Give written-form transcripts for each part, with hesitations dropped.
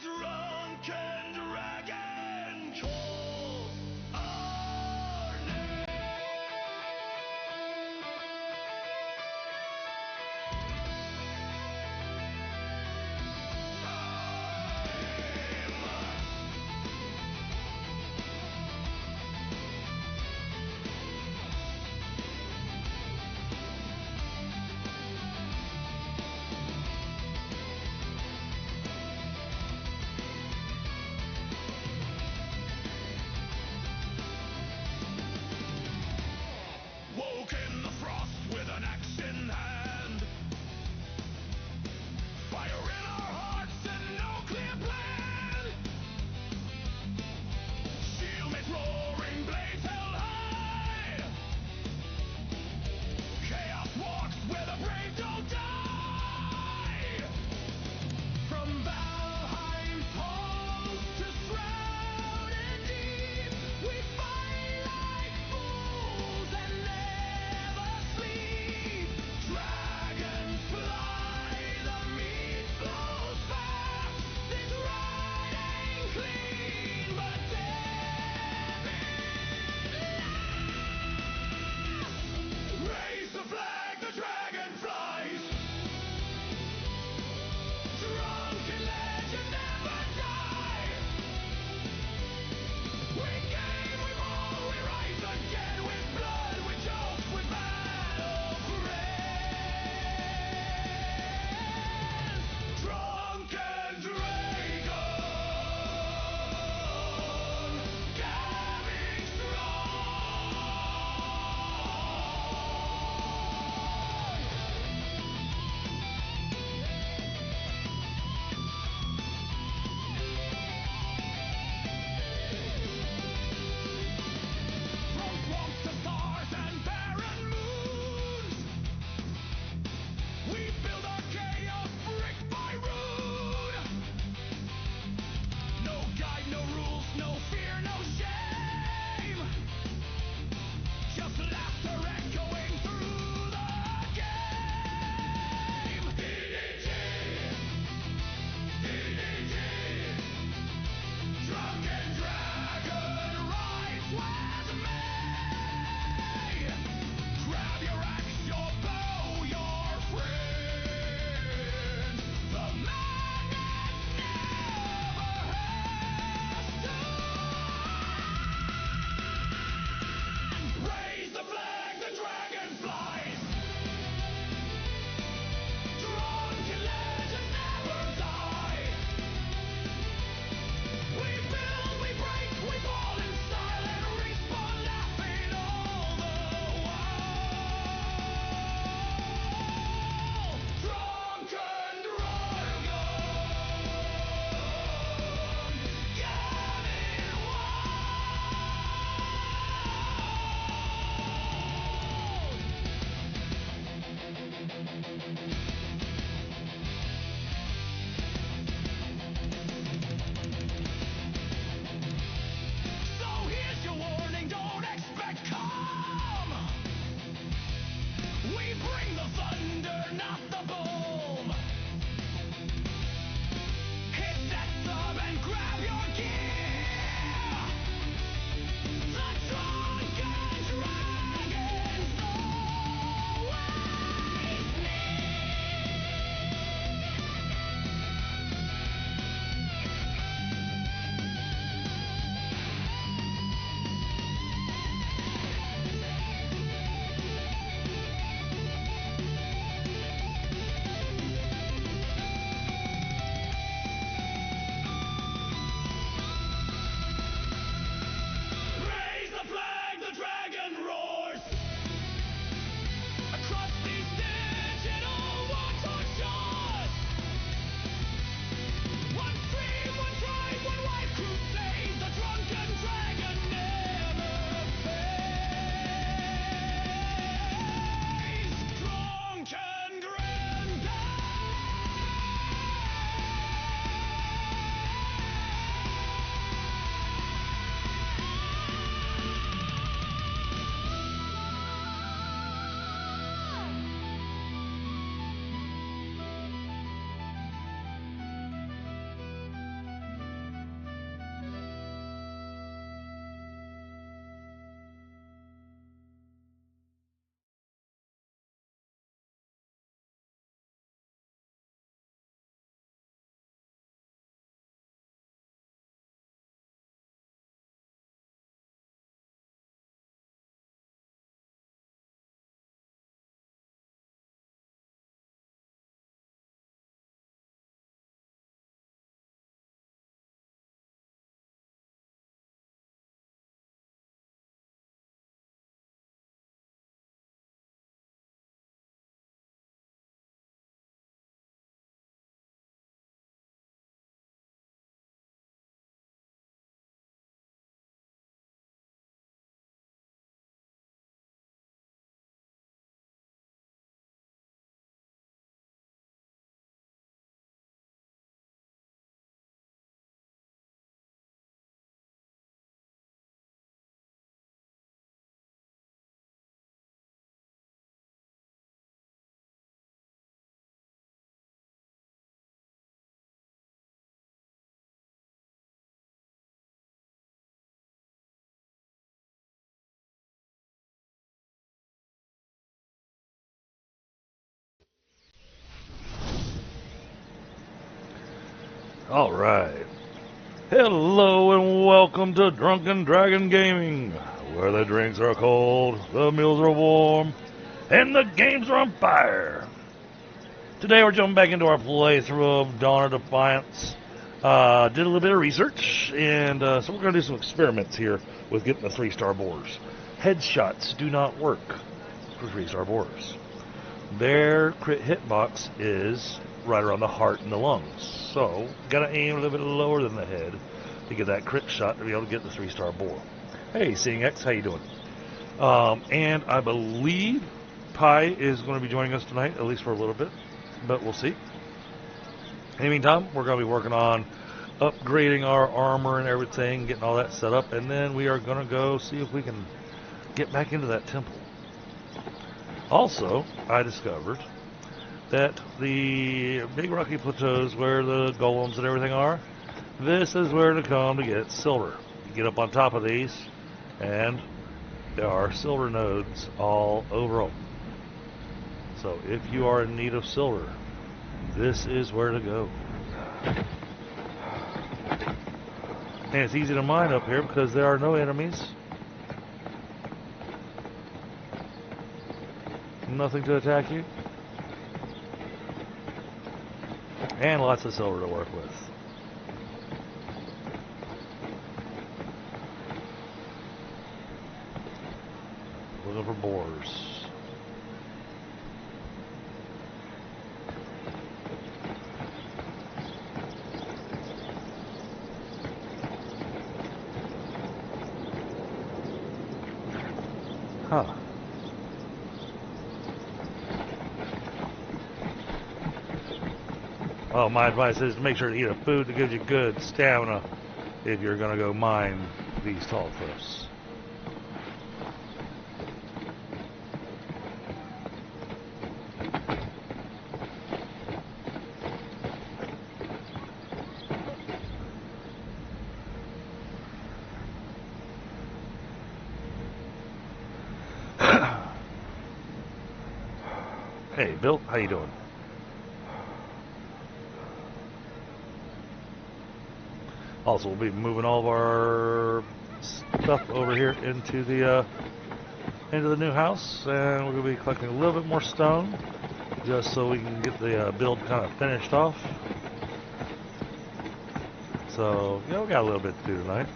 Drunken Dragon, call our name. Alright. Hello and welcome to Drunken Dragon Gaming, where the drinks are cold, the meals are warm, and the games are on fire. Today we're jumping back into our playthrough of Dawn of Defiance. Did a little bit of research, and so we're going to do some experiments here with getting the 3-star boars. Headshots do not work for 3-star boars. Their crit hitbox is right around the heart and the lungs. So, gotta aim a little bit lower than the head to get that crit shot to be able to get the 3-star boar. Hey, Seeing X, how you doing? And I believe Pi is going to be joining us tonight, at least for a little bit, but we'll see. In the meantime, we're going to be working on upgrading our armor and everything, getting all that set up, and then we are going to go see if we can get back into that temple. Also, I discovered that the big rocky plateaus where the golems and everything are, this is where to come to get silver. You get up on top of these, and there are silver nodes all over them. So if you are in need of silver, this is where to go. And it's easy to mine up here because there are no enemies. Nothing to attack you. And lots of silver to work with. Looking for boars. Huh. Well, my advice is to make sure to eat a food that gives you good stamina if you're going to go mine these tall cliffs. Hey, Bill, how you doing? Also, we'll be moving all of our stuff over here into the new house, and we're going to be collecting a little bit more stone, just so we can get the build kind of finished off. So, yeah, we got a little bit to do tonight.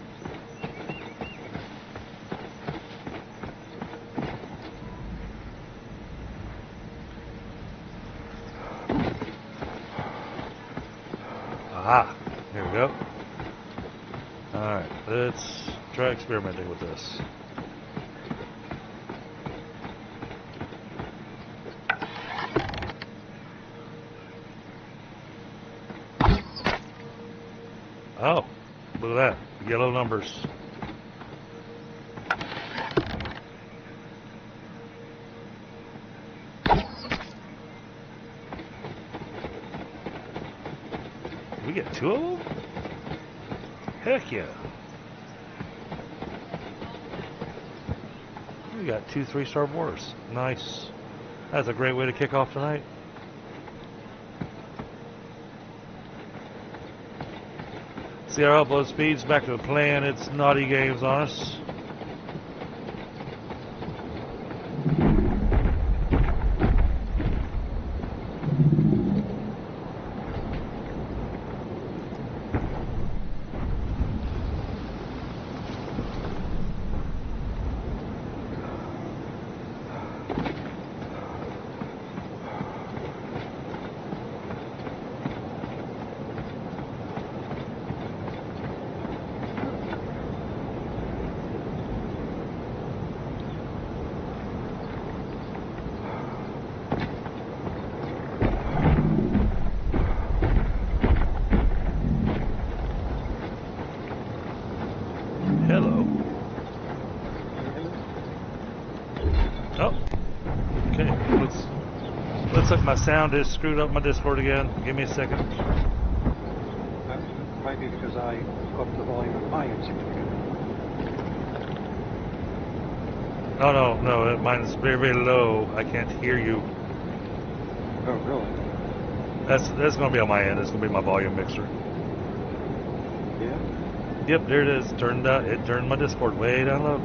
Aha! Here we go. Alright, let's try experimenting with this. Oh, look at that. Yellow numbers. We get 2 of them? Heck yeah. We got 2 3-star boars. Nice. That's a great way to kick off tonight. See our upload speeds back to the plan. It's naughty games on us. Hello. Oh. Okay. Looks like my sound is screwed up my Discord again. Give me a second. Maybe because I got the volume of my insignificant. No. Mine's very, very low. I can't hear you. Oh, really? That's going to be on my end. It's going to be my volume mixer. Yep, there it is. It turned my Discord way down low.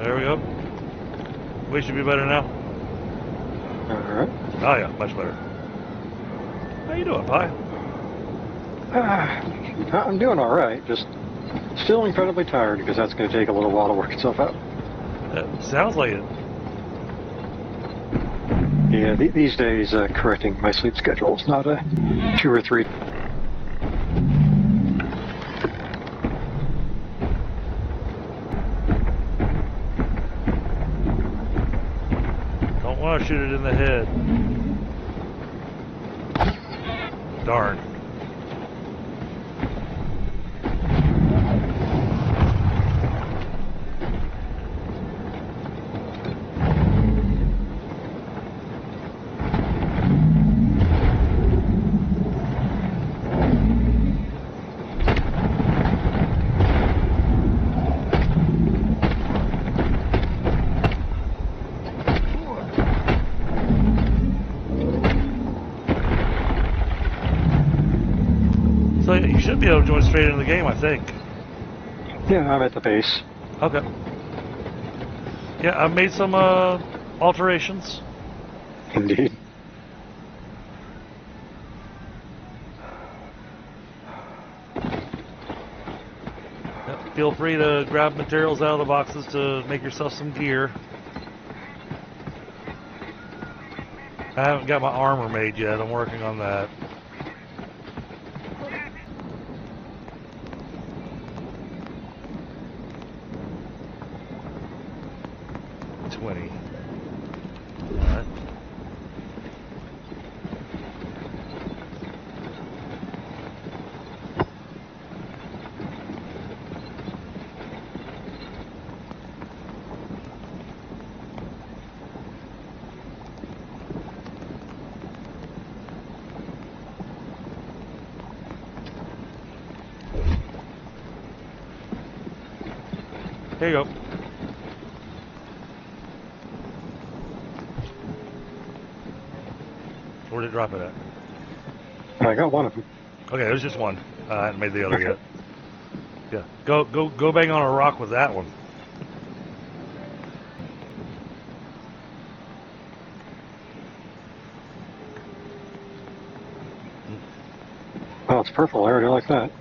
There we go. We should be better now. Alright. Oh yeah, much better. How you doing, Pi? I'm doing alright, just still incredibly tired because that's going to take a little while to work itself out. Sounds like it. Yeah, these days correcting my sleep schedule is not a 2 or 3. Don't want to shoot it in the head. Darn. So you should be able to join straight into the game, I think. Yeah, I'm at the base. Okay. Yeah, I made some alterations. Indeed. Yep, feel free to grab materials out of the boxes to make yourself some gear. I haven't got my armor made yet. I'm working on that. Alright. Here you go. Where did it drop it at? I got one of them. Okay, it was just one. I hadn't made the other yet. Yeah, go bang on a rock with that one. Oh, it's purple. I already like that.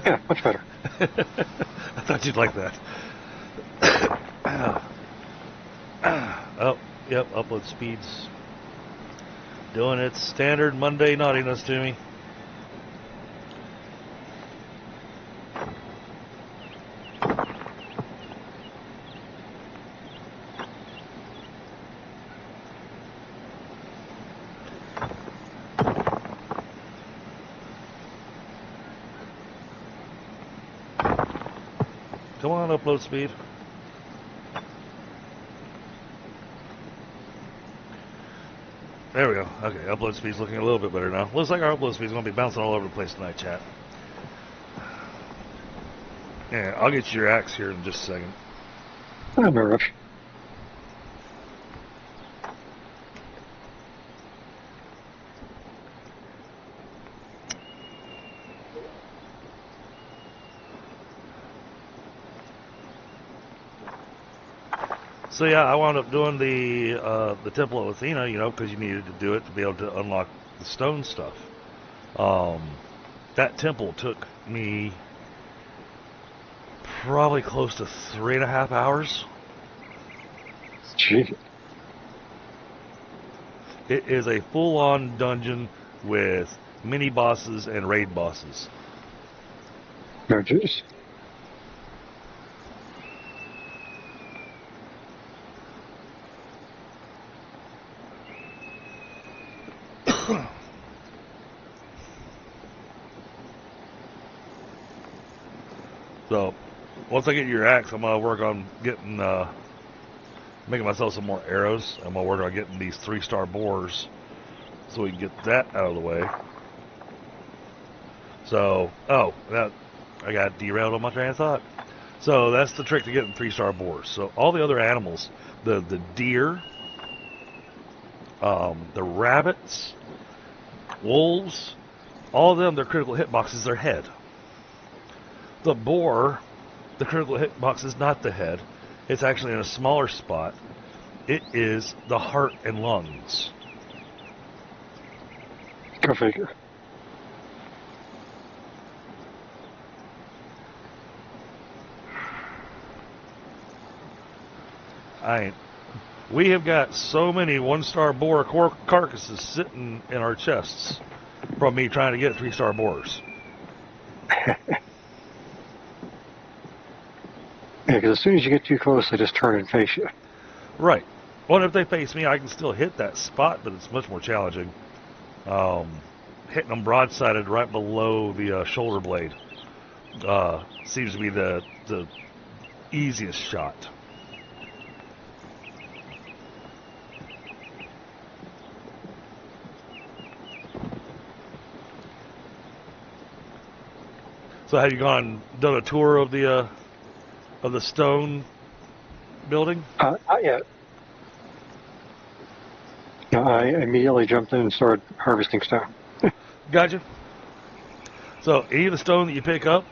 Yeah, much better. I thought you'd like that. Oh, yep, upload speeds. Doing its standard Monday naughtiness to me. Come on, upload speed. There we go. Okay, upload speed's looking a little bit better now. Looks like our upload speed's going to be bouncing all over the place tonight, chat. Yeah, I'll get you your axe here in just a second. No rush. So yeah, I wound up doing the Temple of Athena, you know, because you needed to do it to be able to unlock the stone stuff. That temple took me probably close to 3.5 hours. Gee. It is a full-on dungeon with mini bosses and raid bosses. No juice. So, once I get your axe, I'm gonna work on getting, making myself some more arrows. I'm gonna work on getting these 3-star boars, so we can get that out of the way. So, I got derailed on my train of thought. So that's the trick to getting 3-star boars. So all the other animals, the deer, the rabbits, wolves, all of them, their critical hit box is their head. The boar, the critical hit box is not the head. It's actually in a smaller spot. It is the heart and lungs. Go figure. We have got so many 1-star boar carcasses sitting in our chests from me trying to get 3-star boars. Yeah, because as soon as you get too close, they just turn and face you. Right. Well, if they face me, I can still hit that spot, but it's much more challenging. Hitting them broadsided right below the shoulder blade seems to be the easiest shot. So have you done a tour of the stone building? Not yet. No, I immediately jumped in and started harvesting stone. Gotcha. So any of the stone that you pick up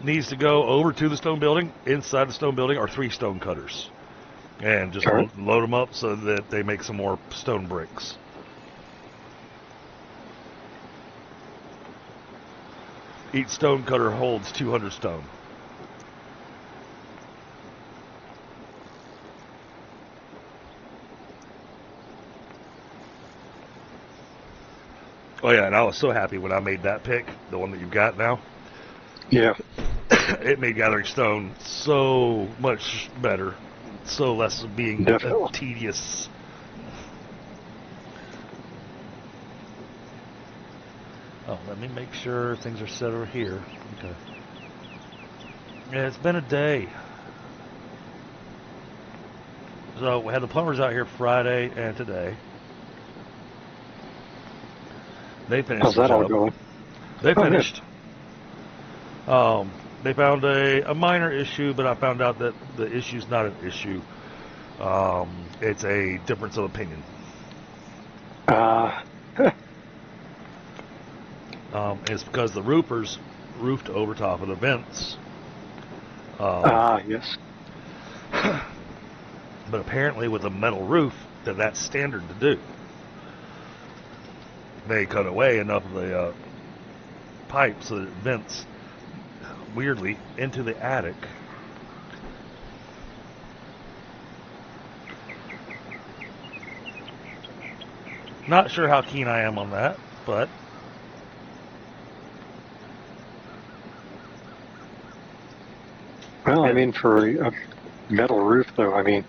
needs to go over to the stone building. Inside the stone building are 3 stone cutters. And just Sure. load them up so that they make some more stone bricks. Each stone cutter holds 200 stone. Oh yeah, and I was so happy when I made that pick, the one that you've got now. Yeah. It made gathering stone so much better, so less of being Definitely. tedious. Oh, let me make sure things are set over here. Okay. Yeah, it's been a day. So we had the plumbers out here Friday and today. They finished How's the that all job. going? They Oh, good. finished. They found a minor issue, but I found out that the issue's not an issue. It's a difference of opinion. It's because the roofers roofed over top of the vents. Yes. But apparently with a metal roof, that's standard to do. They cut away enough of the pipe so that it vents weirdly into the attic. Not sure how keen I am on that, but Well, I mean, for a metal roof, though, I mean,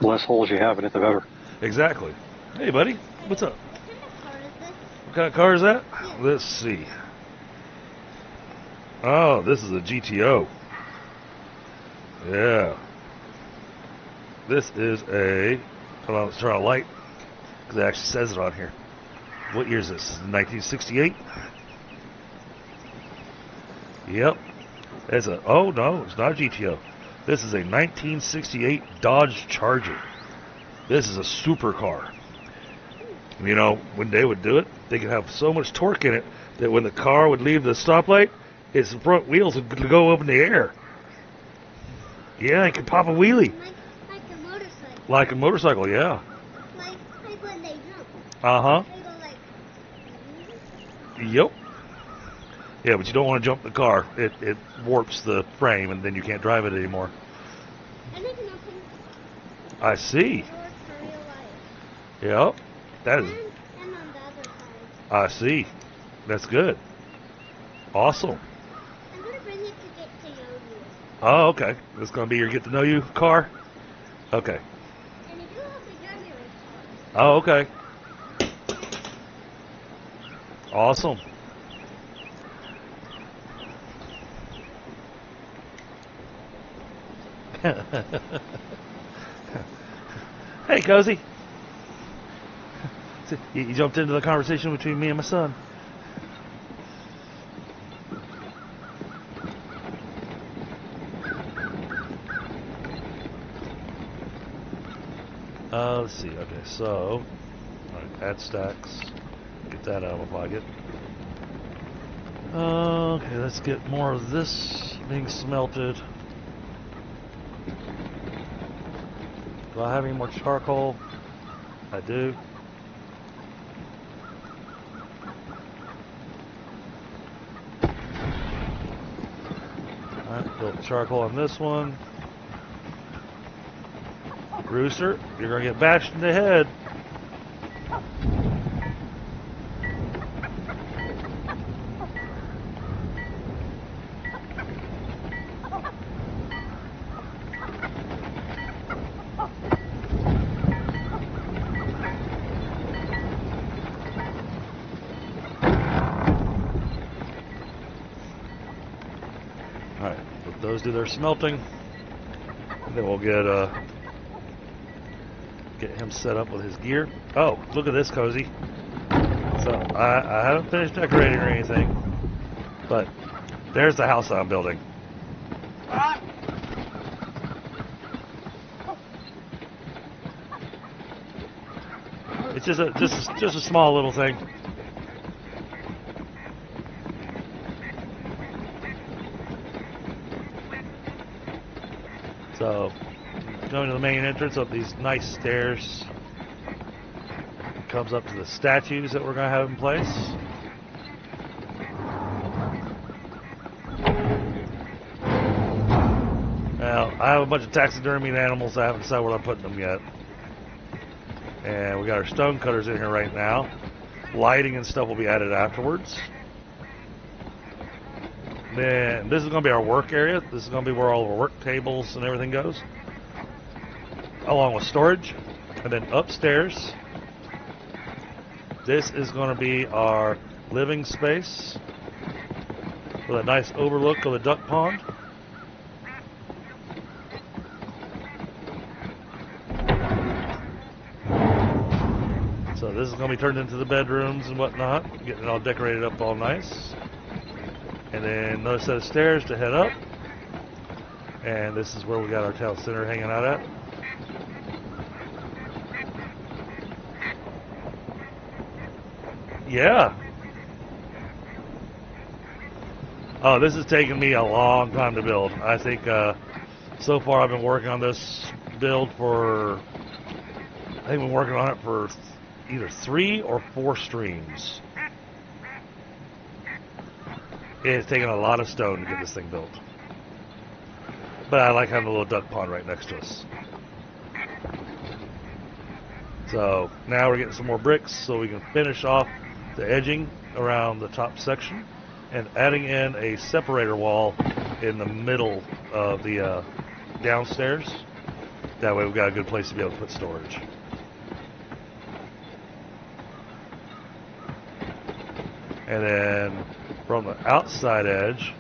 the less holes you have in it, the better. exactly. Hey, buddy, what's up? What kind What kind of car is this? of car is that? Let's see. Oh, this is a GTO. Yeah. This is a... Hold on, let's turn on a light. Because it actually says it on here. What year is this? 1968? Yep. It's a... Oh, no, it's not a GTO. This is a 1968 Dodge Charger. This is a supercar. You know, when they would do it, they could have so much torque in it that when the car would leave the stoplight, its front wheels would go up in the air. Yeah, it could pop a wheelie. Like a motorcycle. Like a motorcycle, yeah. Like when they jump. Uh-huh. They go like... Yep. Yeah, but you don't want to jump the car. It warps the frame, and then you can't drive it anymore. And there's nothing I see. for real life. Yep. That is... And on the other side. I see. That's good. Awesome. I'm gonna bring it to get to know you. Oh, okay. This is going to be your get-to-know-you car? Okay. And you do have the driving race Oh, okay. Awesome. Hey, Cozy. So, you jumped into the conversation between me and my son. Let's see. Okay, so alright, add stacks. Get that out of my pocket. Okay, let's get more of this being smelted. Do I have any more charcoal? I do. Alright, built charcoal on this one. Rooster, you're gonna get bashed in the head. Alright, let those do their smelting. And then we'll get him set up with his gear. Oh, look at this cozy. So I haven't finished decorating or anything, but there's the house I'm building. It's just a small little thing. So, going to the main entrance up these nice stairs. Comes up to the statues that we're going to have in place. Now, I have a bunch of taxidermied animals. I haven't decided where I'm putting them yet. And we got our stone cutters in here right now. Lighting and stuff will be added afterwards. Then this is going to be our work area. This is going to be where all of our work tables and everything goes, along with storage. And then upstairs, this is going to be our living space with a nice overlook of the duck pond. So this is going to be turned into the bedrooms and whatnot, getting it all decorated up all nice. And then another set of stairs to head up. And this is where we got our town center hanging out at. Yeah. Oh, this has taken me a long time to build. I think so far I've been working on this build for, I think I've been working on it for either 3 or 4 streams. It's taken a lot of stone to get this thing built. But I like having a little duck pond right next to us. So now we're getting some more bricks so we can finish off the edging around the top section and adding in a separator wall in the middle of the downstairs. That way we've got a good place to be able to put storage. And then from the outside edge,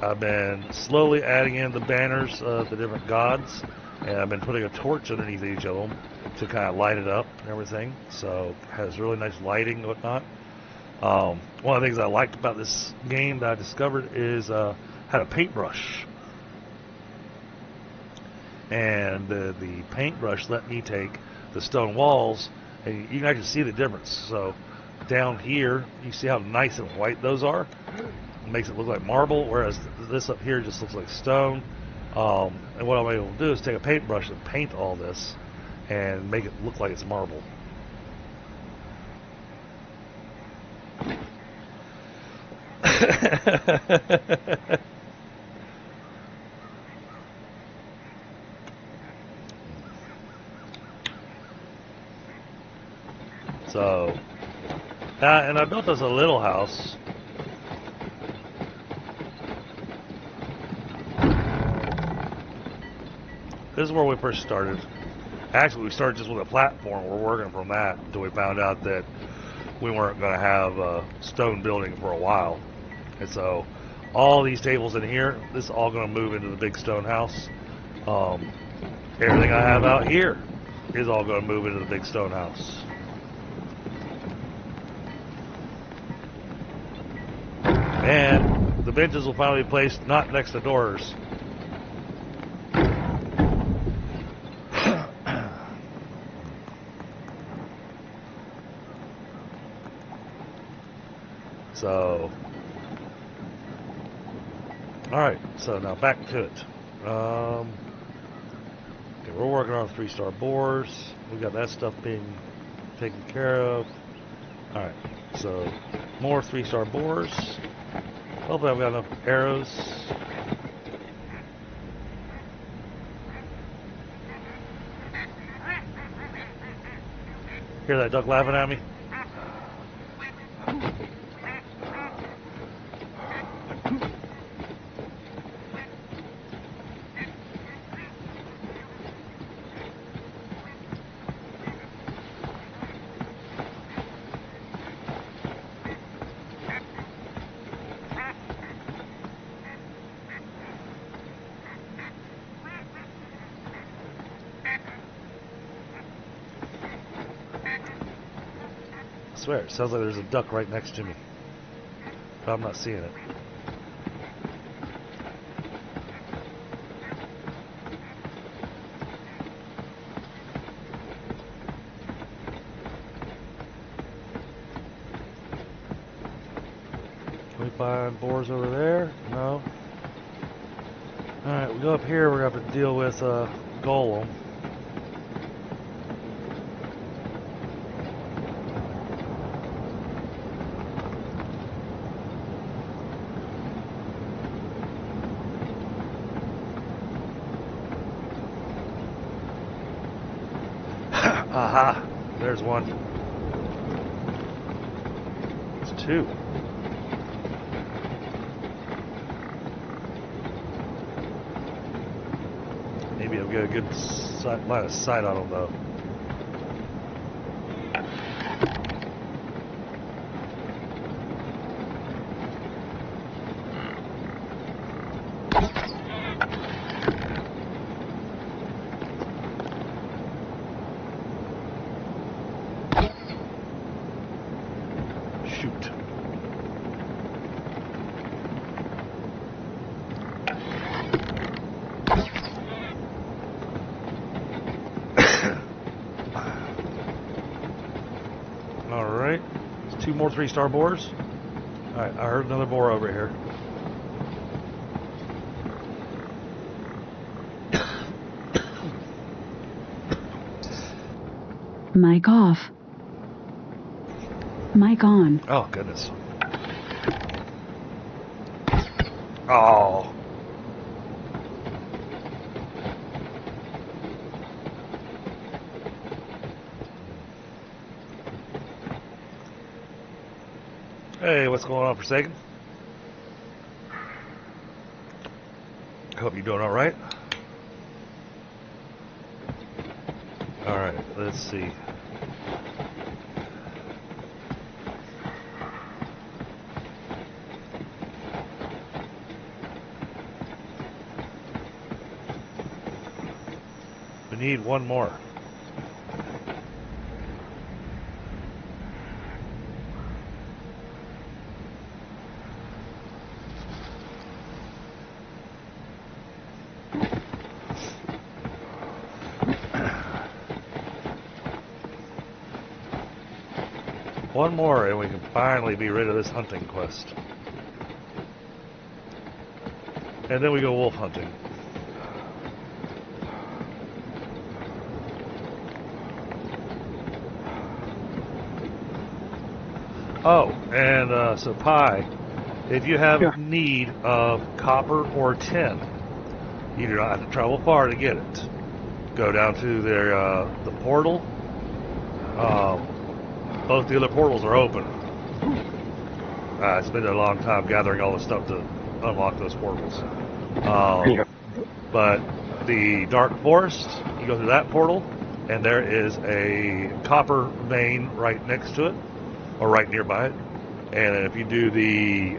I've been slowly adding in the banners of the different gods, and I've been putting a torch underneath each of them to kind of light it up and everything. So it has really nice lighting and whatnot. One of the things I liked about this game that I discovered is had a paintbrush. And the paintbrush let me take the stone walls, and you can actually see the difference. So down here, you see how nice and white those are? It makes it look like marble, whereas this up here just looks like stone. And what I'm able to do is take a paintbrush and paint all this and make it look like it's marble. So, and I built us a little house. This is where we first started. Actually, we started just with a platform. We're working from that until we found out that we weren't going to have a stone building for a while. And so all these tables in here, this is all going to move into the big stone house. Everything I have out here is all going to move into the big stone house. And the benches will finally be placed not next to doors. So, alright, so now back to it. Okay, we're working on 3-star bores. We got that stuff being taken care of. Alright, so more 3-star bores. Hopefully I've got enough arrows. Hear that duck laughing at me? I swear, it sounds like there's a duck right next to me. But I'm not seeing it. Can we find boars over there? No. Alright, we go up here, we're going to have to deal with golem. Aha! There's one. It's two. Maybe I've got a good line of sight on them, though. Shoot. Alright. Two more 3-star boars. Alright, I heard another boar over here. Mic off. Mic on. Oh, goodness. Oh. Hey, what's going on, Forsaken? Hope you're doing alright. Alright, let's see. We need one more. One more and we can finally be rid of this hunting quest. And then we go wolf hunting. Oh, and so Pi, if you have need of copper or tin, you do not have to travel far to get it. Go down to the portal. Both the other portals are open. It's been a long time gathering all the stuff to unlock those portals. But the Dark Forest, you go through that portal, and there is a copper vein right next to it. Or right nearby it. And if you do the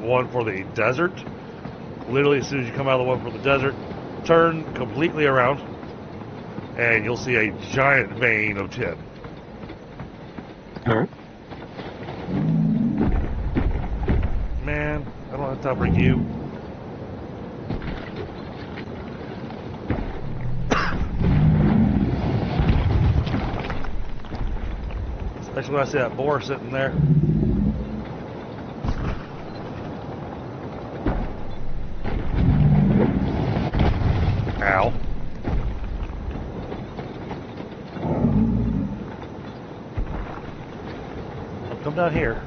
one for the desert, literally as soon as you come out of the one for the desert, turn completely around and you'll see a giant vein of tin. Alright. Man, I don't have time for you. Especially when I see that boar sitting there. Ow. I'll come down here.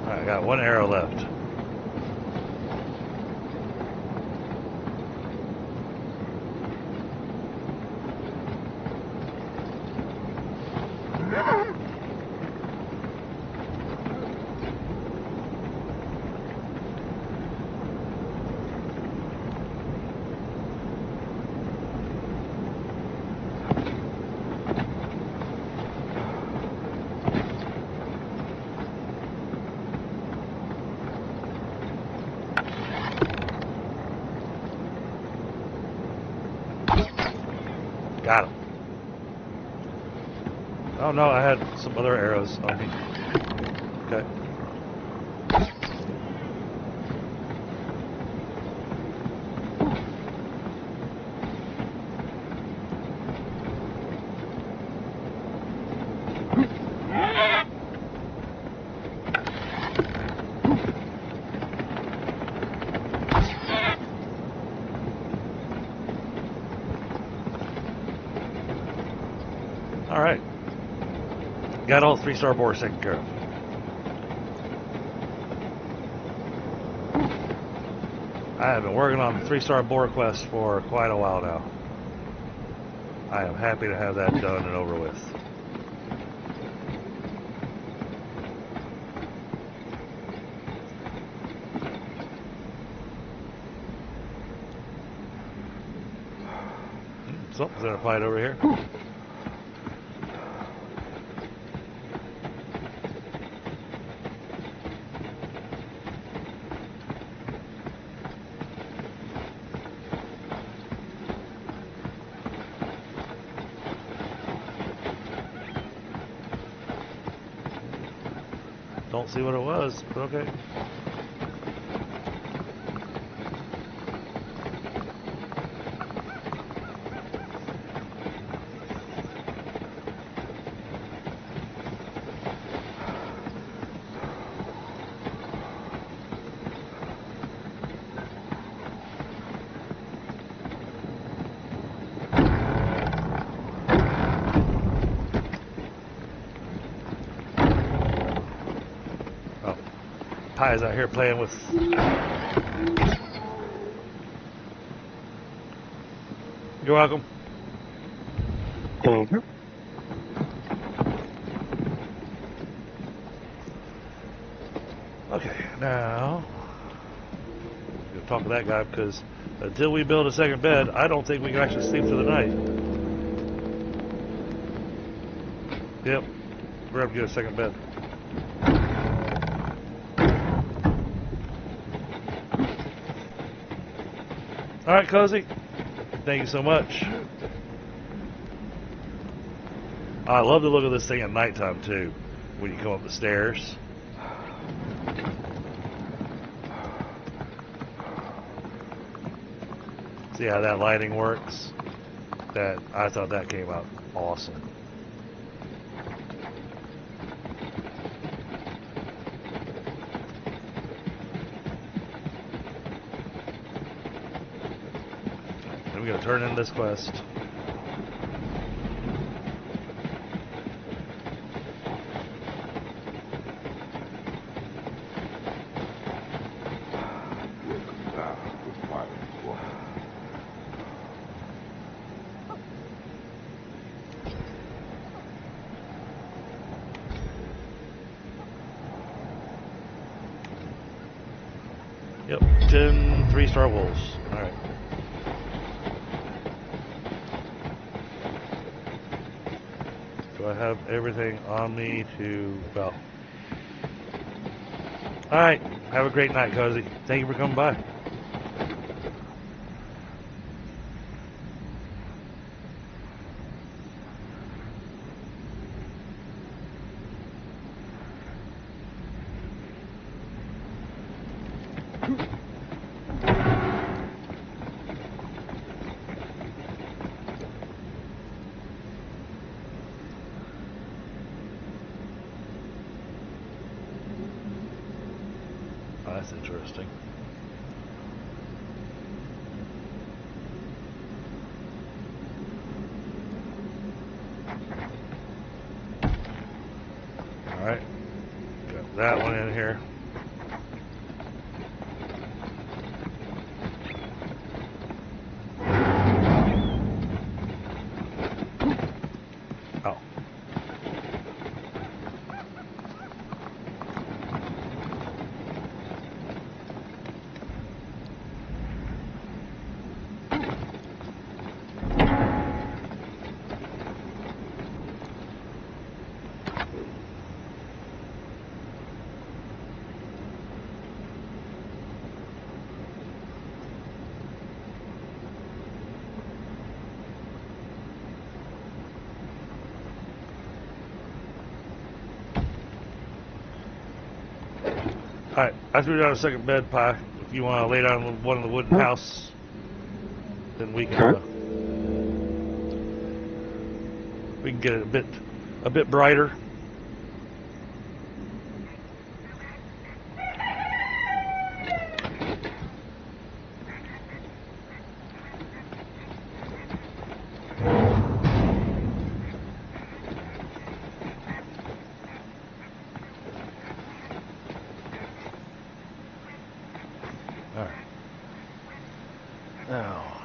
I got one arrow left. Got him. Oh no, I had some other arrows on me. Okay. Alright. Got all 3-star boars taken care of. I have been working on the 3-star boar quest for quite a while now. I am happy to have that done and over with. Something's in a fight over here. Don't see what it was, but okay. Pies out here playing with. You're welcome. Mm-hmm. Okay, now I'm gonna talk to that guy because until we build a second bed, I don't think we can actually sleep through the night. Yep, we're gonna get a second bed. All right, Cozy. Thank you so much. I love the look of this thing at nighttime too, when you come up the stairs. See how that lighting works? I thought that came out awesome. I'm going to turn in this quest. Yep, 10 3-star wolves. Alright. Do I have everything on me to... well... Alright. Have a great night, Cozy. Thank you for coming by. Oh, that's interesting. Alright. Got that one in here. Oh. Alright, I threw down a second bed, Pie. If you want to lay down in one of the wooden house, then we can get it a bit brighter. Alright. Now,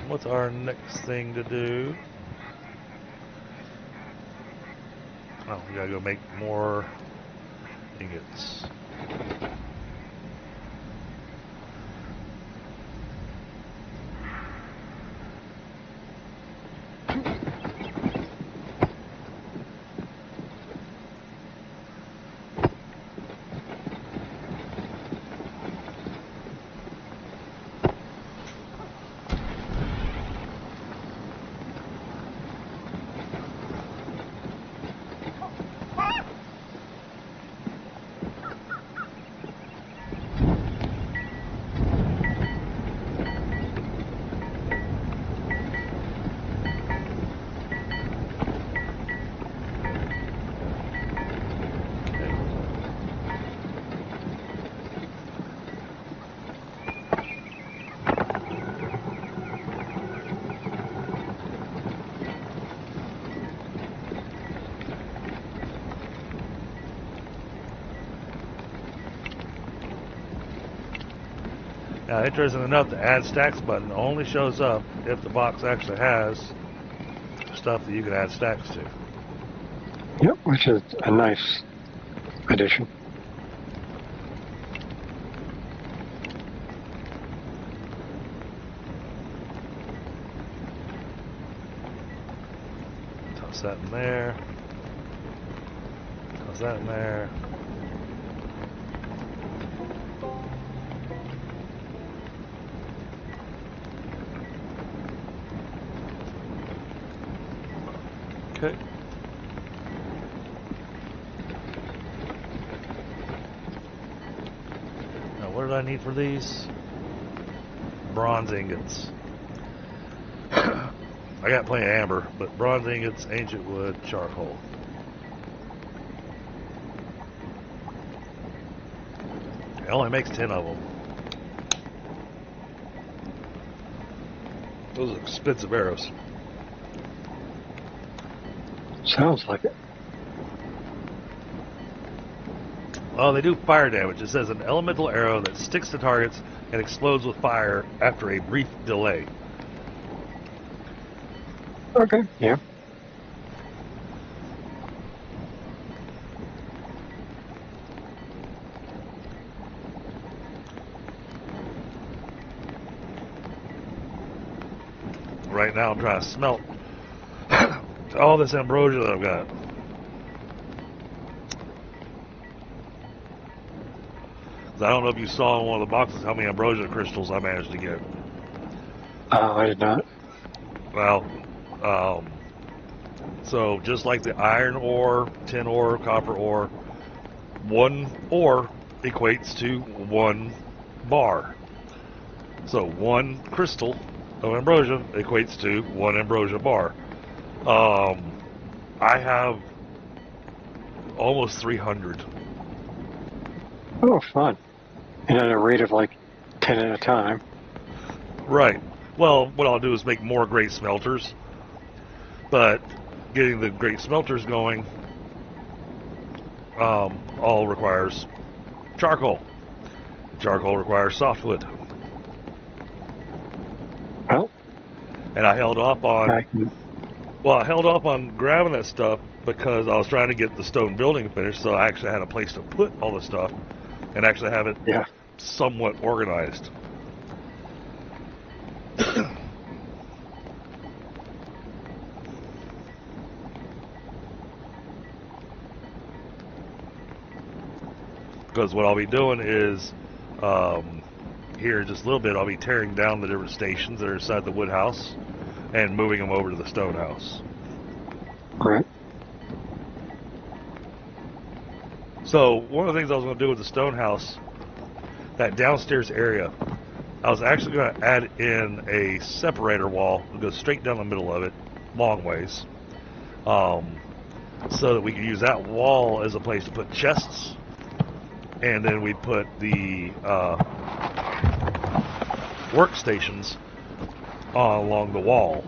what's our next thing to do? Oh, we gotta go make more ingots. Now, interesting enough, the Add Stacks button only shows up if the box actually has stuff that you can add stacks to. Yep, which is a nice addition. Toss that in there. Toss that in there. Okay. Now, what did I need for these? Bronze ingots. I got plenty of amber, but bronze ingots, ancient wood, charcoal. It only makes 10 of them. Those are expensive arrows. Sounds like it. Oh, they do fire damage. It says an elemental arrow that sticks to targets and explodes with fire after a brief delay. Okay, yeah. right now I'm trying to smelt all this ambrosia that I've got. I don't know if you saw in one of the boxes how many ambrosia crystals I managed to get. I did not. Well, so just like the iron ore, tin ore, copper ore, one ore equates to one bar. So one crystal of ambrosia equates to one ambrosia bar. I have almost 300. Oh, fun. And at a rate of like 10 at a time. Right. Well, what I'll do is make more great smelters. But getting the great smelters going all requires charcoal. Charcoal requires softwood. Well, And I held up on... I can, Well, I held up on grabbing that stuff because I was trying to get the stone building finished, so I actually had a place to put all the stuff and actually have it yeah. somewhat organized. Because what I'll be doing is, here in just a little bit, I'll be tearing down the different stations that are inside the wood house and moving them over to the stone house. Right. So one of the things I was going to do with the stone house, that downstairs area, I was actually going to add in a separator wall that goes straight down the middle of it, long ways, so that we could use that wall as a place to put chests, and then we'd put the workstations along the wall,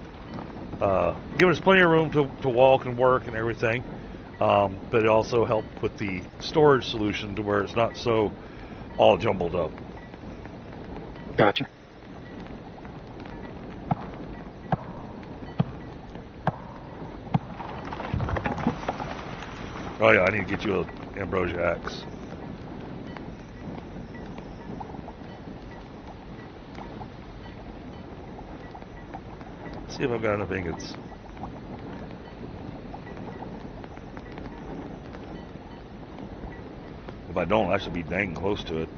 giving us plenty of room to walk and work and everything. But it also helped with the storage solution to where it's not so all jumbled up. Gotcha. Oh yeah, I need to get you an ambrosia axe. See if I've got enough ingots. If I don't, I should be dang close to it.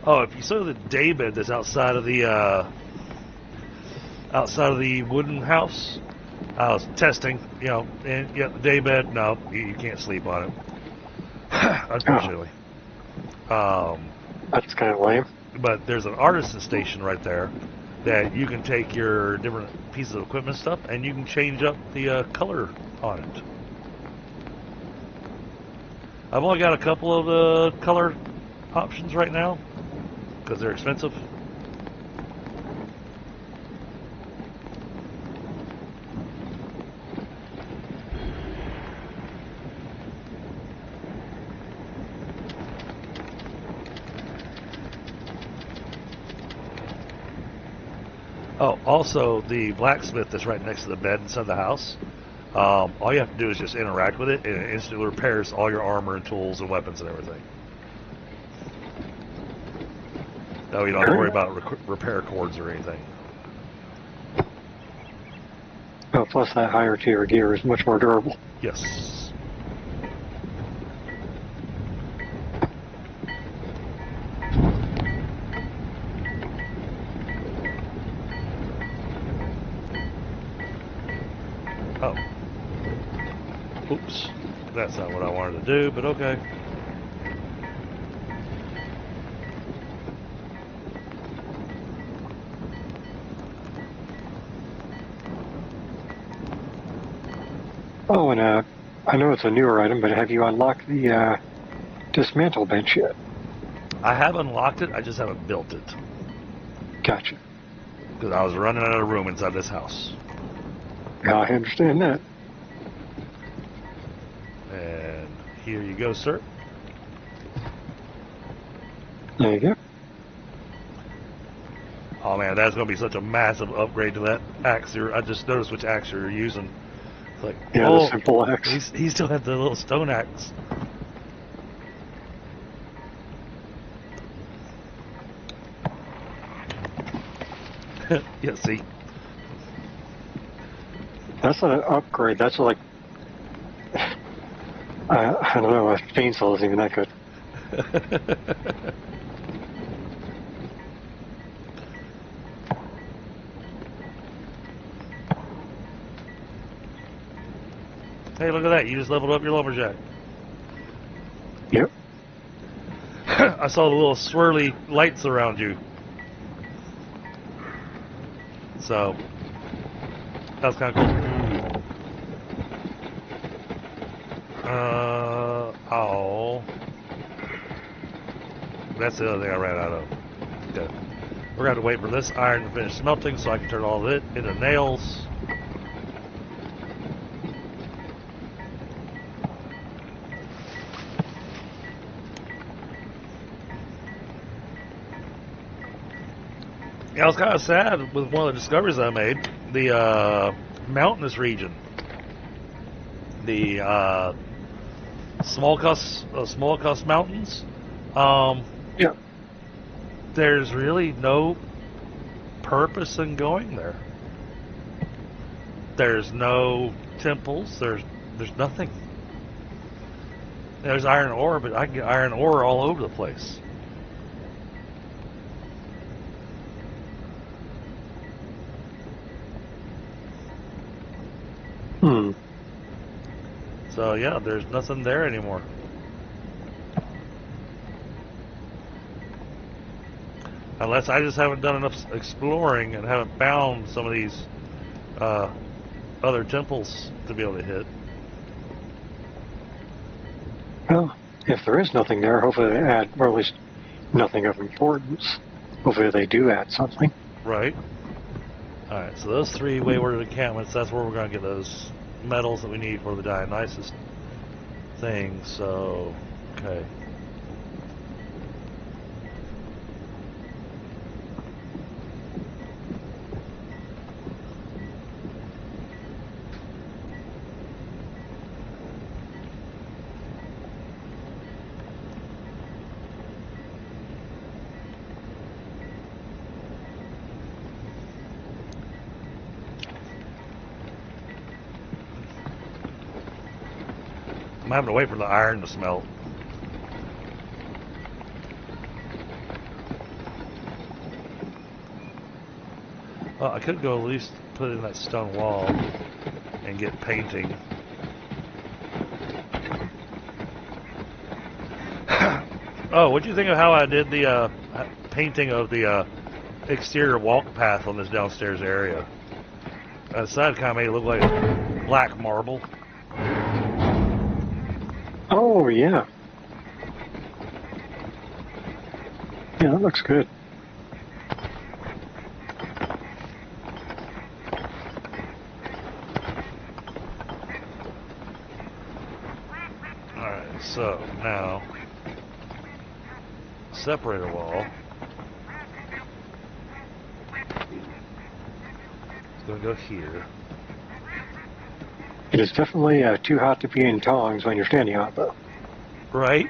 Oh, if you saw the daybed that's outside of the wooden house, I was testing, and yeah, the daybed, no, you can't sleep on it, unfortunately. That's kind of lame. But there's an artisan station right there that you can take your different pieces of equipment stuff and you can change up the color on it. I've only got a couple of the color options right now because they're expensive. Oh, also the blacksmith that's right next to the bed inside the house. All you have to do is just interact with it, and it instantly repairs all your armor and tools and weapons and everything. No, you don't have to worry about repair cords or anything. Oh, plus that higher tier gear is much more durable. Yes. Oh. Oops. That's not what I wanted to do, but okay. Oh, and I know it's a newer item, but have you unlocked the dismantle bench yet? I have unlocked it, I just haven't built it. Gotcha. Because I was running out of room inside this house. Yeah, I understand that. And here you go, sir. There you go. Oh man, that's going to be such a massive upgrade to that axe. I just noticed which axe you're using. It's like, Yeah, oh, the simple axe. he still had the little stone axe. Yeah, see. That's not an upgrade. That's like, I don't know, a chainsaw isn't even that good. Hey, look at that. You just leveled up your lumberjack. Yep. I saw the little swirly lights around you. So, that was kind of cool. Oh. That's the other thing I ran out of. Okay. We're going to have to wait for this iron to finish smelting so I can turn all of it into nails. Yeah, I was kind of sad with one of the discoveries I made. The mountainous region. The small cuss mountains. Yeah. There's really no purpose in going there. There's no temples. There's nothing. There's iron ore, but I can get iron ore all over the place. So yeah, there's nothing there anymore. Unless I just haven't done enough exploring and haven't found some of these other temples to be able to hit. Well, if there is nothing there, hopefully they add, or at least nothing of importance. Hopefully they do add something. Right. Alright, so those 3 wayward encampments, that's where we're going to get those metals that we need for the Dionysus thing, so, okay. I'm having to wait for the iron to smelt. Well, I could go at least put in that stone wall and get painting. Oh, what do you think of how I did the painting of the exterior walk path on this downstairs area? The side kind of made it look like black marble. Oh, yeah. Yeah, that looks good. Alright, so now separator wall. It's going to go here. It is definitely too hot to be in tongs when you're standing on it, though. Right?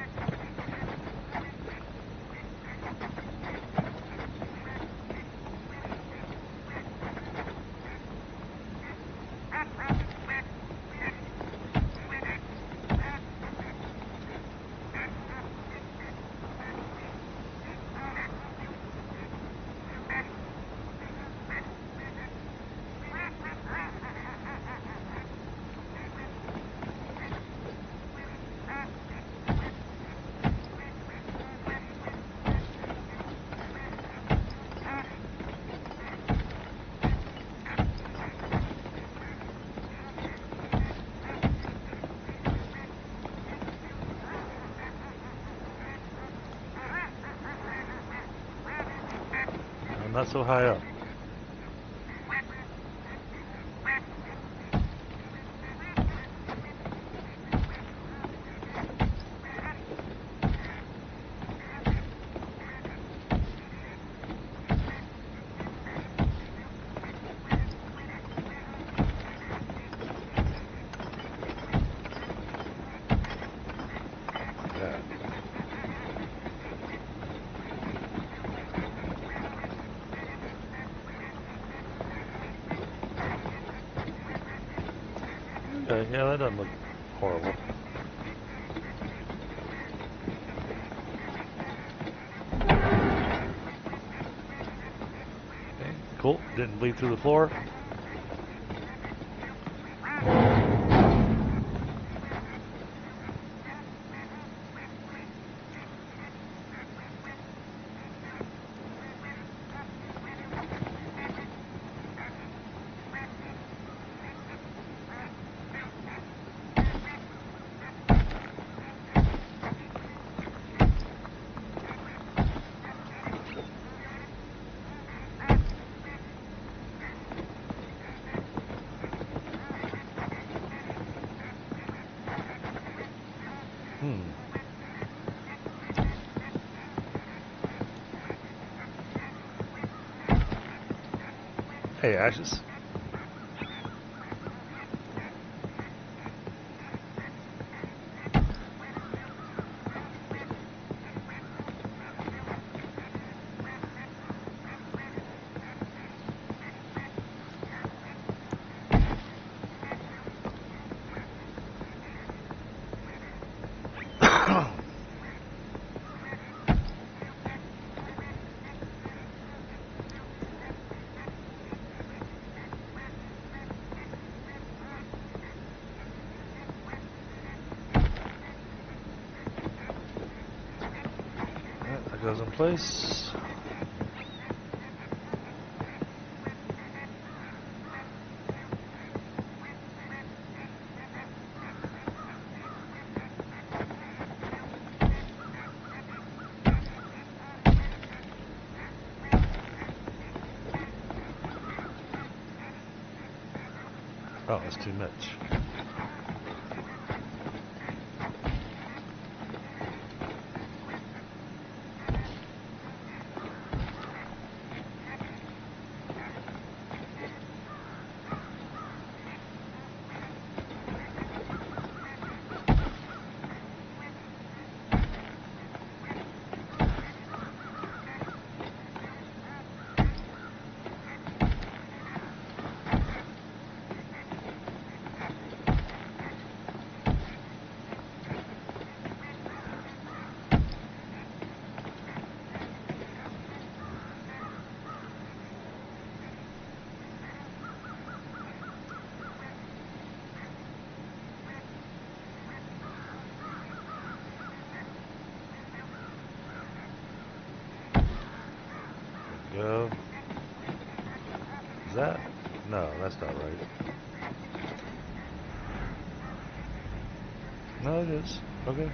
I'm not so high up. Okay, yeah, that doesn't look horrible. Okay, cool. Didn't bleed through the floor. Hey, Ashes. That goes in place. Oh, that's too much. Go. Is that? No, that's not right. No, it is. Okay.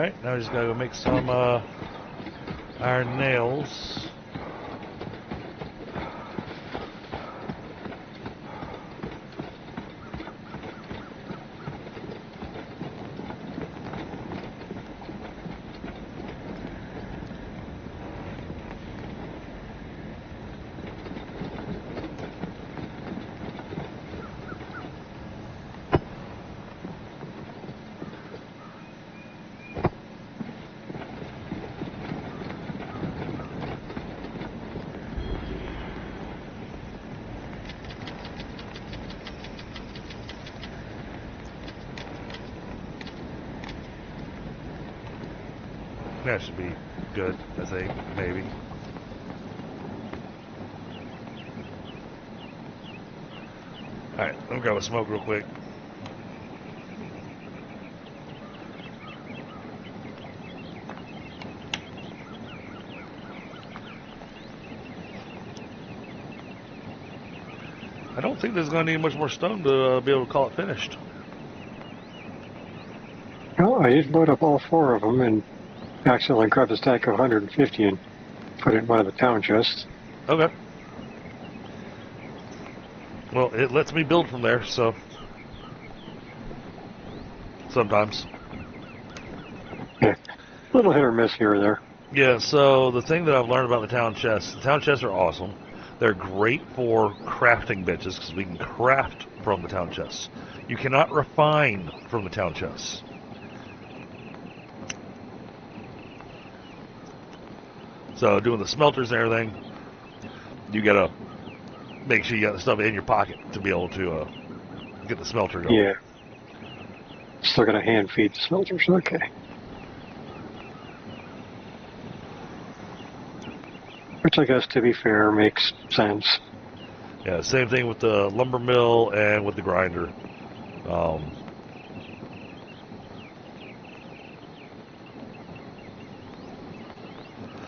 Alright, now we just gotta go make some iron nails. That should be good, I think, maybe. Alright, let me grab a smoke real quick. I don't think there's going to need much more stone to be able to call it finished. Well, I did load up all 4 of them and accidentally grabbed a stack of 150 and put it in one of the town chests. Okay. Well, it lets me build from there, so... Sometimes. Yeah. Little hit or miss here or there. Yeah, so the thing that I've learned about the town chests are awesome. They're great for crafting bitches, because we can craft from the town chests. You cannot refine from the town chests. So doing the smelters and everything, you gotta make sure you got the stuff in your pocket to be able to get the smelter going. Yeah. Still gotta hand feed the smelters, okay. Which I guess, to be fair, makes sense. Yeah, same thing with the lumber mill and with the grinder.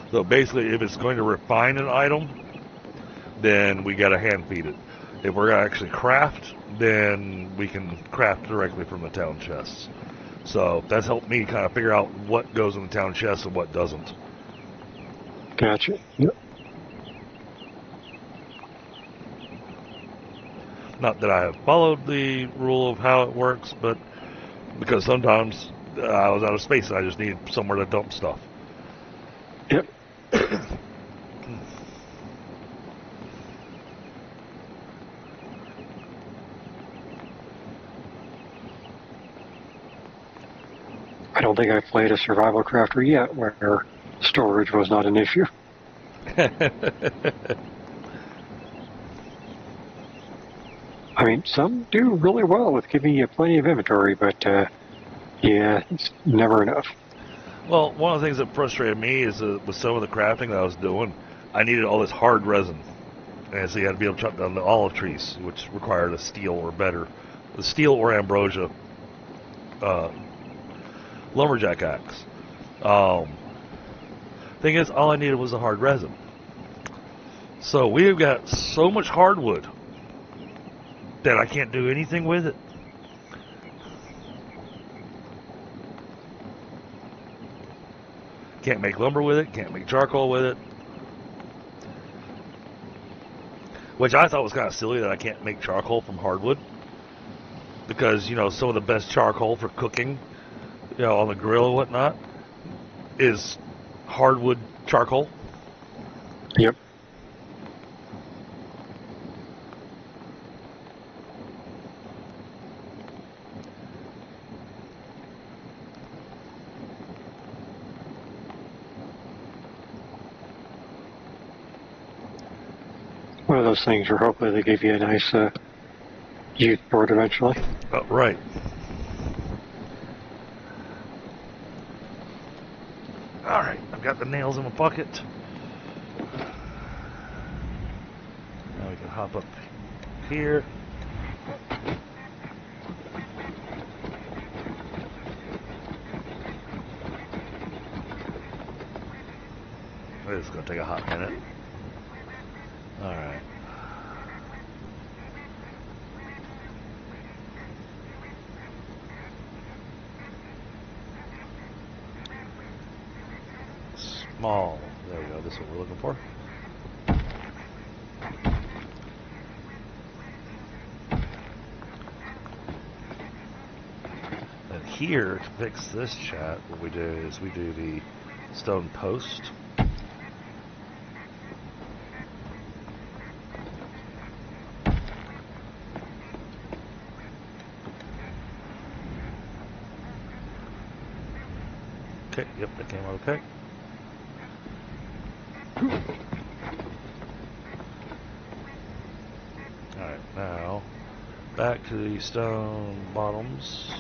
So basically, if it's going to refine an item, then we got to hand feed it. If we're going to actually craft, then we can craft directly from the town chests. So that's helped me kind of figure out what goes in the town chests and what doesn't. Gotcha. Yep. Not that I have followed the rule of how it works, but because sometimes I was out of space and I just needed somewhere to dump stuff. Yep. I don't think I've played a survival crafter yet where storage was not an issue. I mean, some do really well with giving you plenty of inventory, but yeah, it's never enough. Well, one of the things that frustrated me is with some of the crafting that I was doing, I needed all this hard resin. And so you had to be able to chop down the olive trees, which required a steel or better, the steel or ambrosia lumberjack axe. Thing is, all I needed was the hard resin. So we've got so much hardwood that I can't do anything with it. Can't make lumber with it, can't make charcoal with it. Which I thought was kind of silly that I can't make charcoal from hardwood. Because, you know, some of the best charcoal for cooking, you know, on the grill and whatnot, is hardwood charcoal. Yep. One of those things where hopefully they give you a nice youth board eventually. Oh, right. Alright, I've got the nails in my bucket. Now we can hop up here. This is going to take a hot minute. Alright. Mall. There we go. This is what we're looking for. And here, to fix this chat, what we do is we do the stone post. Okay, yep, that came out okay. Alright, now back to the stone bottoms.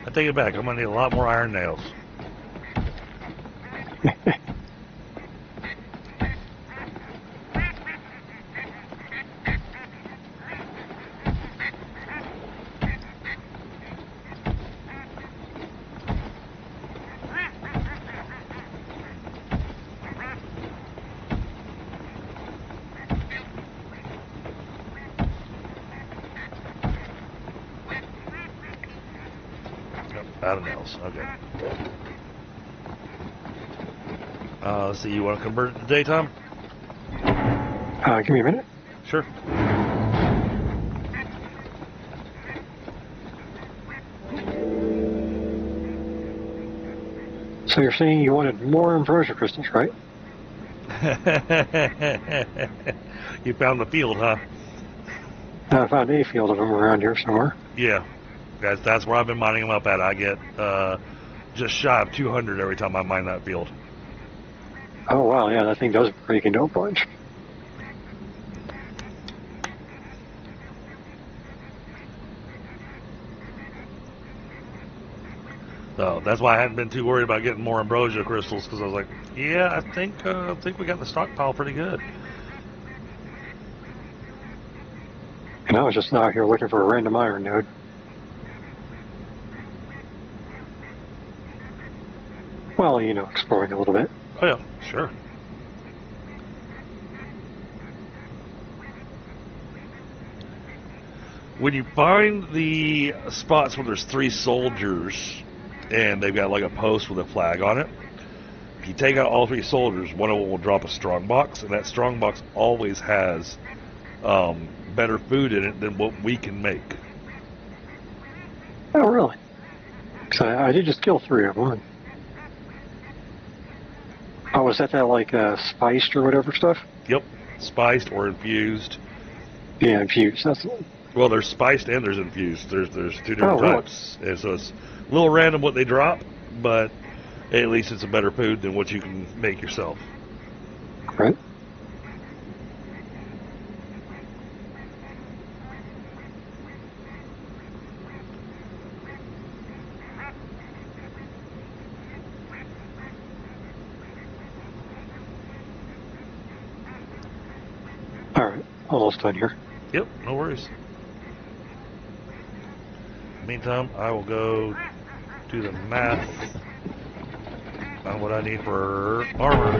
I take it back. I'm gonna need a lot more iron nails. Out of nails. Okay. Let's see. You want to convert it to daytime? Give me a minute. Sure. So you're saying you wanted more ambrosia crystals, right? You found the field, huh? I found a field of them around here somewhere. Yeah. Guys, that's where I've been mining them up at. I get just shy of 200 every time I mine that field. Oh wow, yeah, that thing does break into a bunch. So that's why I hadn't been too worried about getting more ambrosia crystals, because I was like, yeah, I think we got the stockpile pretty good. And I was just out here looking for a random iron node. Well, you know, exploring a little bit. Oh yeah, sure. When you find the spots where there's 3 soldiers and they've got like a post with a flag on it, if you take out all 3 soldiers, one of them will drop a strong box, and that strong box always has better food in it than what we can make. Oh, really? Because I did just kill 3 of them. Oh, was that like spiced or whatever stuff? Yep, spiced or infused. Yeah, infused. That's the one. Well, there's spiced and there's infused. There's 2 different really? types, and so it's a little random what they drop, but at least it's a better food than what you can make yourself. Right. All right, almost done here. Yep, no worries. Meantime, I will go do the math on what I need for armor.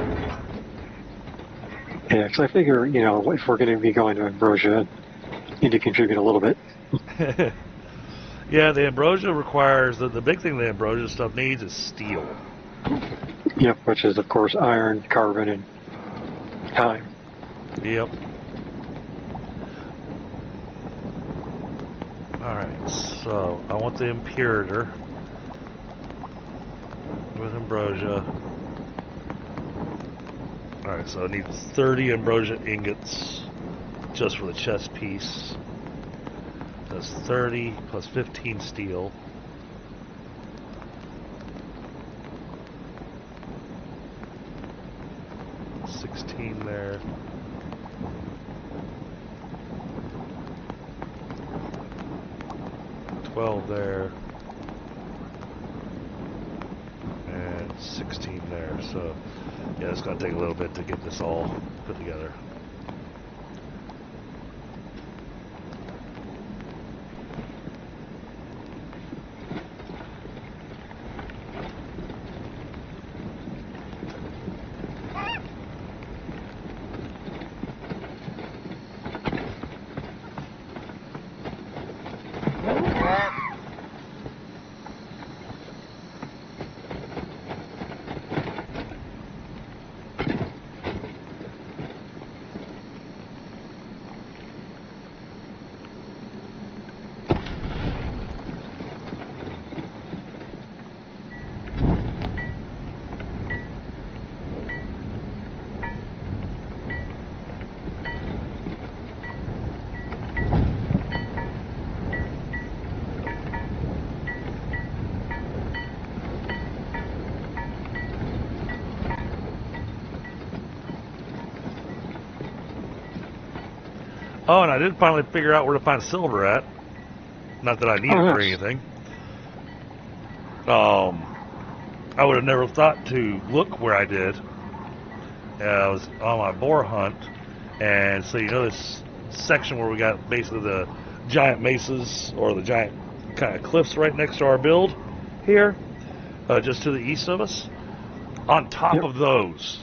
Yeah, because I figure, you know, if we're going to be going to ambrosia, I need to contribute a little bit. Yeah, the ambrosia requires, the big thing the ambrosia stuff needs is steel. Yep, which is, of course, iron, carbon, and time. Yep. Alright, so I want the Imperator with ambrosia. Alright, so I need 30 ambrosia ingots just for the chest piece. That's 30 plus 15 steel. There. $12 there. And 16 there. So, yeah, it's going to take a little bit to get this all put together. Oh, and I did finally figure out where to find silver at. Not that I need it for anything. I would have never thought to look where I did. I was on my boar hunt, and so you know this section where we got basically the giant mesas or the giant kind of cliffs right next to our build here, just to the east of us. On top of those,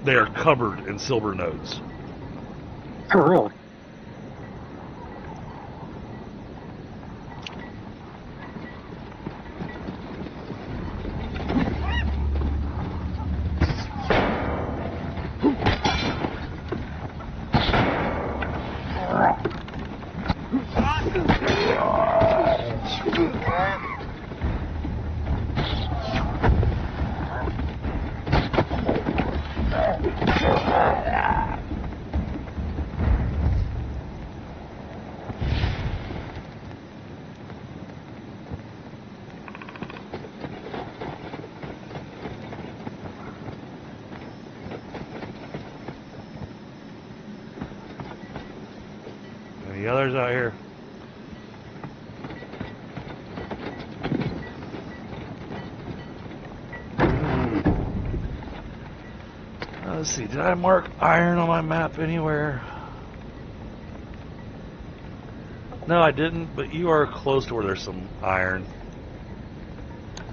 they are covered in silver nodes. Oh, really? Any others out here? Let's see, did I mark iron on my map anywhere? No, I didn't, but you are close to where there's some iron.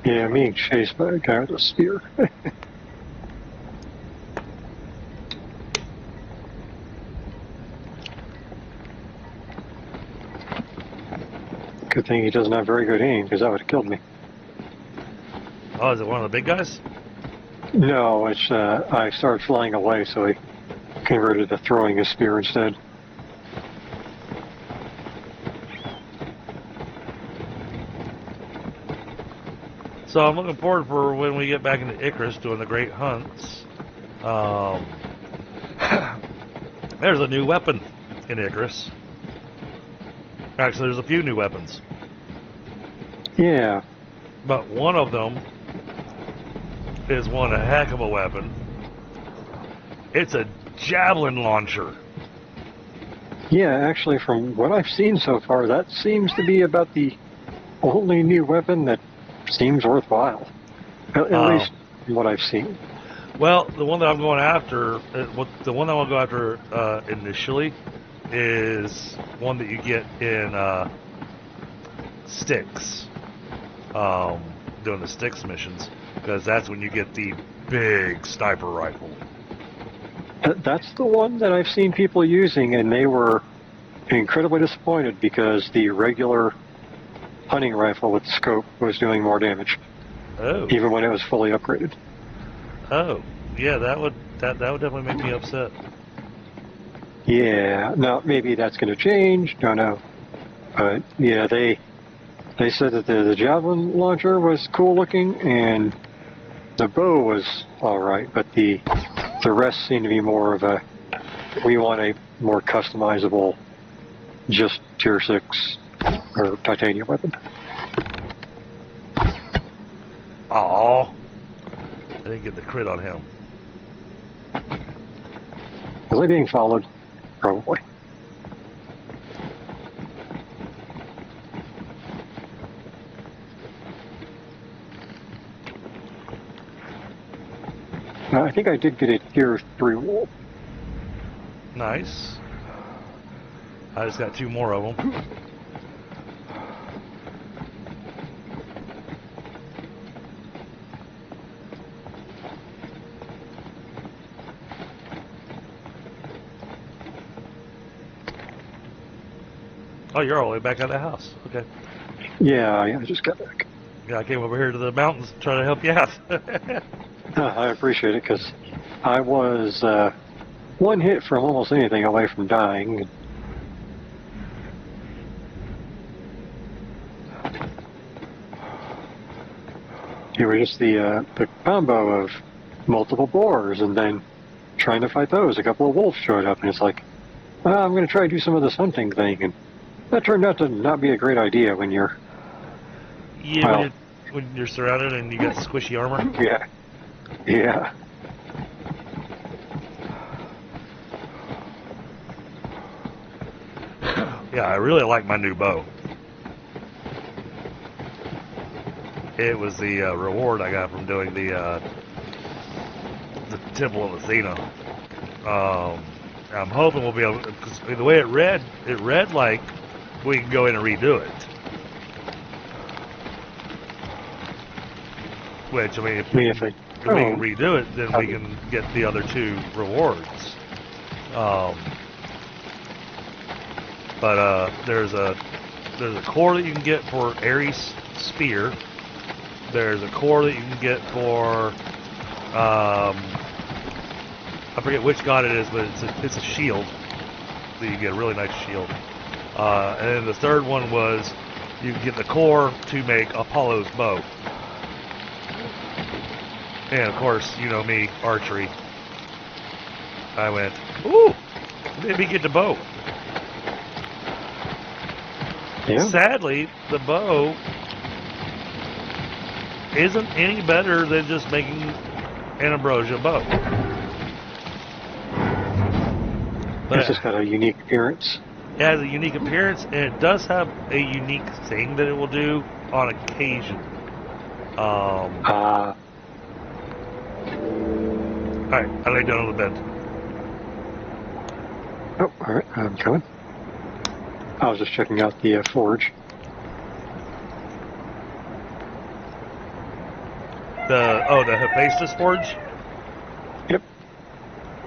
Yeah, I'm being chased by a guy with a spear. Good thing he doesn't have very good aim, because that would have killed me. Oh, is it one of the big guys? No, it's I started flying away, so he converted to throwing his spear instead. So I'm looking forward for when we get back into Icarus doing the great hunts. There's a new weapon in Icarus. Actually, there's a few new weapons. Yeah. But one of them is one heck of a weapon. It's a javelin launcher. Yeah, actually, from what I've seen so far, that seems to be about the only new weapon that seems worthwhile. At least what I've seen. Well, the one that I'm going after, the one that I want to go after initially is one that you get in Styx, doing the Styx missions, because that's when you get the big sniper rifle. That's the one that I've seen people using, and they were incredibly disappointed because the regular hunting rifle with the scope was doing more damage. Oh. Even when it was fully upgraded. Oh, yeah, that would definitely make me upset. Yeah, now maybe that's going to change. Don't know. But yeah, they said that the javelin launcher was cool looking and the bow was all right, but the rest seemed to be more of a, we want a more customizable, just tier 6 or titanium weapon. Aww. I didn't get the crit on him. Was I being followed? Probably. I think I did get it here through wool. Nice. I just got 2 more of them. Oh, you're all the way back at the house. Okay. Yeah, I just got back. Yeah, I came over here to the mountains to try to help you out. I appreciate it because I was 1 hit from almost anything away from dying. It was just the combo of multiple boars and then trying to fight those. A couple of wolves showed up, and it's like, I'm going to try to do some of this hunting thing, and that turned out to not be a great idea when you're. Yeah, well, when you're surrounded and you got squishy armor. Yeah. Yeah. Yeah, I really like my new bow. It was the reward I got from doing the Temple of Athena. I'm hoping we'll be able to, because the way it read like we can go in and redo it. Which, I mean, if we can redo it, then we can get the other 2 rewards. But there's a core that you can get for Ares' spear. There's a core that you can get for I forget which god it is, but it's a shield. So you get a really nice shield. And then the third one was you can get the core to make Apollo's bow. And of course, you know me, archery. I went, ooh, maybe get the bow. Yeah. Sadly, the bow isn't any better than just making an ambrosia bow. But It's just got a unique appearance. it has a unique appearance, and it does have a unique thing that it will do on occasion. Alright, I lay down on the bed. Oh, alright, I'm coming. I was just checking out the forge. The Hephaestus forge? Yep.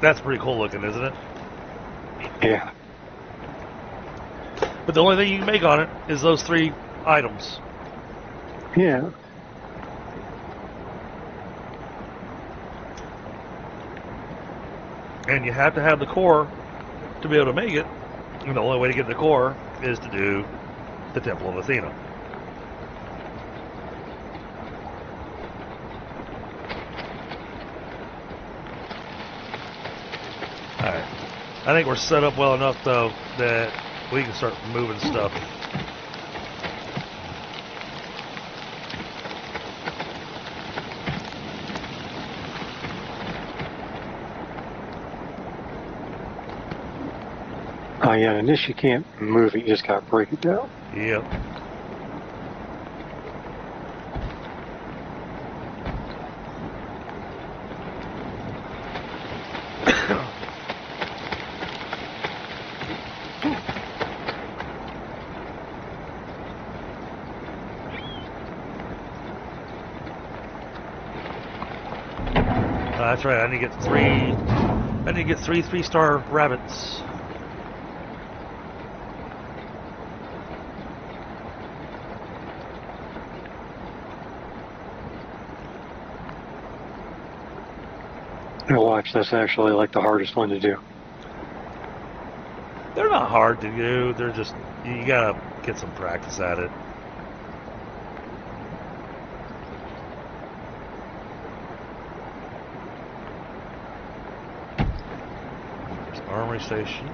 That's pretty cool looking, isn't it? Yeah. But the only thing you can make on it is those 3 items. Yeah. And you have to have the core to be able to make it. And the only way to get the core is to do the Temple of Athena. Alright. I think we're set up well enough, though, that we can start moving stuff. Oh, yeah, and this you can't move it, you just gotta break it down. Yep. That's right. I need to get 3. I need to get 3 3-star rabbits. Now watch, that's actually like the hardest one to do. They're not hard to do. They're just, you gotta get some practice at it. There's armory station.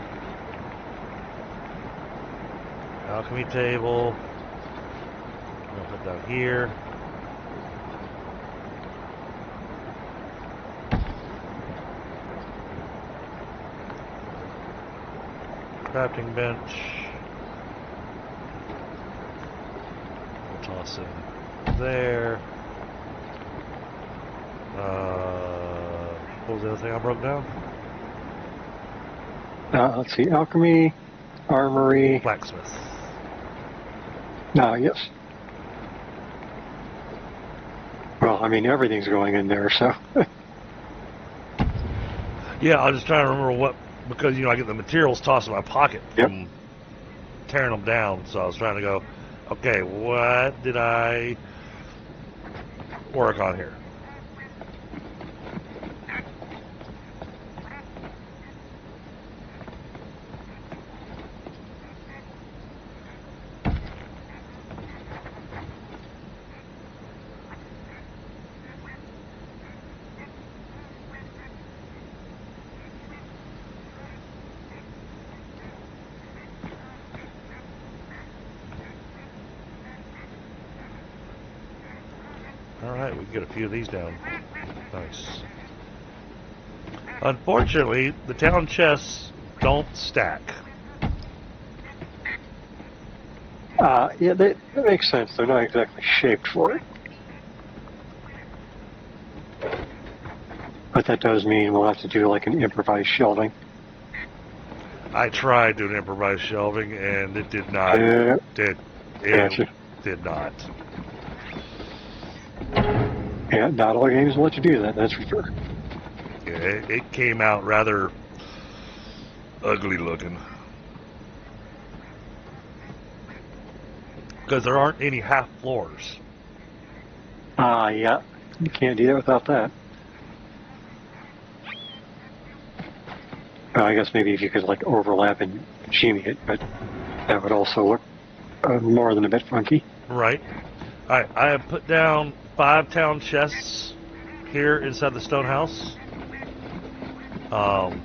Alchemy table. I'm gonna put that here. Crafting bench. We'll toss in there. What was the other thing I broke down? Let's see, alchemy, armory. Blacksmith. Yes. Well, I mean, everything's going in there, so. Yeah, I was just trying to remember what, because, I get the materials tossed in my pocket from tearing them down, so I was trying to go, okay, what did I work on here? Alright, we can get a few of these down. Nice. Unfortunately, the town chests don't stack. Yeah, that makes sense. They're not exactly shaped for it. But that does mean we'll have to do like an improvised shelving. I tried doing improvised shelving, and it did not. It Gotcha. did not. Yeah, not all games will let you do that, that's for sure. Yeah, it came out rather ugly looking. Because there aren't any half floors. Yeah. You can't do that without that. I guess maybe if you could like overlap and shimmy it, but that would also look more than a bit funky. Right. I have put down 5 town chests here inside the stone house.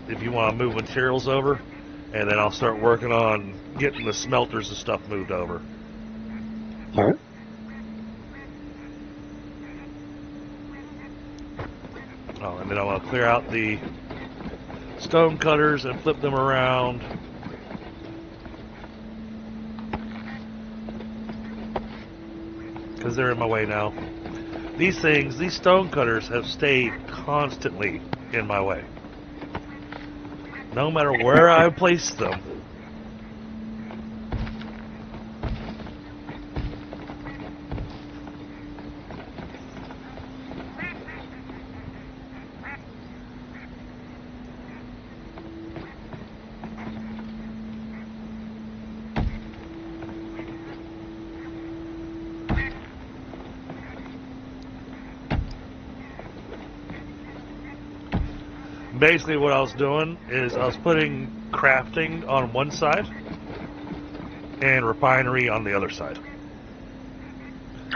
If you want to move materials over, and then I'll start working on getting the smelters and stuff moved over. All right. Oh, and then I want to clear out the stone cutters and flip them around. Because they're in my way now. These stone cutters have stayed constantly in my way. No matter where I place them. Basically what I was doing is I was putting crafting on one side and refinery on the other side.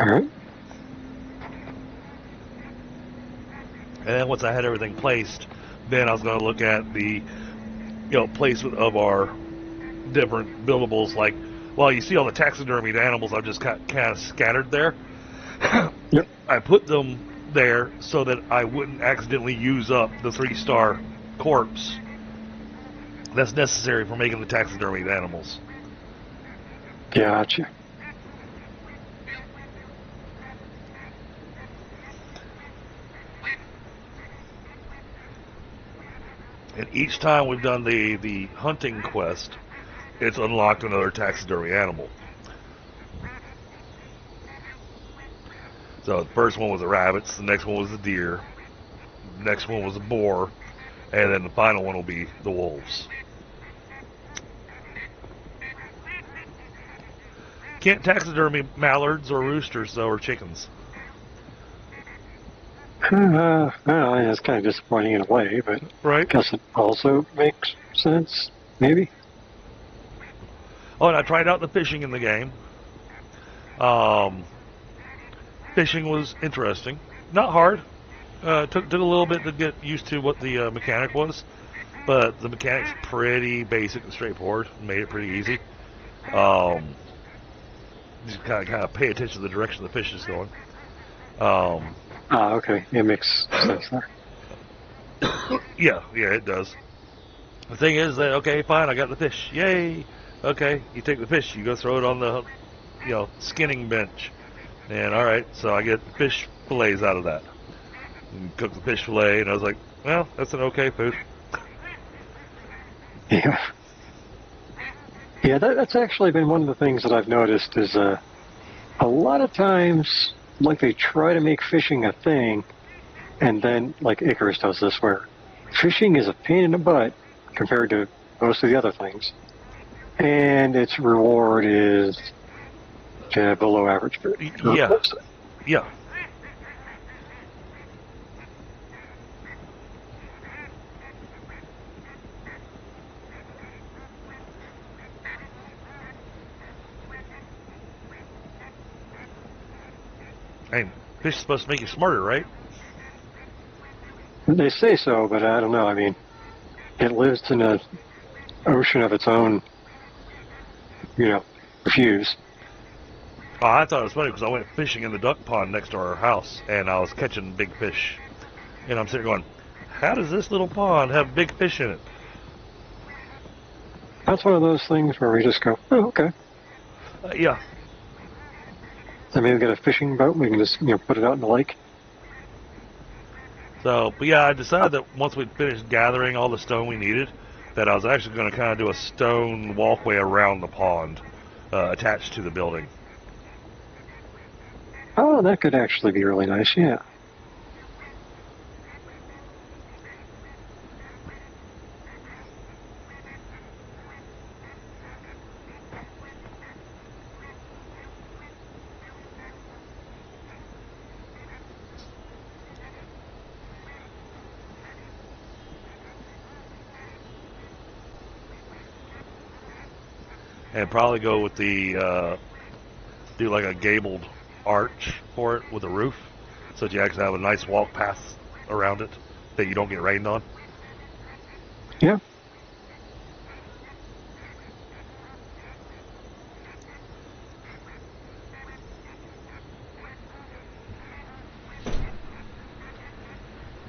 All right. And then once I had everything placed, then I was going to look at the placement of our different buildables. Like, well, you see all the taxidermied animals I've just kind of scattered there. Yep. I put them there so that I wouldn't accidentally use up the 3-star corpse that's necessary for making the taxidermied animals. Gotcha. And each time we've done the hunting quest, it's unlocked another taxidermy animal. So the first one was the rabbits, the next one was the deer, the next one was the boar, and then the final one will be the wolves. Can't taxidermy mallards or roosters, though, or chickens. Well, it's kind of disappointing in a way, but Right? I guess it also makes sense, maybe. Oh, and I tried out the fishing in the game. Fishing was interesting. Not hard. Took a little bit to get used to what the mechanic was, but the mechanic's pretty basic and straightforward. Made it pretty easy. Just kind of pay attention to the direction the fish is going. Okay. It makes sense there. Yeah, it does. The thing is that, okay, fine, I got the fish. Yay! Okay, you take the fish, you go throw it on the, skinning bench. And alright, so I get fish fillets out of that. And cook the fish fillet, and I was like, Well, that's an okay food. Yeah. Yeah, that's actually been one of the things that I've noticed is a lot of times, like they try to make fishing a thing, and then, like Icarus does this, where fishing is a pain in the butt compared to most of the other things, and its reward is below average. Yeah. Yeah. Hey, fish is supposed to make you smarter, right? They say so, but I don't know. I mean, it lives in an ocean of its own, refuse. Oh, I thought it was funny because I went fishing in the duck pond next to our house, and I was catching big fish. And I'm sitting going, how does this little pond have big fish in it? That's one of those things where we just go, oh, okay. Yeah. I mean, we get a fishing boat, we can just, put it out in the lake. So, but yeah, I decided that once we finished gathering all the stone we needed, that I was actually going to kind of do a stone walkway around the pond attached to the building. Oh, that could actually be really nice, yeah. And probably go with the, do like a gabled arch for it with a roof, so that you actually have a nice walk path around it that you don't get rained on. Yeah.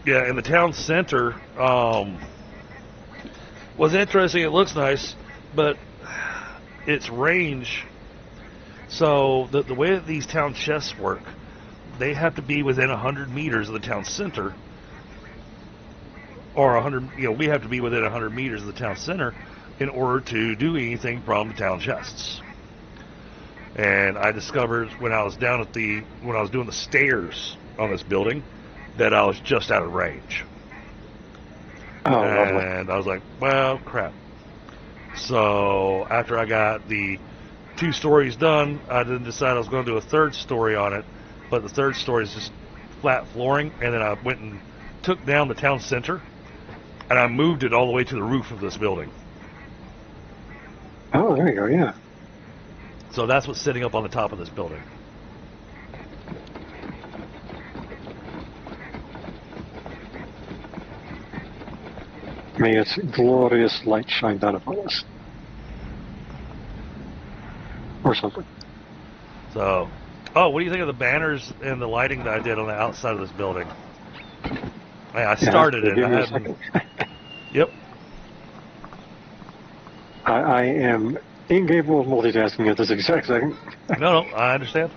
Yeah, and the town center was interesting. It looks nice, but its range. So the way that these town chests work, they have to be within 100 meters of the town center, or 100. We have to be within 100 meters of the town center in order to do anything from the town chests. And I discovered when I was doing the stairs on this building that I was just out of range. Oh, lovely. And I was like, well, crap. So after I got the 2 stories done, I then decided I was going to do a 3rd story on it, but the 3rd story is just flat flooring, and then I went and took down the town center, and I moved it all the way to the roof of this building. Oh, there you go, yeah. So that's what's sitting up on the top of this building. May its glorious light shine down upon us. Or something. So, what do you think of the banners and the lighting that I did on the outside of this building? I started it. Give me a second. Yep. I am incapable of multitasking at this exact second. No, I understand.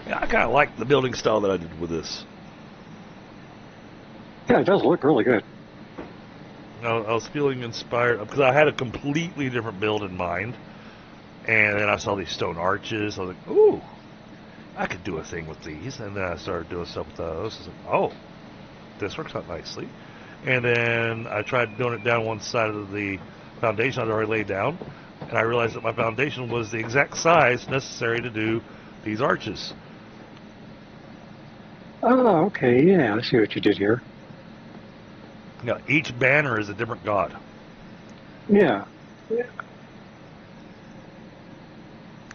Yeah, I kind of like the building style that I did with this. Yeah, it does look really good. I was feeling inspired because I had a completely different build in mind, and then I saw these stone arches. I was like, "Ooh, I could do a thing with these." And then I started doing stuff with those. I was like, "Oh, this works out nicely." And then I tried doing it down one side of the foundation I'd already laid down, and I realized that my foundation was the exact size necessary to do these arches. Oh, okay, yeah, I see what you did here. Now, each banner is a different god. Yeah.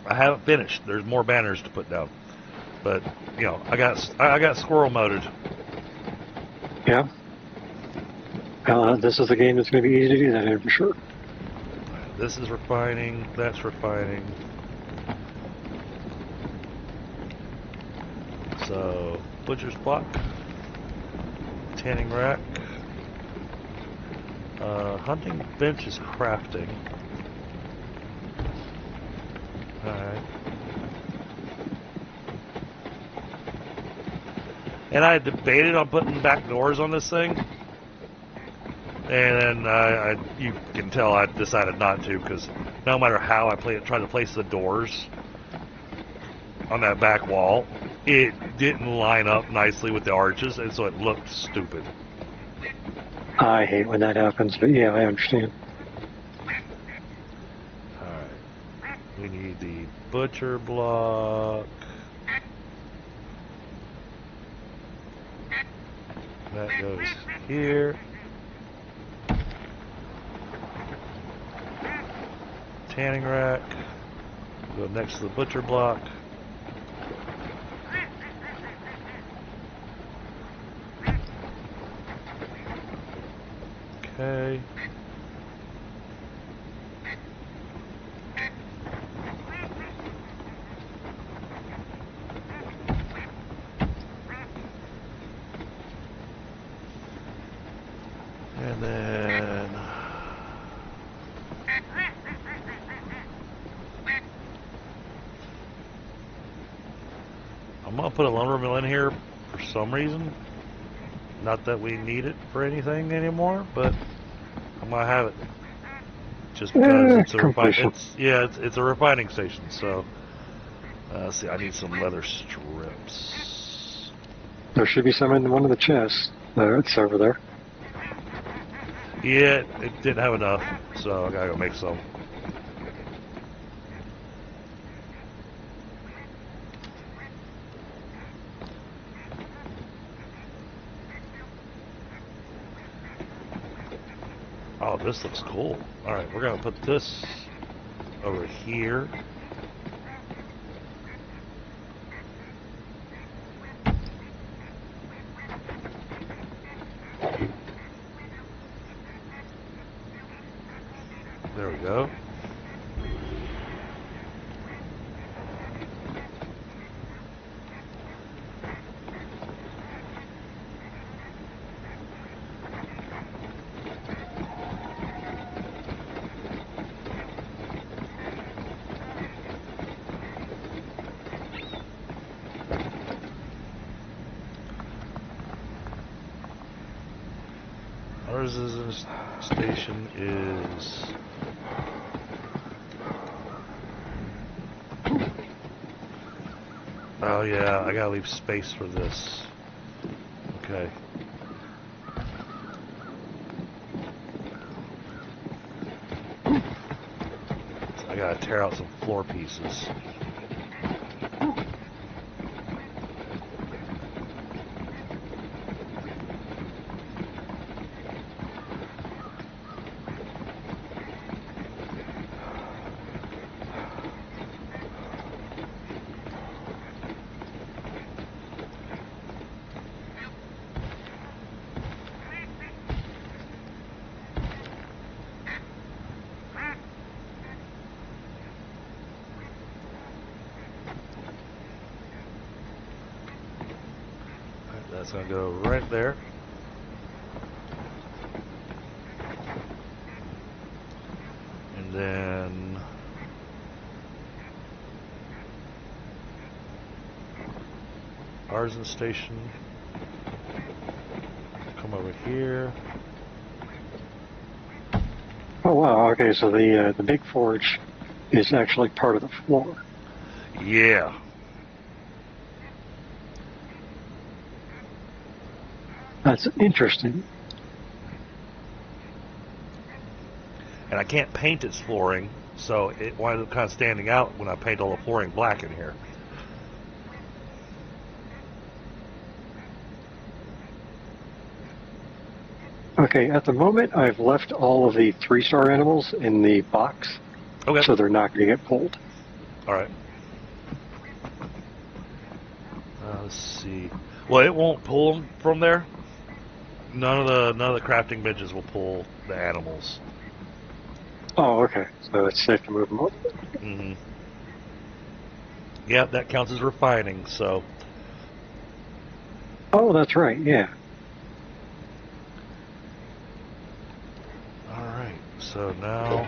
I haven't finished. There's more banners to put down, but I got squirrel moded. Yeah. This is the game that's going to be easy to do that in for sure. This is refining. That's refining. So, butcher's block, tanning rack, hunting bench is crafting. Okay. And I debated on putting back doors on this thing. And then you can tell I decided not to, because no matter how I tried to place the doors on that back wall, it didn't line up nicely with the arches, and so it looked stupid. I hate when that happens, but yeah, I understand. Alright. We need the butcher block. That goes here. Tanning rack. Go next to the butcher block. Okay. And then I'm gonna put a lumber mill in here for some reason. Not that we need it for anything anymore, but I'm gonna have it just because it's a it's a refining station. So let's see, I need some leather strips. There should be some in one of the chests. It's over there. Yeah, it didn't have enough, so I gotta go make some. Oh, this looks cool. Alright, we're gonna put this over here. There we go. Ours is station is oh yeah, I gotta leave space for this. Okay. I gotta tear out some floor pieces. That's gonna go right there. And then artisan station. Come over here. Oh wow, okay, so the big forge is actually part of the floor. Yeah. That's interesting. And I can't paint its flooring, so it winds up kind of standing out when I paint all the flooring black in here. Okay, at the moment I've left all of the 3-star animals in the box, Okay. so they're not going to get pulled. All right. Let's see. Well, it won't pull them from there. None of the crafting benches will pull the animals. Oh, okay, so it's safe to move them up. Mm-hmm. Yeah, that counts as refining. So. Oh, that's right, yeah. All right. So now.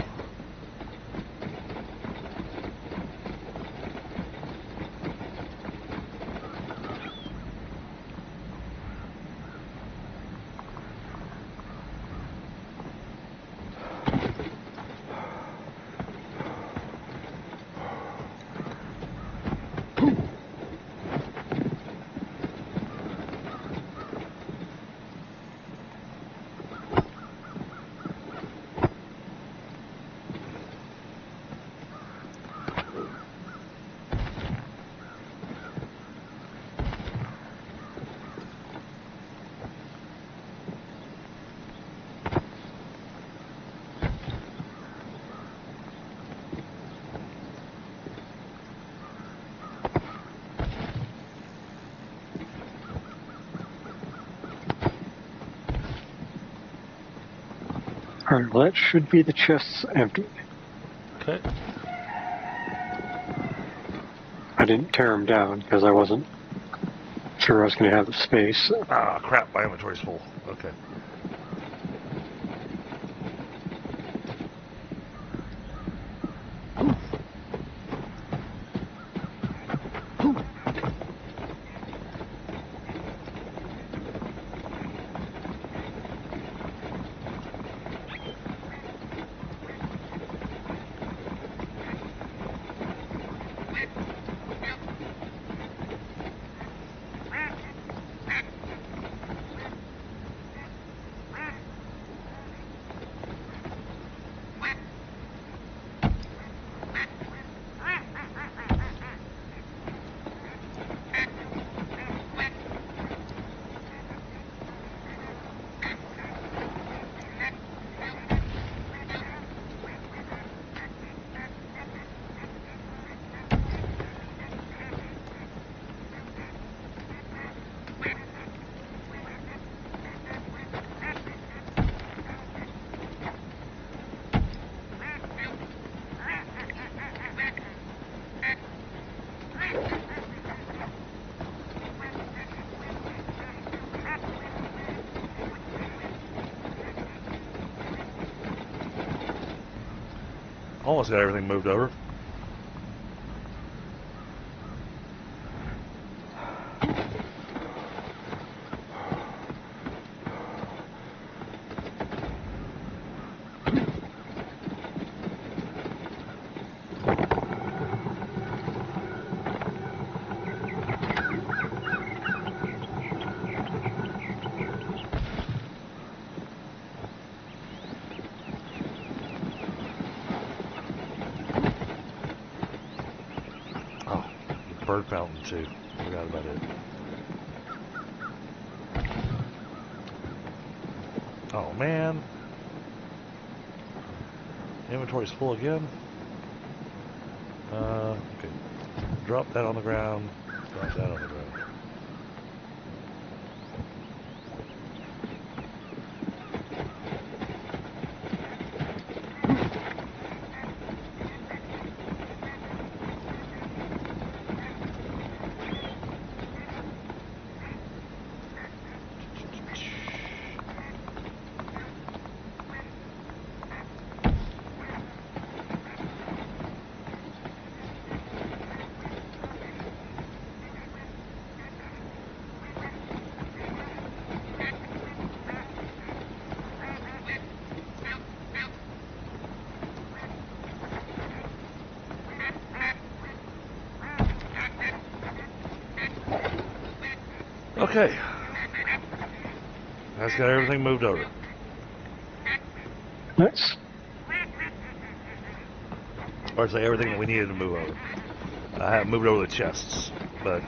Alright, well that should be the chests empty. Okay. I didn't tear them down because I wasn't sure I was going to have the space. So. Ah, crap, my inventory's full. Okay. Almost got everything moved over. Bird fountain too. Forgot about it. Oh man. Inventory's full again. Okay. Drop that on the ground. Drop that on the ground. Okay. That's got everything moved over. Nice. Or say everything that we needed to move over. I haven't moved over the chests, but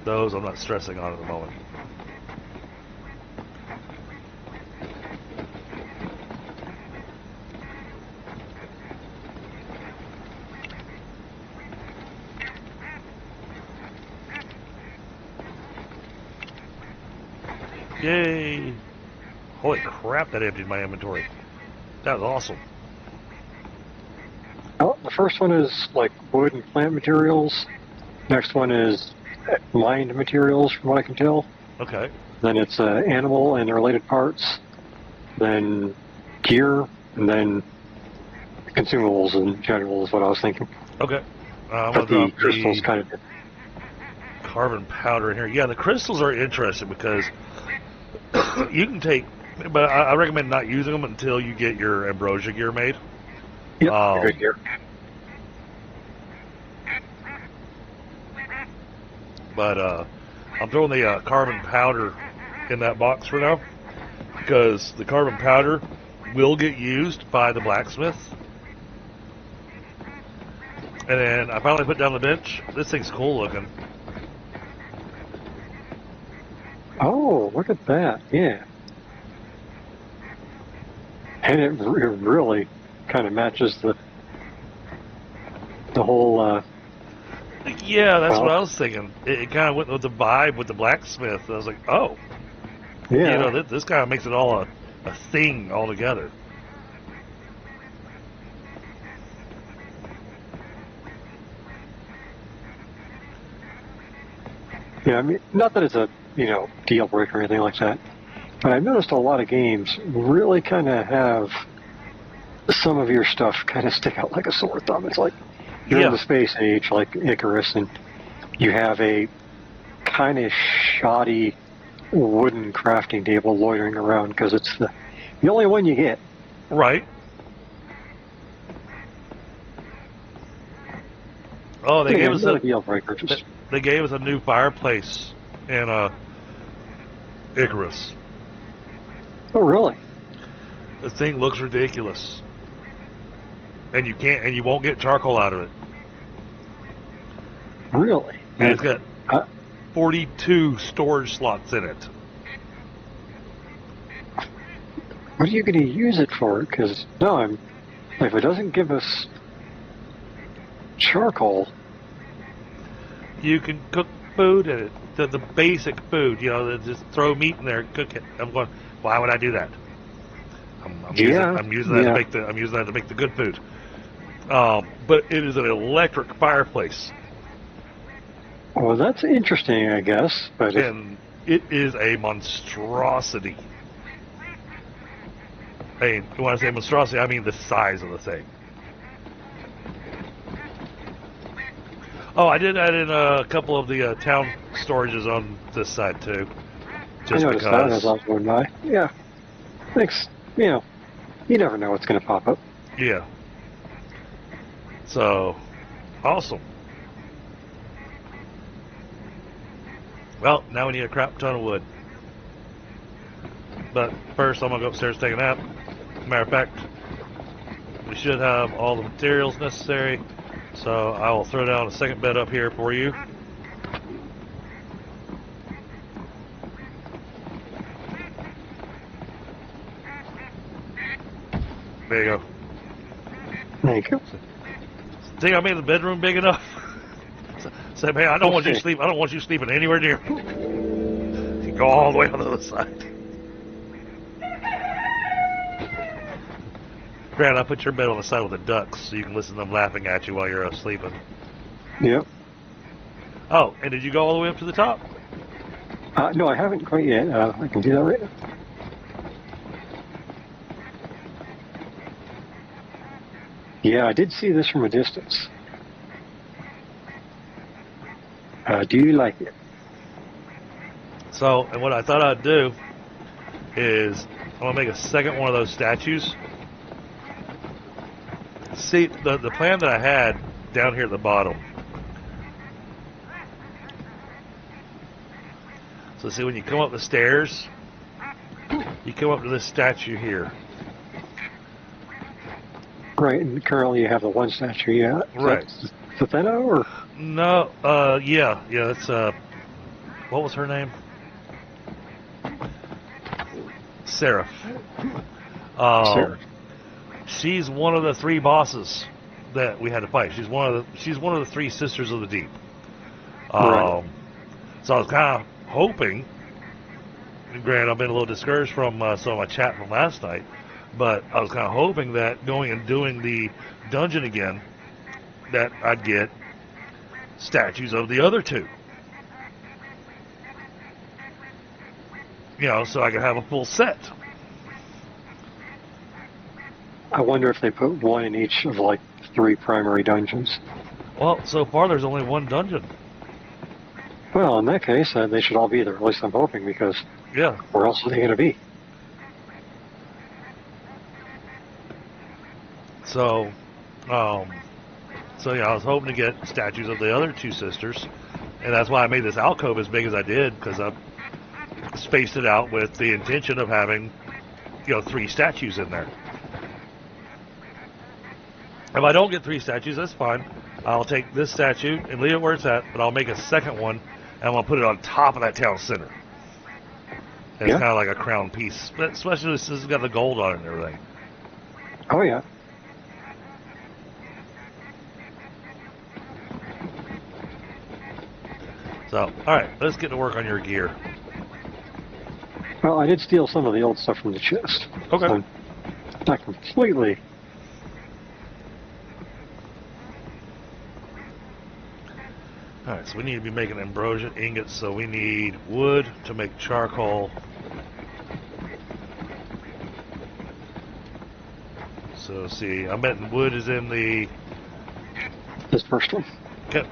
those I'm not stressing on at the moment. Yay! Holy crap, that emptied my inventory. That was awesome. Well, the first one is like wood and plant materials. Next one is mined materials, from what I can tell. Okay. Then it's animal and related parts. Then gear, and then consumables in general is what I was thinking. Okay. I'm But gonna the drop crystals the kind of. carbon powder in here. Yeah, the crystals are interesting because you can take, but I recommend not using them until you get your ambrosia gear made. Yep, good gear. But I'm throwing the carbon powder in that box for now because the carbon powder will get used by the blacksmith. And then I finally put down the bench. This thing's cool looking. Oh, look at that! Yeah, and it really kind of matches the whole. Yeah, that's what I was thinking. It kind of went with the vibe with the blacksmith. I was like, oh, Yeah. You know, this kind of makes it all a thing altogether. Yeah, I mean, not that it's a, deal breaker or anything like that, but I've noticed a lot of games really kind of have some of your stuff kind of stick out like a sore thumb. It's like you're in the space age, like Icarus, and you have a kind of shoddy wooden crafting table loitering around because it's the only one you get. Right. Oh, they gave us a deal breaker. They gave us a new fireplace in Icarus. Oh, really? The thing looks ridiculous, and you won't get charcoal out of it. Really? And it's got 42 storage slots in it. What are you going to use it for? Because if it doesn't give us charcoal, you can cook food in it. The basic food, just throw meat in there and cook it. I'm going, why would I do that? I'm using that to make the good food. But it is an electric fireplace. Well, that's interesting, I guess. But and it is a monstrosity. I mean, when I say monstrosity, I mean the size of the thing. Oh, I did add in a couple of the town storages on this side too. Just I noticed that as I was going by. Yeah. Thanks. You never know what's going to pop up. Yeah. So, awesome. Well, now we need a crap ton of wood. But first, I'm going to go upstairs and take a nap. Matter of fact, we should have all the materials necessary. So I will throw down a second bed up here for you. There you go. Thank you. See, I made the bedroom big enough. Say, man, I don't want you to sleep. I don't want you sleeping anywhere near me. You go all the way on the other side. Grant, I put your bed on the side with the ducks so you can listen to them laughing at you while you're sleeping. Yep. Oh, and did you go all the way up to the top? No, I haven't quite yet. I can do that right now. Yeah, I did see this from a distance. Do you like it? So, and what I thought I'd do is I'm going to make a second one of those statues. See, the plan that I had down here at the bottom. So see, when you come up the stairs, you come up to this statue here. Right, and currently you have the one statue, yeah. Right. Athena, or? No, yeah, it's, what was her name? Seraph. Seraph. She's one of the three bosses that we had to fight. She's one of the three sisters of the deep. Right. So I was kind of hoping. Granted, I've been a little discouraged from some of my chat from last night, but I was kind of hoping that going and doing the dungeon again, that I'd get statues of the other two. So I could have a full set. I wonder if they put one in each of, like, 3 primary dungeons. Well, so far there's only one dungeon. Well, in that case, they should all be there. At least I'm hoping, because where else are they going to be? So, I was hoping to get statues of the other two sisters, and that's why I made this alcove as big as I did, because I spaced it out with the intention of having, 3 statues in there. If I don't get 3 statues, that's fine. I'll take this statue and leave it where it's at, but I'll make a second one, and I'm going to put it on top of that town center. And it's kind of like a crown piece, but especially since it's got the gold on it and everything. Oh, yeah. So, alright, let's get to work on your gear. Well, I did steal some of the old stuff from the chest. Okay. So not completely. Alright, so we need to be making ambrosia ingots, so we need wood to make charcoal. So see, I bet wood is in the... This first one. Okay.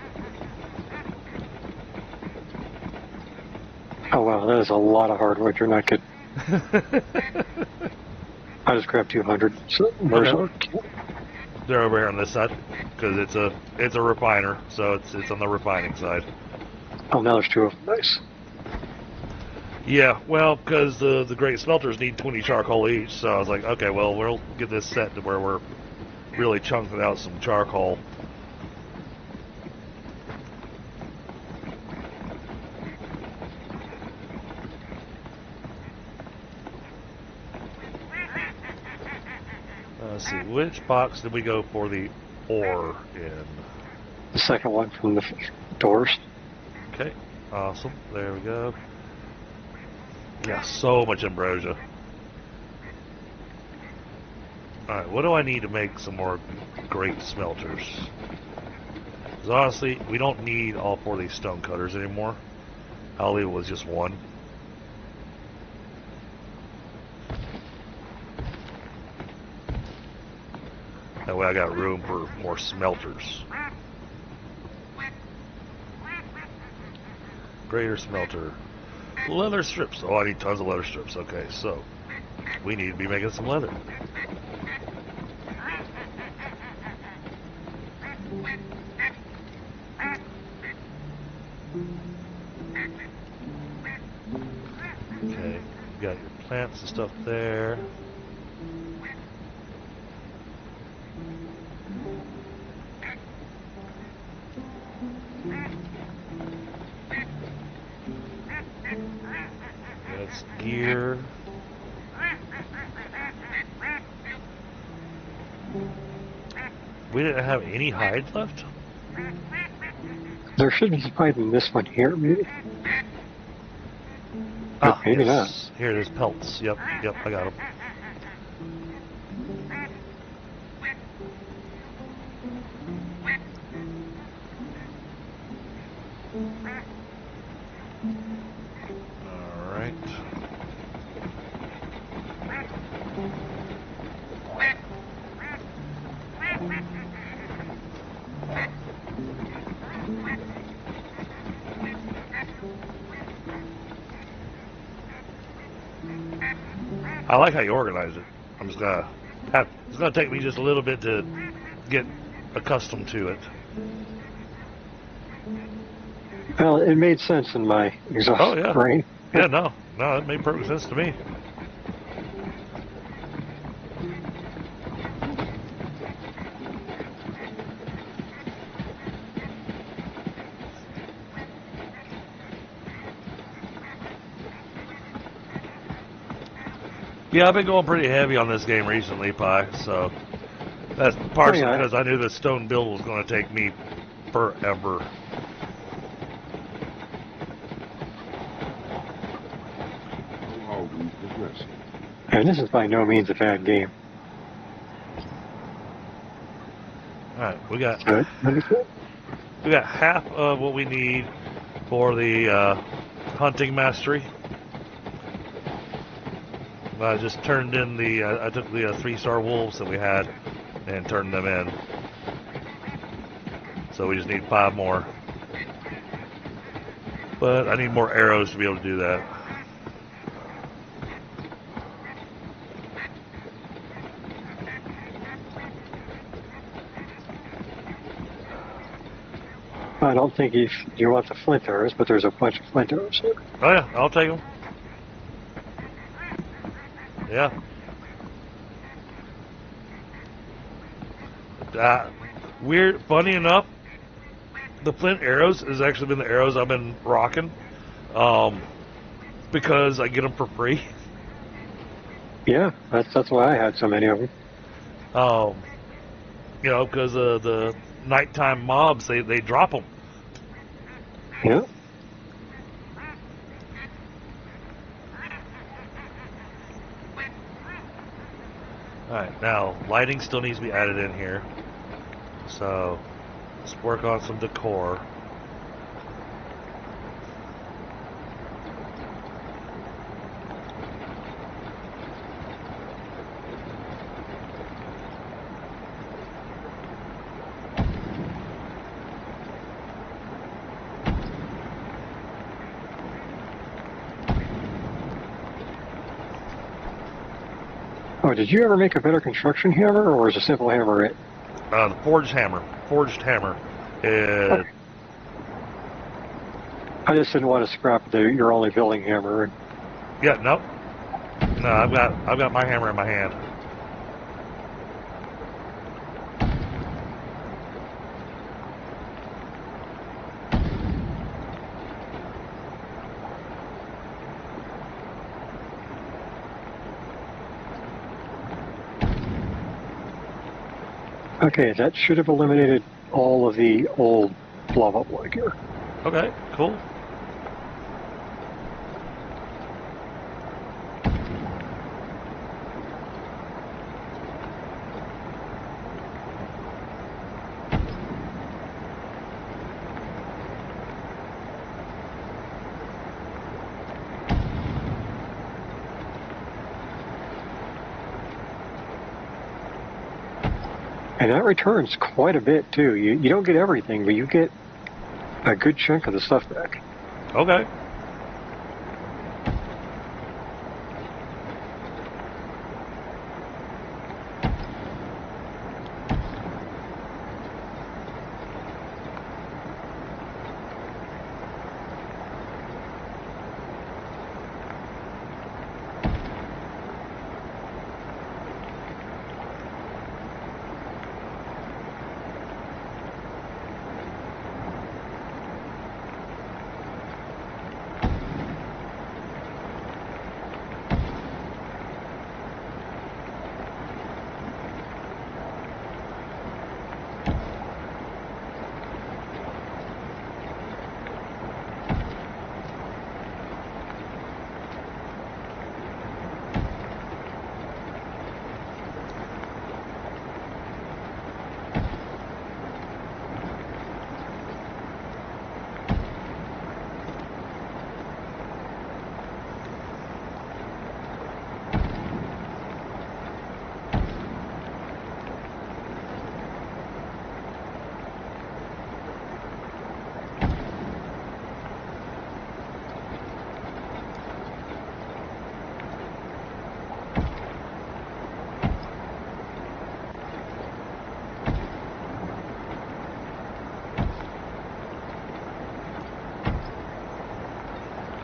Oh wow, that is a lot of hardwood. You're not kidding. I just grabbed 200. So where's Okay. They're over here on this side, because it's a refiner, so it's on the refining side. Oh, now there's 2 of them. Nice. Yeah, well, because the great smelters need 20 charcoal each, so I was like, okay, well, we'll get this set to where we're really chunking out some charcoal. Let's see, which box did we go for the ore in? The second one from the doors. Okay, awesome. There we go. Yeah, so much ambrosia. Alright, what do I need to make some more great smelters? Because honestly, we don't need all 4 of these stone cutters anymore. I'll leave it with just 1. That way I got room for more smelters. Greater smelter. Leather strips. Oh, I need tons of leather strips. Okay, so we need to be making some leather. Okay, you got your plants and stuff there. That's gear. We didn't have any hides left? There should be some hide in this one here, maybe. Ah, maybe yes. Here it is, pelts. Yep, I got them. Alright. I like how you organize it. It's gonna take me just a little bit to get accustomed to it. Well, it made sense in my exhaust brain. Yeah, no, it made perfect sense to me. Yeah, I've been going pretty heavy on this game recently, Pi, so that's partially because I knew the stone build was going to take me forever. And this is by no means a bad game. Alright, we got Good. half of what we need for the hunting mastery. I just turned in I took the 3-star wolves that we had and turned them in. So we just need 5 more. But I need more arrows to be able to do that. I don't think you want the flint arrows, but there's a bunch of flint arrows here. Oh yeah, I'll take them. Yeah. Funny enough, the flint arrows has actually been the arrows I've been rocking, because I get them for free. Yeah, that's why I had so many of them. You know, because the nighttime mobs, they drop them. Yeah. Alright, now, lighting still needs to be added in here. So, let's work on some decor. Oh, did you ever make a better construction hammer, or is a simple hammer it? The forged hammer. Forged hammer is... Okay. I just didn't want to scrap your only building hammer. Yeah, nope. No, I've got my hammer in my hand. Okay, that should have eliminated all of the old lava block here. Okay, cool. And that returns quite a bit, too. You don't get everything, but you get a good chunk of the stuff back. Okay.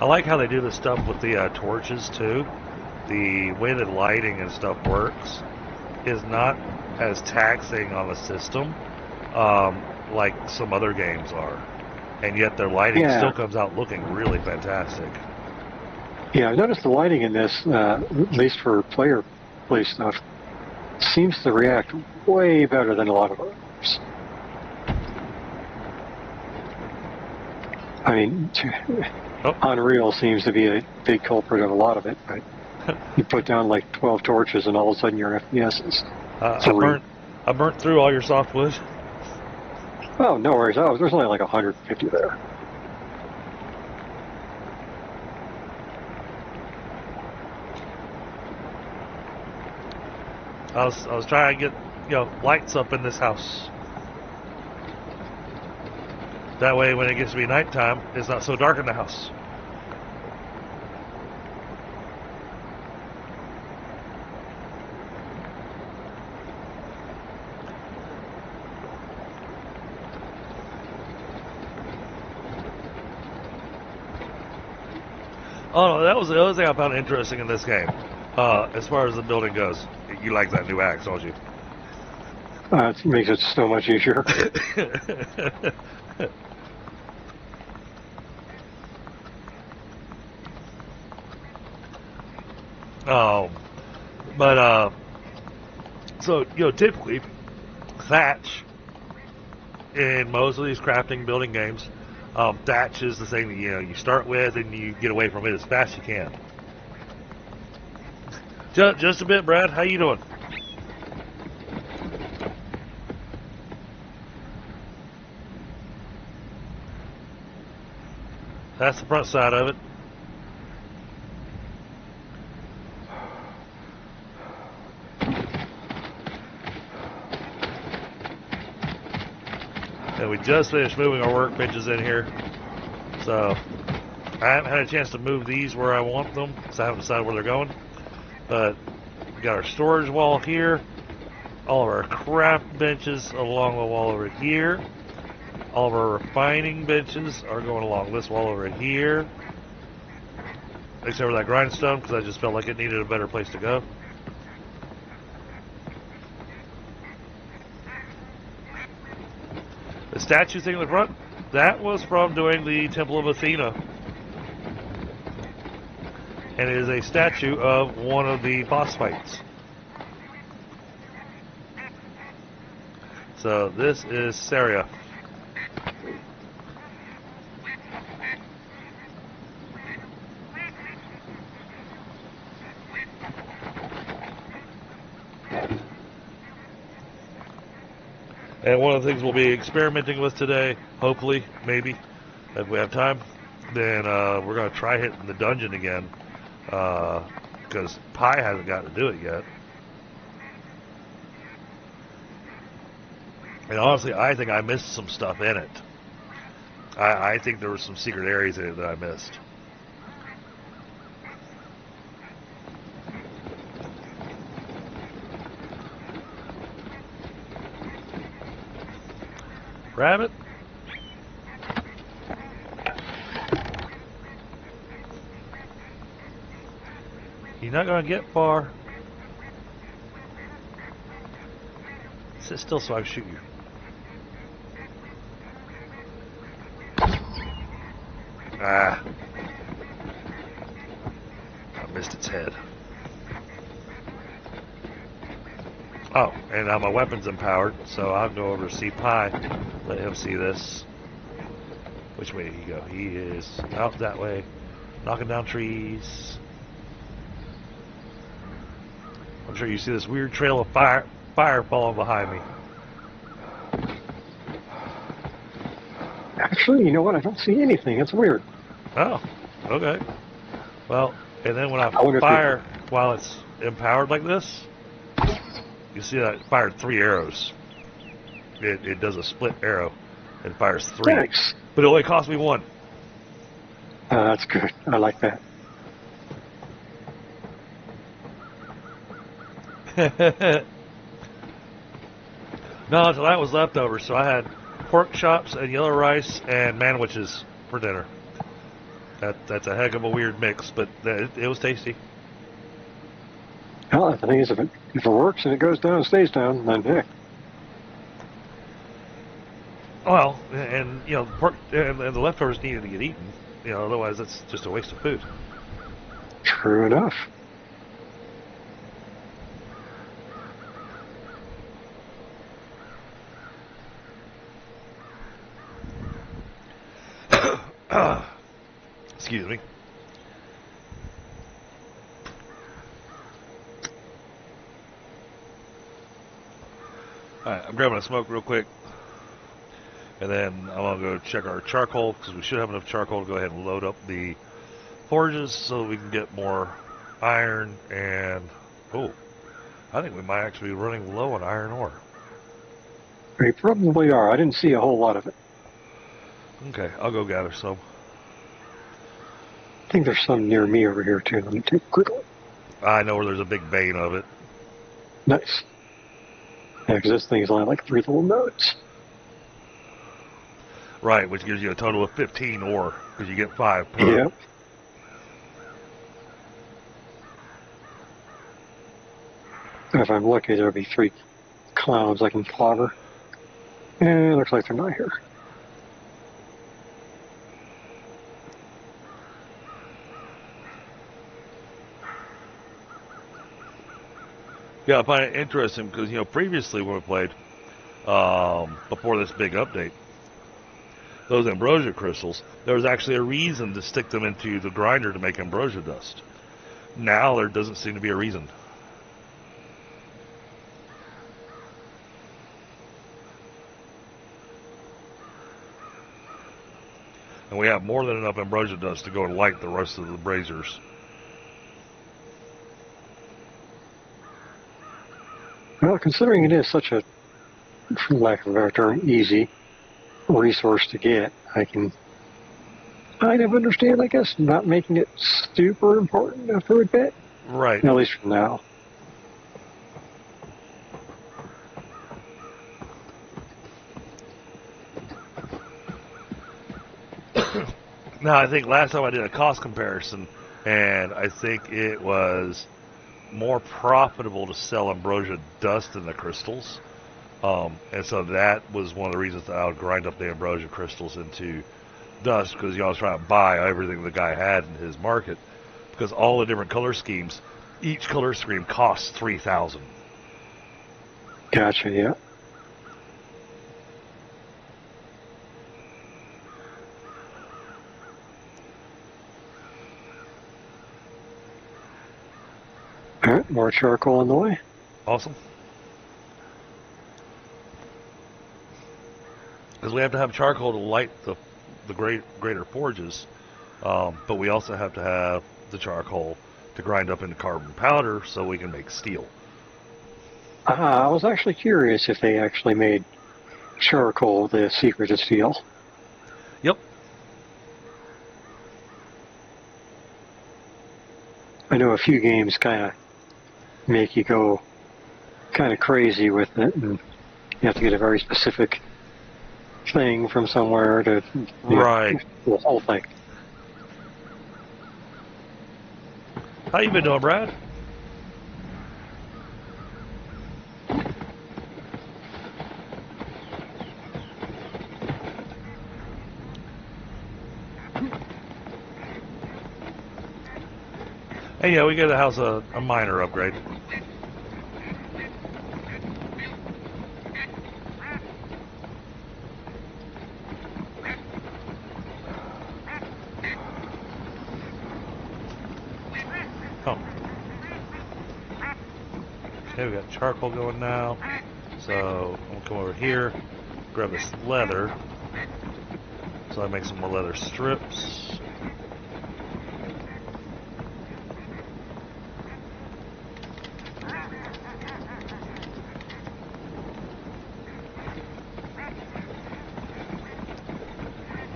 I like how they do this stuff with the torches too. The way that lighting and stuff works is not as taxing on the system like some other games are, and yet their lighting still comes out looking really fantastic. Yeah, I've noticed the lighting in this, at least for player play stuff, seems to react way better than a lot of others. I mean, Unreal seems to be a big culprit of a lot of it, but you put down like 12 torches and all of a sudden your FPS is I burnt through all your softwood. Oh, no worries. Oh, there's only like 150 there. I was trying to get lights up in this house. That way, when it gets to be nighttime, it's not so dark in the house. Oh no, that was the other thing I found interesting in this game. As far as the building goes, you like that new axe, don't you? It makes it so much easier. So typically thatch in most of these crafting building games, thatch is the thing that you start with and you get away from it as fast as you can. Just a bit, Brad. How you doing? That's the front side of it. And we just finished moving our workbenches in here. So I haven't had a chance to move these where I want them because I haven't decided where they're going. But we got our storage wall here. All of our craft benches along the wall over here. All of our refining benches are going along this wall over here. Except for that grindstone because I just felt like it needed a better place to go. The statue thing in the front, that was from doing the Temple of Athena. And it is a statue of one of the boss fights. So this is Saria. And one of the things we'll be experimenting with today, hopefully, maybe, if we have time, then we're going to try hitting the dungeon again, because Pi hasn't got to do it yet. And honestly, I think I missed some stuff in it. I think there were some secret areas in it that I missed. Rabbit? You're not going to get far. Sit still so I can shoot you. Ah. I missed its head. Oh, and now my weapon's empowered, so I'll go over to see Pi. Let him see this. Which way did he go? He is out that way, knocking down trees. I'm sure you see this weird trail of fire falling behind me. Actually, you know what? I don't see anything. It's weird. Oh, okay. Well, and then when I wonder if fire while it's empowered like this, you see that it fired 3 arrows. It does a split arrow and fires 3. Thanks. But it only cost me 1. That's good. I like that. No, tonight was leftovers, so I had pork chops and yellow rice and manwich for dinner. That's a heck of a weird mix, but it was tasty. Well, the thing is, if it works and it goes down and stays down, then heck. Well, and you know, pork and the leftovers needed to get eaten. You know, otherwise it's just a waste of food. True enough. Excuse me. Alright, I'm grabbing a smoke real quick. And then I'm going to go check our charcoal, because we should have enough charcoal to go ahead and load up the forges so we can get more iron and... Oh, I think we might actually be running low on iron ore. We probably are. I didn't see a whole lot of it. Okay, I'll go gather some. I think there's some near me over here, too. Let me take a quick look. I know where there's a big vein of it. Nice. Yeah, because this thing is only like 3 little nodes. Right, which gives you a total of 15 ore, because you get 5 per. Yep. If I'm lucky, there'll be 3 clowns I can clobber. And it looks like they're not here. Yeah, I find it interesting because, you know, previously when we played, before this big update, those ambrosia crystals, there was actually a reason to stick them into the grinder to make ambrosia dust. Now there doesn't seem to be a reason. And we have more than enough ambrosia dust to go and light the rest of the braziers. Well, considering it is such a, for lack of a better term, easy resource to get, I can kind of understand, I guess, not making it super important after a bit. Right. At least for now. Now, I think last time I did a cost comparison, and I think it was more profitable to sell ambrosia dust than the crystals. And so that was one of the reasons that I would grind up the ambrosia crystals into dust, because I was trying to buy everything the guy had in his market, because all the different color schemes, each color scheme costs 3,000. Gotcha, yeah. Alright, more charcoal on the way. Awesome. Because we have to have charcoal to light the greater forges, but we also have to have the charcoal to grind up into carbon powder so we can make steel. I was actually curious if they actually made charcoal the secret of steel. Yep. I know a few games kind of make you go kind of crazy with it, and you have to get a very specific thing from somewhere to Right. the whole thing. How you been doing, Brad? Hey, yeah, we got a house a minor upgrade. Oh. Okay, we got charcoal going now. So I'm gonna come over here, grab this leather. So I make some more leather strips.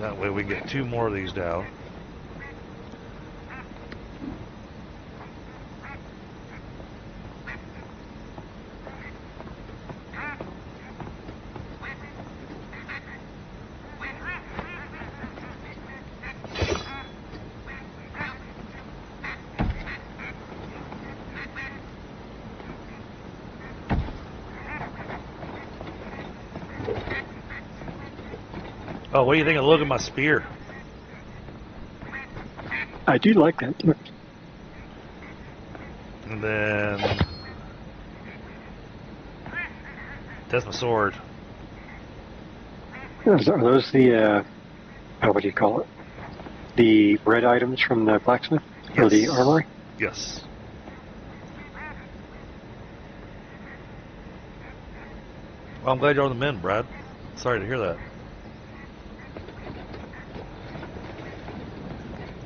That way we can get 2 more of these down. Oh, what do you think of the look at my spear? I do like that look. And then that's my sword. Are those the, what do you call it? The red items from the blacksmith? Or the Yes. armory? Yes. Well, I'm glad you're on the mend, Brad. Sorry to hear that.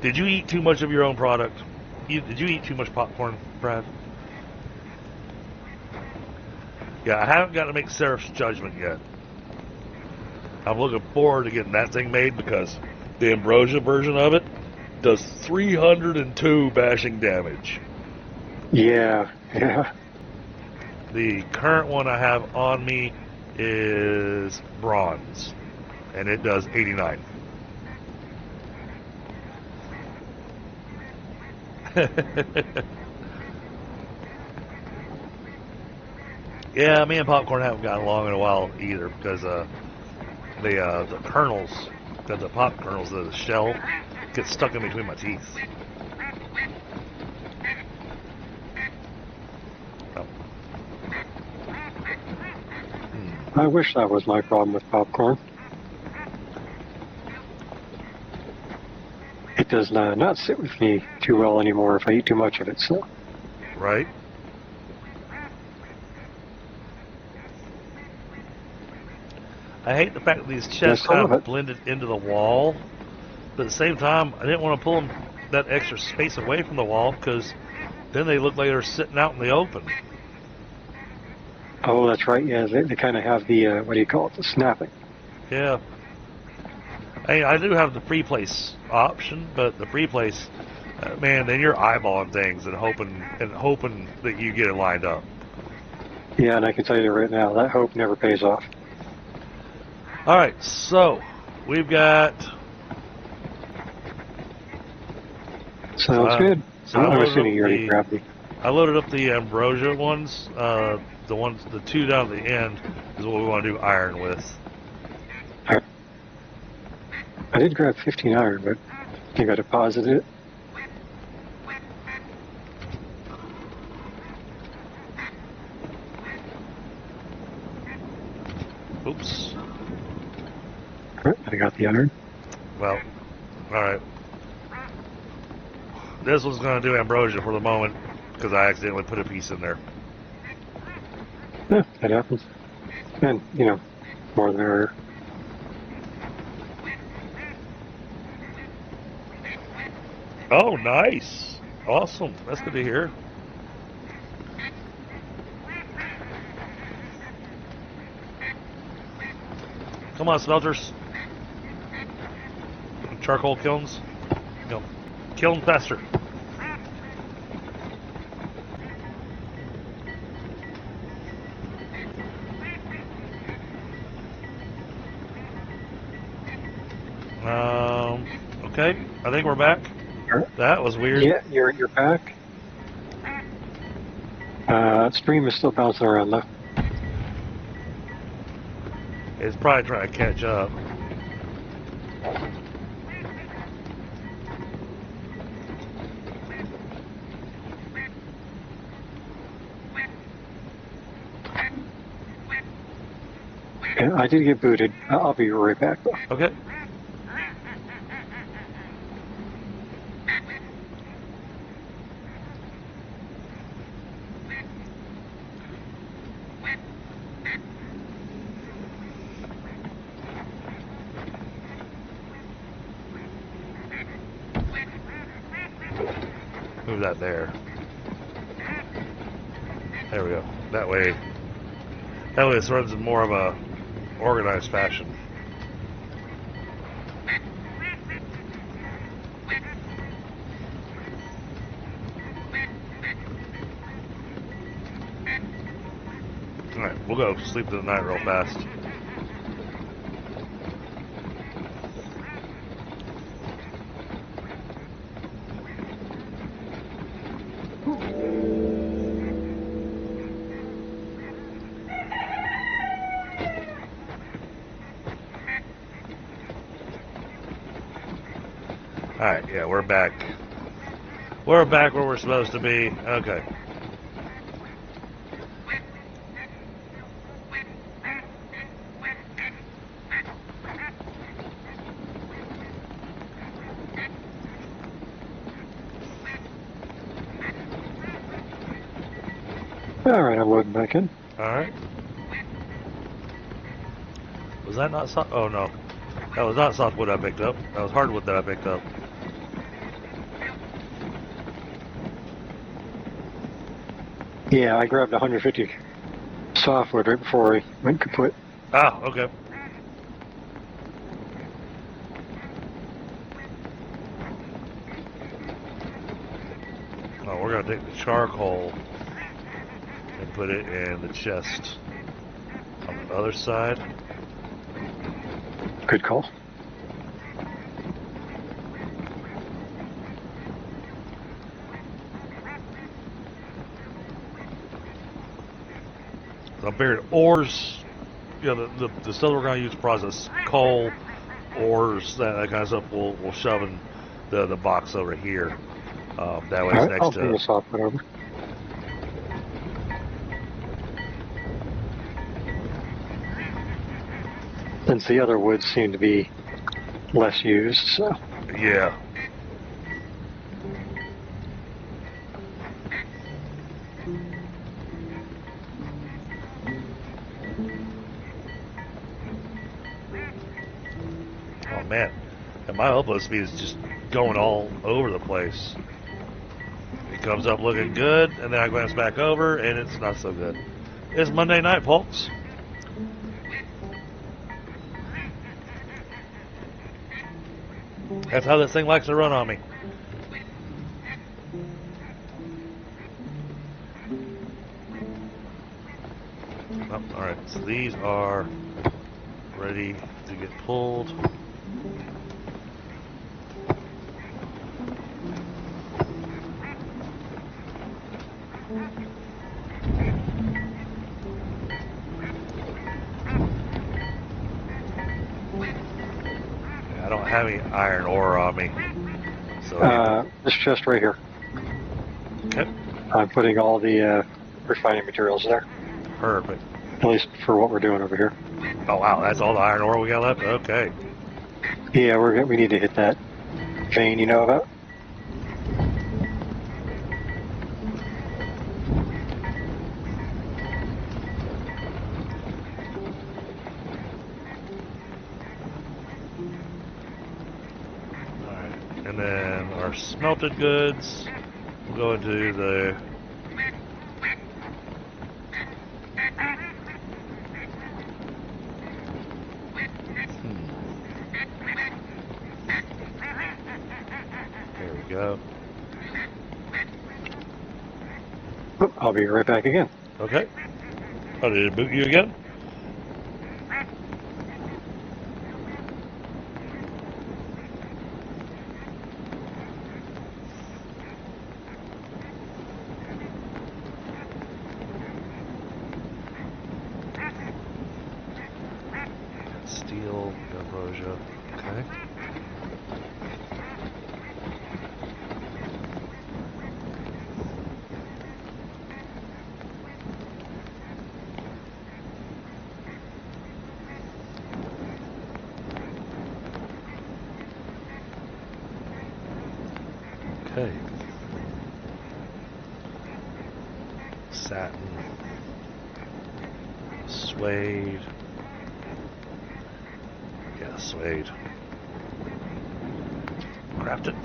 Did you eat too much of your own product? Did you eat too much popcorn, Brad? Yeah, I haven't got to make Seraph's judgment yet. I'm looking forward to getting that thing made because the ambrosia version of it does 302 bashing damage. Yeah, yeah. The current one I have on me is bronze, and it does 89. Yeah, me and Popcorn haven't gotten along in a while either because the kernels, the pop kernels, the shell, get stuck in between my teeth. Oh. I wish that was my problem with popcorn. It does not sit with me too well anymore if I eat too much of it, so. Right? I hate the fact that these chests I love have it. blended into the wall, But at the same time, I didn't want to pull them that extra space away from the wall because then they look like they're sitting out in the open. Oh, that's right. Yeah, they kind of have the, what do you call it, the snapping. Yeah. Hey, I do have the pre-place option, but the pre-place, man, then you're eyeballing things and hoping that you get it lined up. Yeah, and I can tell you right now, that hope never pays off. All right, so we've got. Sounds good. So I'm assuming you already grabbed the. I loaded up the ambrosia ones. The two down at the end is what we want to do iron with. I did grab 15 iron, but I think I deposited it. Oops. I got the iron. Well, all right. This one's going to do ambrosia for the moment because I accidentally put a piece in there. Yeah, that happens. And, you know, more than merrier. Oh, nice. Awesome. That's good to hear. Come on, smelters. Charcoal kilns. No. Kill them faster. Okay. I think we're back. That was weird. Yeah, you're back. Stream is still bouncing around though. It's probably trying to catch up. Yeah, I did get booted. I'll be right back though. Okay. Move that there. There we go. That way this runs in more of a organized fashion. Alright, we'll go sleep through the night real fast. Alright, yeah, we're back. We're back where we're supposed to be. Okay. Alright, I'm loading back in. Alright. Was that not soft? Oh no. That was not softwood I picked up. That was hardwood that I picked up. Yeah, I grabbed 150 softwood right before I went kaput. Ah, okay. Oh, we're gonna take the charcoal and put it in the chest on the other side. Good call. I figured ores, you know, the stuff we're going to use to process coal, ores, that kind of stuff, we'll shove in the box over here. That way it's next I'll to. bring the softwood over. Since the other woods seem to be less used, so. Yeah. Oh man, And my upload speed is just going all over the place. It comes up looking good, and then I glance back over, and it's not so good. It's Monday night, folks. That's how this thing likes to run on me. Oh, alright, so these are ready to get pulled. I don't have any iron ore on me. So this chest right here. okay. I'm putting all the refining materials there. Perfect. At least for what we're doing over here. Oh wow, that's all the iron ore we got left? Okay. Yeah, we need to hit that vein you know about. Alright. And then our smelted goods will go into the There we go. Oop, I'll be right back again. Okay. Oh, did it boot you again? Steel, ambrosia. Okay. Okay. Satin. Suede. Yeah, suede. Craft it.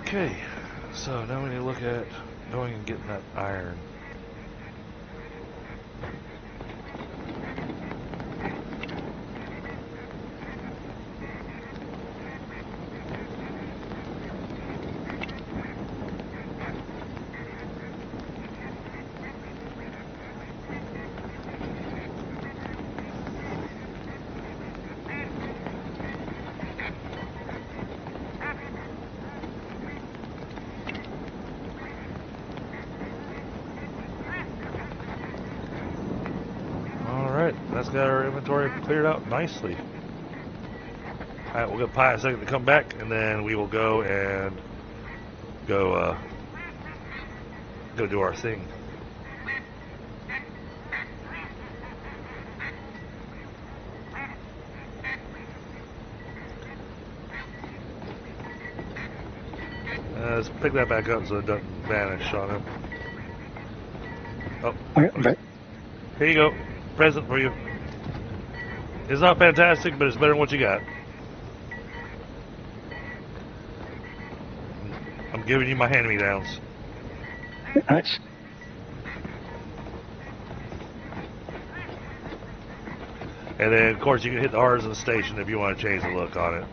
Okay, so now we need to look at going and getting that iron. That's got our inventory cleared out nicely. Alright, we'll give Pi a second to come back, and then we will go and go do our thing. Let's pick that back up so it doesn't vanish on him. Oh, Okay. here you go. Present for you. It's not fantastic, but it's better than what you got. I'm giving you my hand-me-downs. Nice. And then, of course, you can hit the artisan station if you want to change the look on it.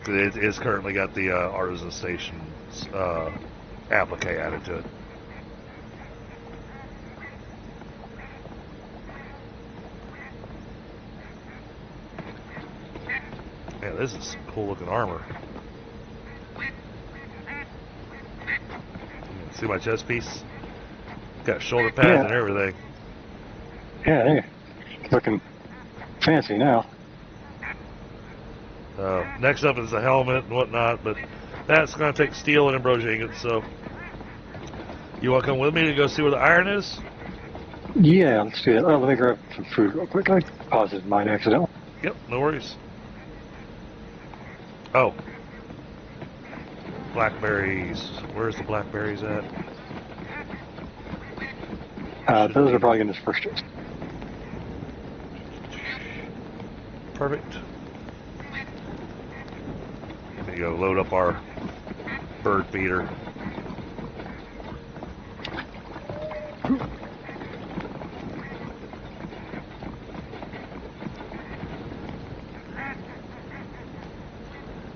'Cause it's currently got the artisan station applique added to it. Man, this is cool looking armor. See my chest piece? Got shoulder pads and everything. Yeah, they're looking fancy now. Next up is the helmet and whatnot, but that's going to take steel and embroidered ingots, so you want to come with me to go see where the iron is? Yeah, let's do that. Oh, let me grab some food real quick. I paused mine accidentally. Yep, no worries. Oh. Blackberries. Where's the blackberries at? Those are probably in this first chest. Perfect. There you go, load up our bird feeder.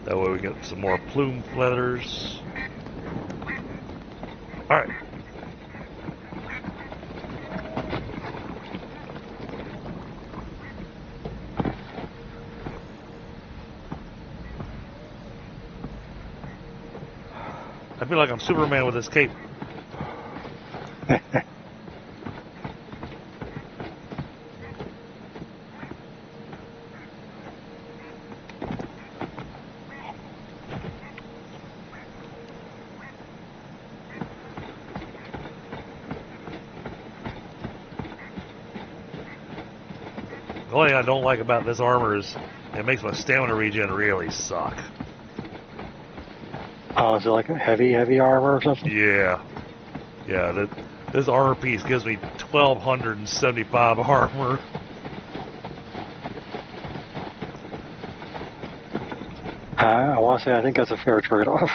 That way we get some more plume feathers. Alright. I feel like I'm Superman with this cape. The only thing I don't like about this armor is it makes my stamina regen really suck. Oh, is it like a heavy armor or something? Yeah. Yeah, this armor piece gives me 1,275 armor. I want to say I think that's a fair trade-off.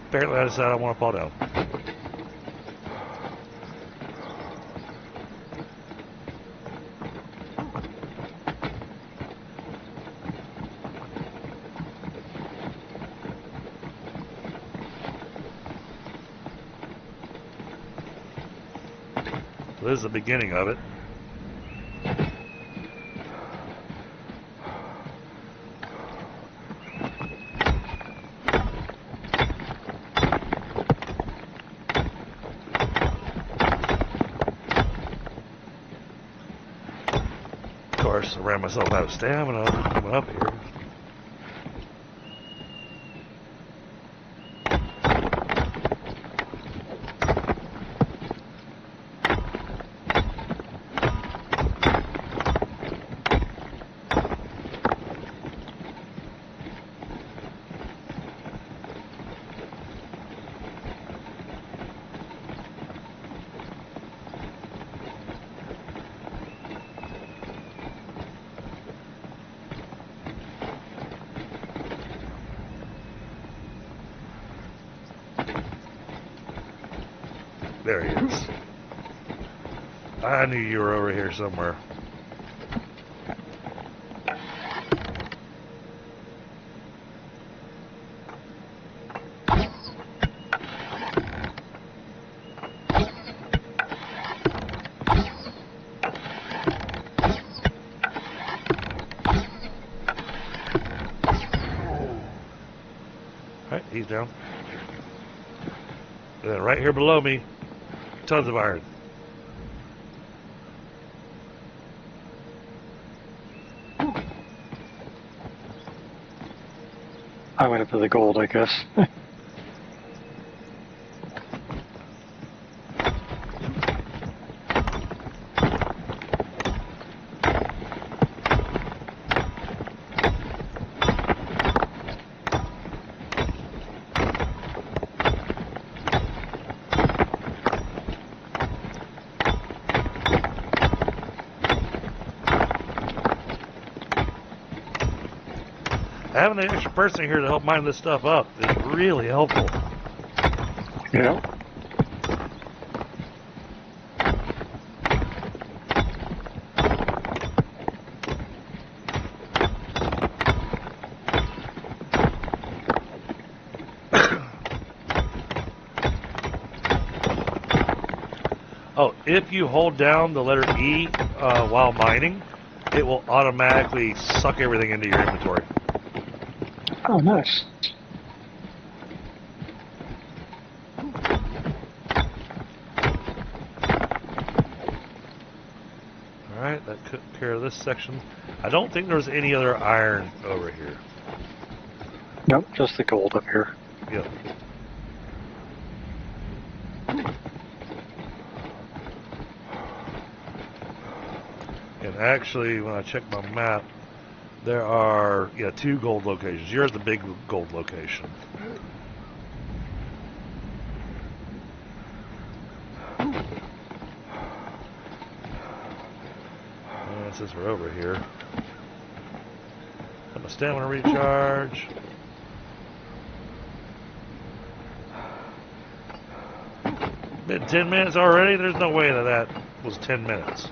Apparently I decided I want to fall down. So this is the beginning of it. Of course, I ran myself out of stamina coming up here. There he is. I knew you were over here somewhere. Alright, he's down. And then right here below me, tons of iron. I went up for the gold, I guess. Having an extra person here to help mine this stuff up is really helpful. Yeah. Oh, if you hold down the letter E while mining, it will automatically suck everything into your inventory. Oh, nice. Alright, that took care of this section. I don't think there's any other iron over here. Nope, just the gold up here. Yep. And actually, when I check my map, there are, 2 gold locations. You're at the big gold location. And since we're over here, let my stamina recharge. Been 10 minutes already? There's no way that was 10 minutes.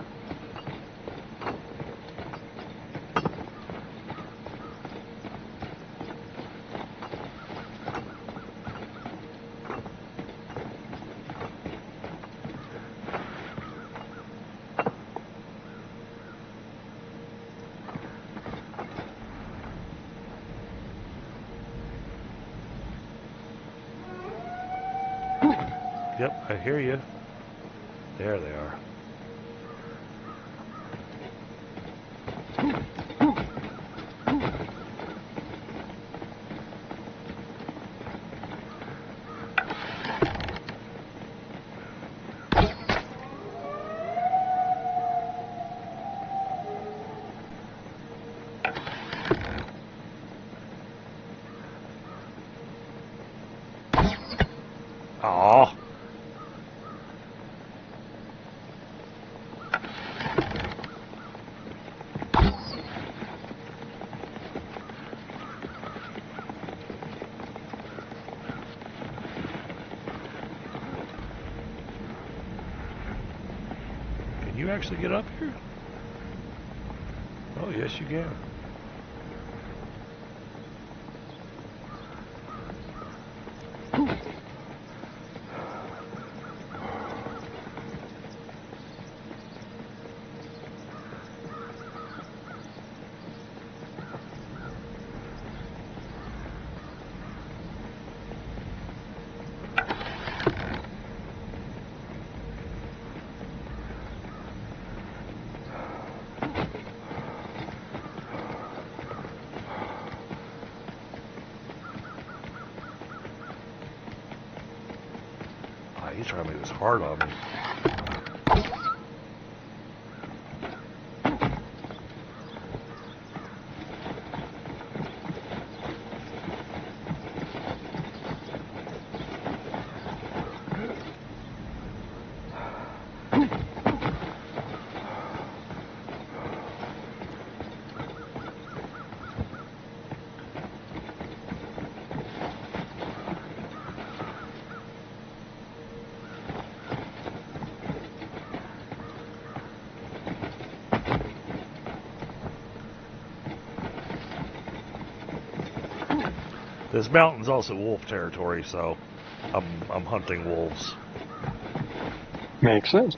Yep, I hear you. There they are. Aw. Can you actually get up here? Oh, yes, you can. He's trying to make this hard on me. This mountain's also wolf territory, so I'm hunting wolves. Makes sense.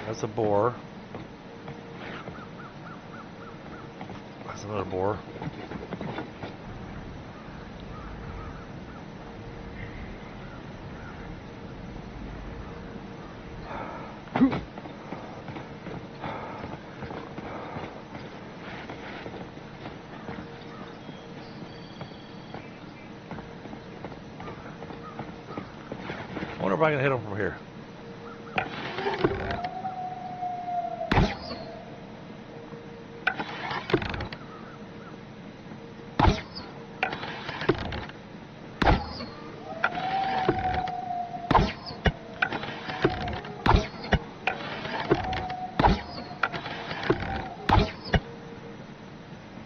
That's a boar. That's another boar. I wonder if I can hit him from here.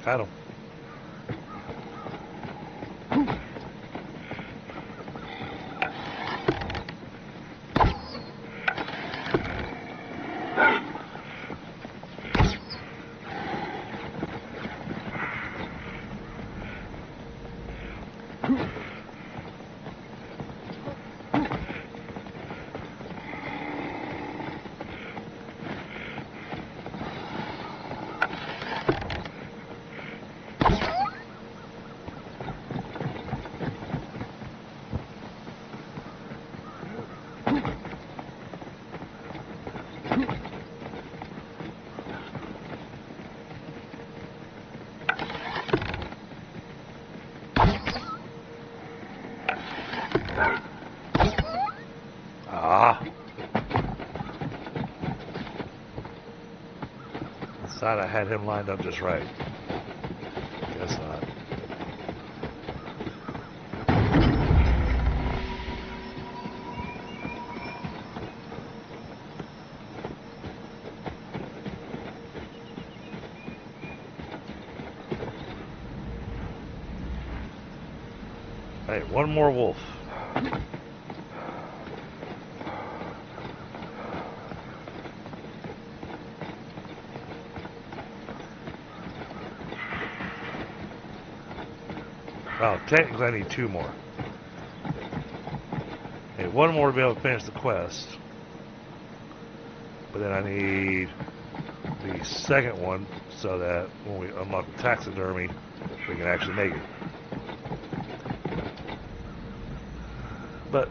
Got him. Thought I had him lined up just right. Guess not. Hey, one more wolf. Well, technically I need two more. Okay, one more to be able to finish the quest. But then I need the second one so that when we unlock the taxidermy, we can actually make it. But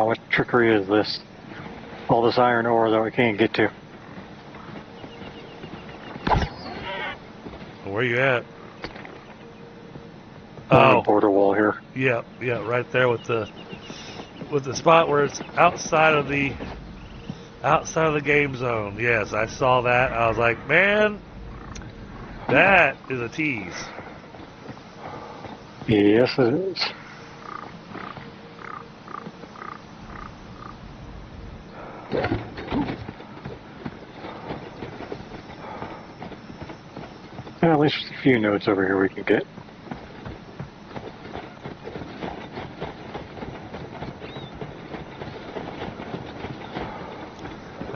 What trickery is this? All this iron ore that we can't get to. where you at? On Oh, the border wall here. yeah, right there with the spot where it's outside of the game zone. Yes, I saw that. I was like, man, that is a tease. Yes, it is. At least a few nodes over here we can get.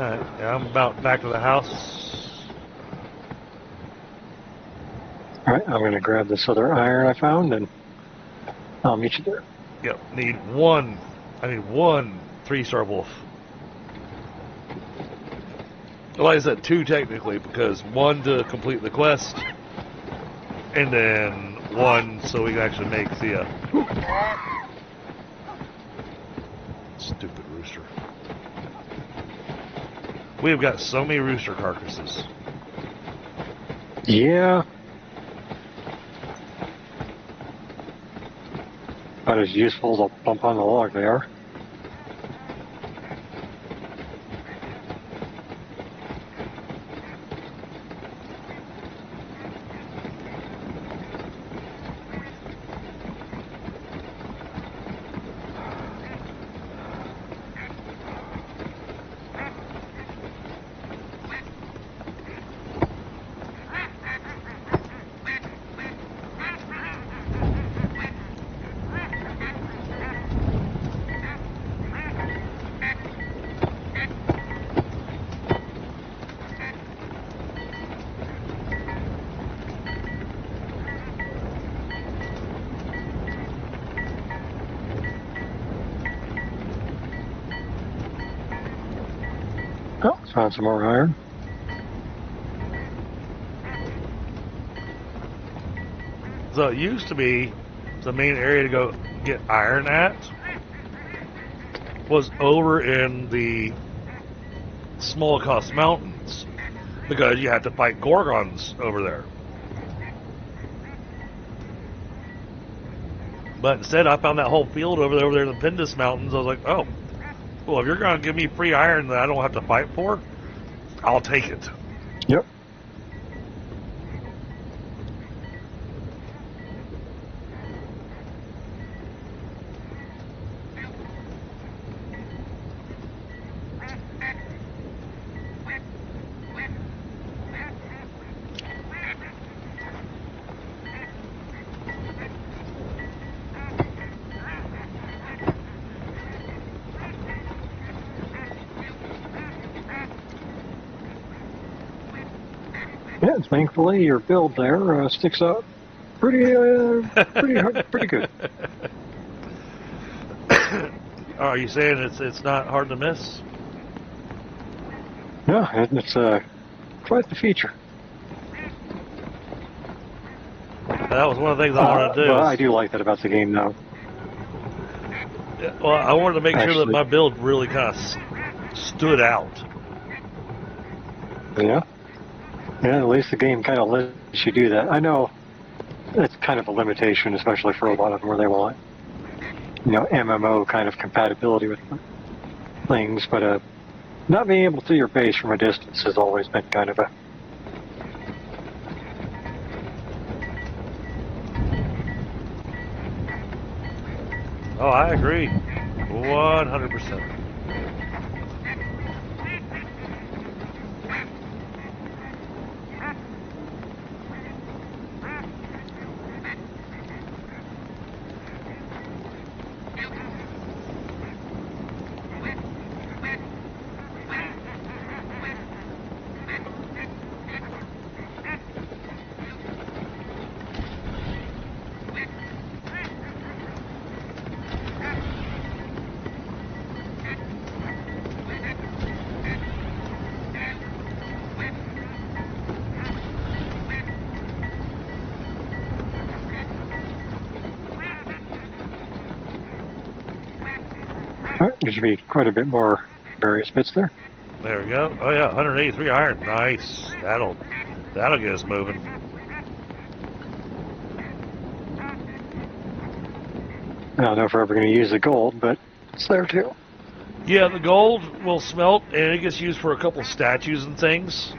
Alright, yeah, I'm about back to the house. Alright, I'm going to grab this other iron I found, and I'll meet you there. Yep, I need one 3-star wolf. Like I said, 2 technically, because 1 to complete the quest, and then 1 so we can actually make the stupid rooster. We've got so many rooster carcasses. Yeah. About as useful as a bump on the log they are. Oh, found some more iron. So it used to be the main area to go get iron at was over in the Small Cost Mountains, because you had to fight Gorgons over there. But instead, I found that whole field over there in the Pindus Mountains. I was like, oh, well, if you're going to give me free iron that I don't have to fight for, I'll take it. Yep. Yeah, thankfully your build there sticks out pretty good. Are you saying it's not hard to miss? No, it's quite the feature. That was one of the things I wanted to do. Well, I do like that about the game, though. Well, I wanted to make sure that Actually. my build really kind of stood out. Yeah. Yeah, at least the game kind of lets you do that. I know it's kind of a limitation, especially for a lot of them where they want, MMO kind of compatibility with things, but not being able to see your base from a distance has always been kind of a... Oh, I agree. 100%. There should be quite a bit more various bits there. There we go. Oh yeah, 183 iron. Nice. That'll get us moving. I don't know if we're ever going to use the gold, but it's there too. Yeah, the gold will smelt, and it gets used for a couple statues and things.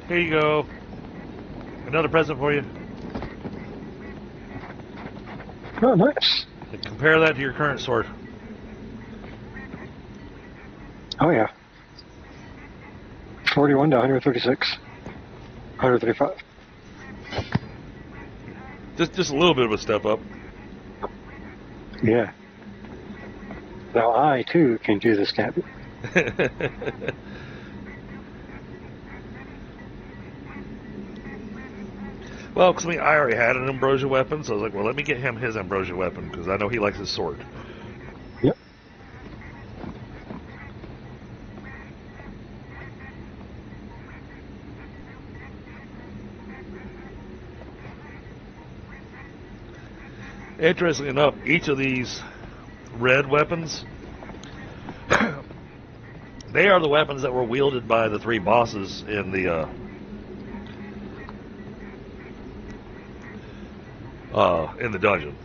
Here you go. Another present for you. Oh, nice. And compare that to your current sword. Oh, yeah. 41 to 136. 135. Just a little bit of a step up. Yeah. Now I, too, can do the stabbing. Well, because I already had an ambrosia weapon, so I was like, well, let me get him his ambrosia weapon, because I know he likes his sword. Yep. Interestingly enough, each of these red weapons, they are the weapons that were wielded by the three bosses in the dungeon.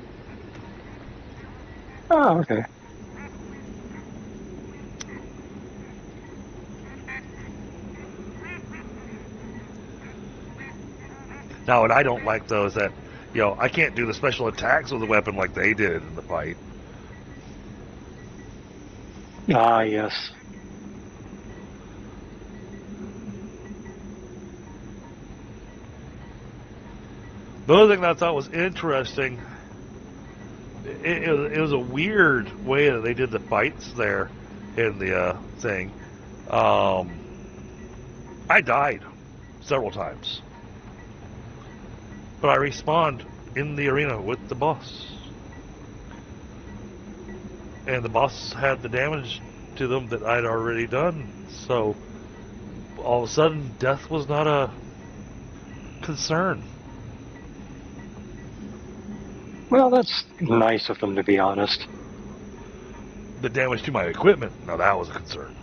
Oh, okay. Now, what I don't like, though, is that, I can't do the special attacks with the weapon like they did in the fight. Ah, yes. The other thing that I thought was interesting, it was a weird way that they did the fights there in the thing. I died several times, but I respawned in the arena with the boss. And the boss had the damage to them that I'd already done, so all of a sudden death was not a concern. Well, that's nice of them, to be honest. The damage to my equipment, now that was a concern.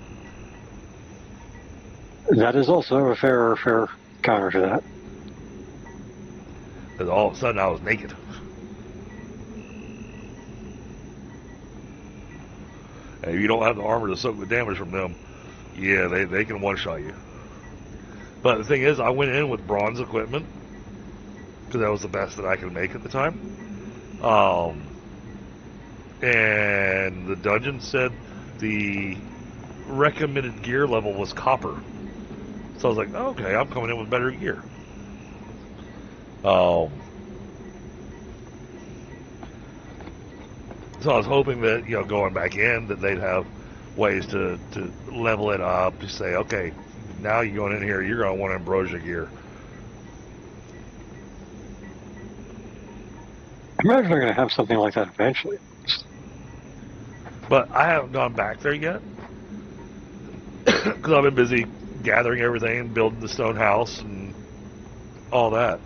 That is also a fair counter to that. Because all of a sudden I was naked. And if you don't have the armor to soak the damage from them, yeah, they can one-shot you. But the thing is, I went in with bronze equipment, because that was the best that I could make at the time. And the dungeon said the recommended gear level was copper. So I was like, okay, I'm coming in with better gear. So I was hoping that, going back in, that they'd have ways to level it up, to say, okay, now you're going in here, you're going to want ambrosia gear. I imagine they're going to have something like that eventually. But I haven't gone back there yet, because I've been busy gathering everything and building the stone house and all that,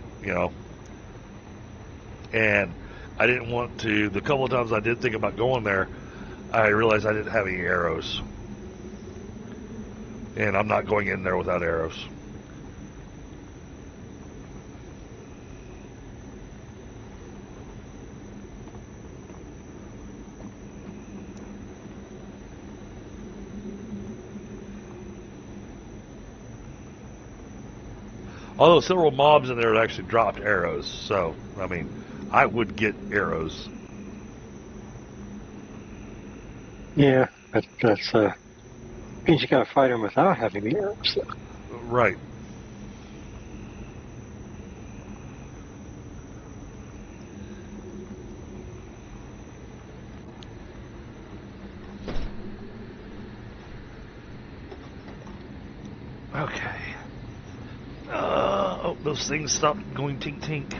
And I didn't want to, the couple of times I did think about going there, I realized I didn't have any arrows. And I'm not going in there without arrows. Although several mobs in there actually dropped arrows, so, I would get arrows. Yeah, that's means you got to fight them without having the arrows, though. Right. Okay. Those things stopped going tink tink.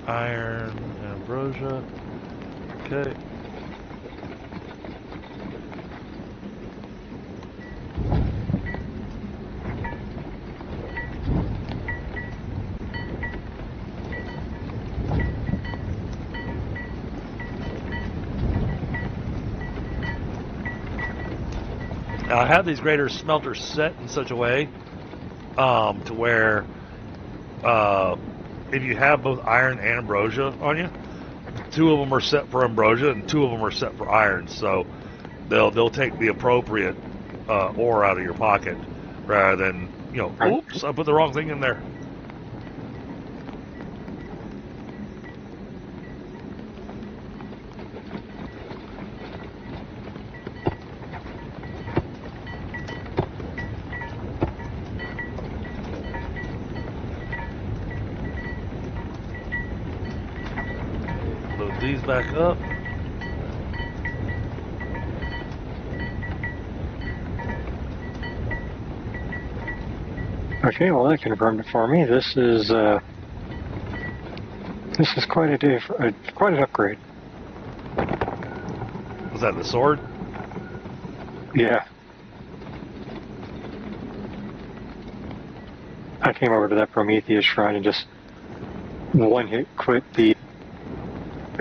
Iron, ambrosia. Okay. I have these greater smelters set in such a way to where if you have both iron and ambrosia on you, 2 of them are set for ambrosia and 2 of them are set for iron. So they'll take the appropriate ore out of your pocket rather than, oops, I put the wrong thing in there. Load these back up. Okay, well that confirmed it for me. This is quite quite an upgrade. Was that the sword? Yeah. I came over to that Prometheus shrine and just one hit quit the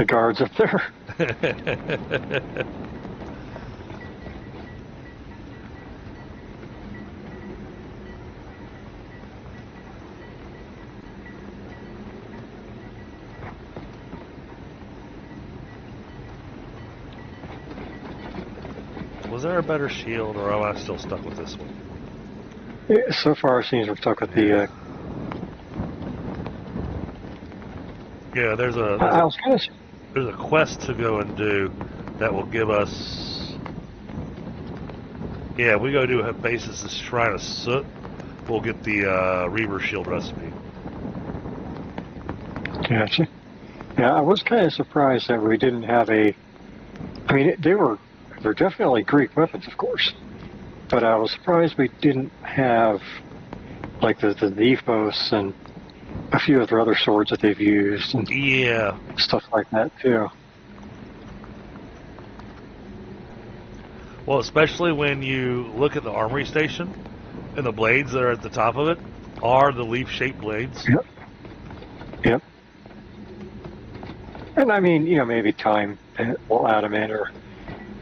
guards up there. Was there a better shield, or am I still stuck with this one? Yeah, so far it seems we're stuck with the Yeah, there's a quest to go and do that will give us. Yeah, we go do a basis this Shrine of Soot. We'll get the Reaver Shield recipe. Gotcha. Yeah, I was kind of surprised that we didn't have a. I mean, they're definitely Greek weapons, of course, but I was surprised we didn't have like the Ethos and a few of their other swords that they've used and stuff like that too. Well, especially when you look at the armory station and the blades that are at the top of it are the leaf-shaped blades. Yep. Yep. And I mean, maybe time will add them in or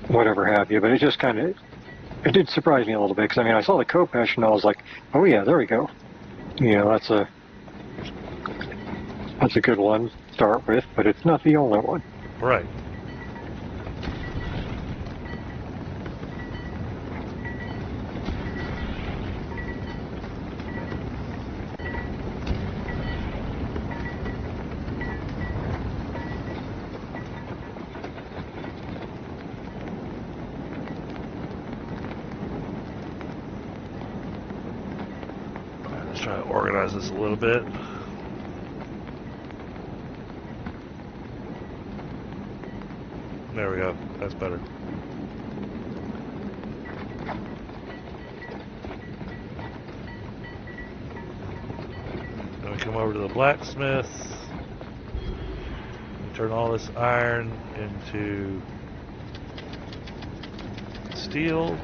whatever have you, but it just it did surprise me a little bit because I saw the Kopesh and I was like, oh yeah, there we go. That's a good one to start with, but it's not the only one. Right. Let's try to organize this a little bit. There we go. That's better. Then we come over to the blacksmith. We turn all this iron into steel.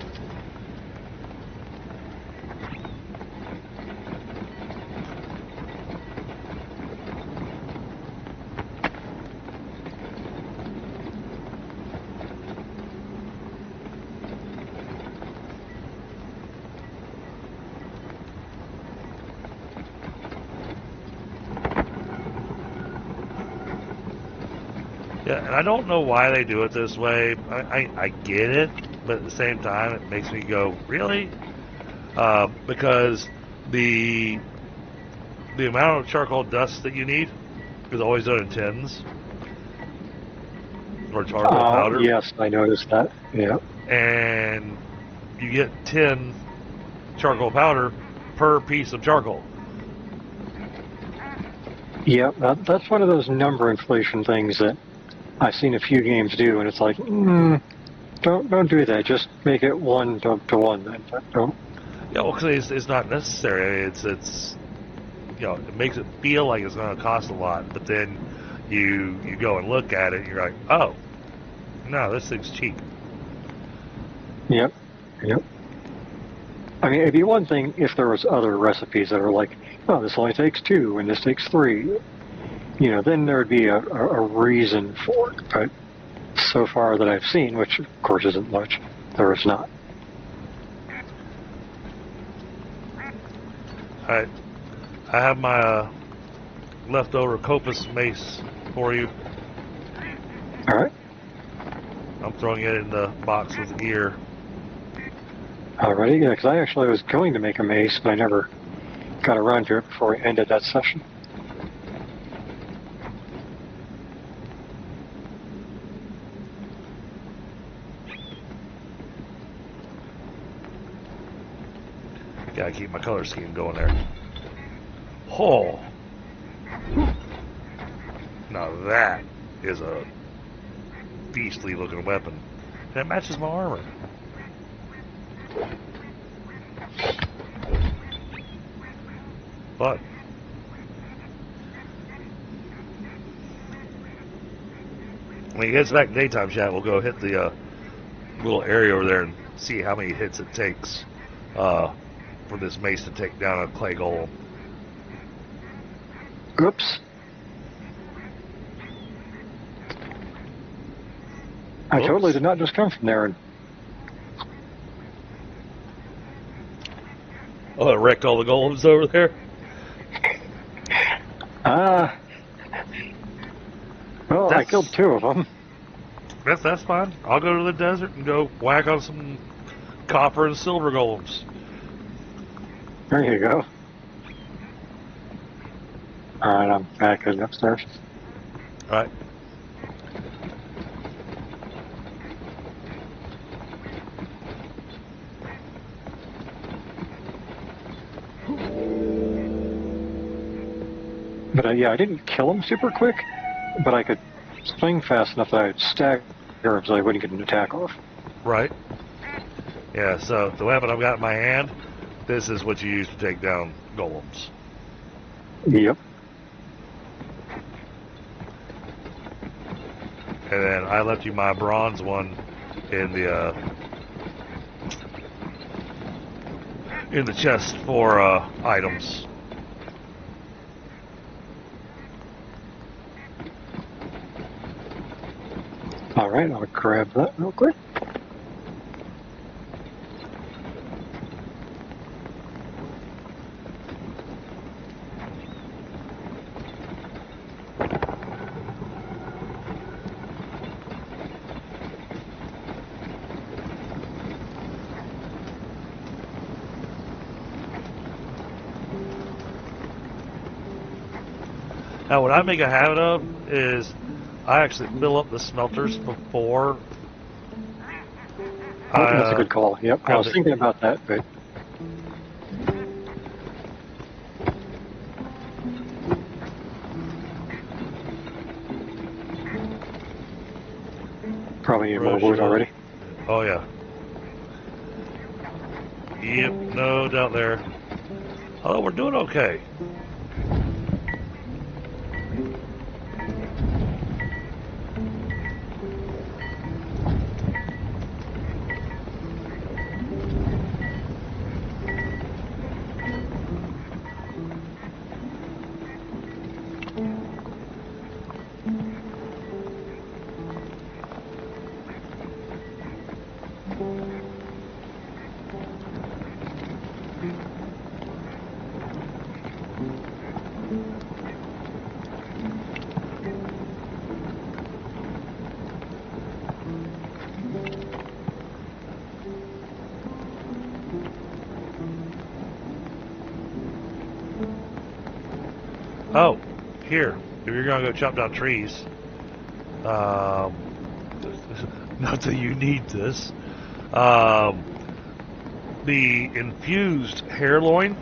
Yeah, and I don't know why they do it this way. I get it, but at the same time, it makes me go, really? Because the amount of charcoal dust that you need is always done in tins. Or charcoal powder. Yes, I noticed that. Yeah. And you get 10 charcoal powder per piece of charcoal. Yeah, that's one of those number inflation things that I've seen a few games do, and it's like, don't do that. Just make it 1 to 1 then. Don't. Yeah, well, because it's not necessary. It's it makes it feel like it's going to cost a lot, but then you go and look at it, and you're like, oh, no, this thing's cheap. Yep. I mean, it'd be one thing if there was other recipes that are like, oh, this only takes 2 and this takes 3. Then there would be a reason for it. But so far that I've seen, which of course isn't much, there is not. Alright. I have my leftover Copus mace for you. Alright. I'm throwing it in the box with the gear. Alrighty, yeah, because I actually was going to make a mace, but I never got around to it before we ended that session. Gotta keep my color scheme going there. Oh! Now that is a beastly looking weapon. That matches my armor. But when it gets back to daytime chat, we'll go hit the little area over there and see how many hits it takes for this mace to take down a clay golem. Oops. I totally did not just come from there. Oh, it wrecked all the golems over there? Well, I killed 2 of them. That's fine. I'll go to the desert and go whack on some copper and silver golems. There you go. Alright, I'm back upstairs. Alright. But yeah, I didn't kill him super quick, but I could swing fast enough that I'd stagger him so I wouldn't get an attack off. Right. Yeah, so the weapon I've got in my hand, this is what you use to take down golems. Yep. And then I left you my bronze one in the chest for items. Alright, I'll grab that real quick. Now, what I make a habit of is I actually fill up the smelters before. Oh, that's a good call. Yep, I was thinking about that, but probably need more wood already. Oh, yeah. Yep, no doubt there. Oh, we're doing okay. Oh, here. If you're going to go chop down trees, not that you need this, the infused hair loin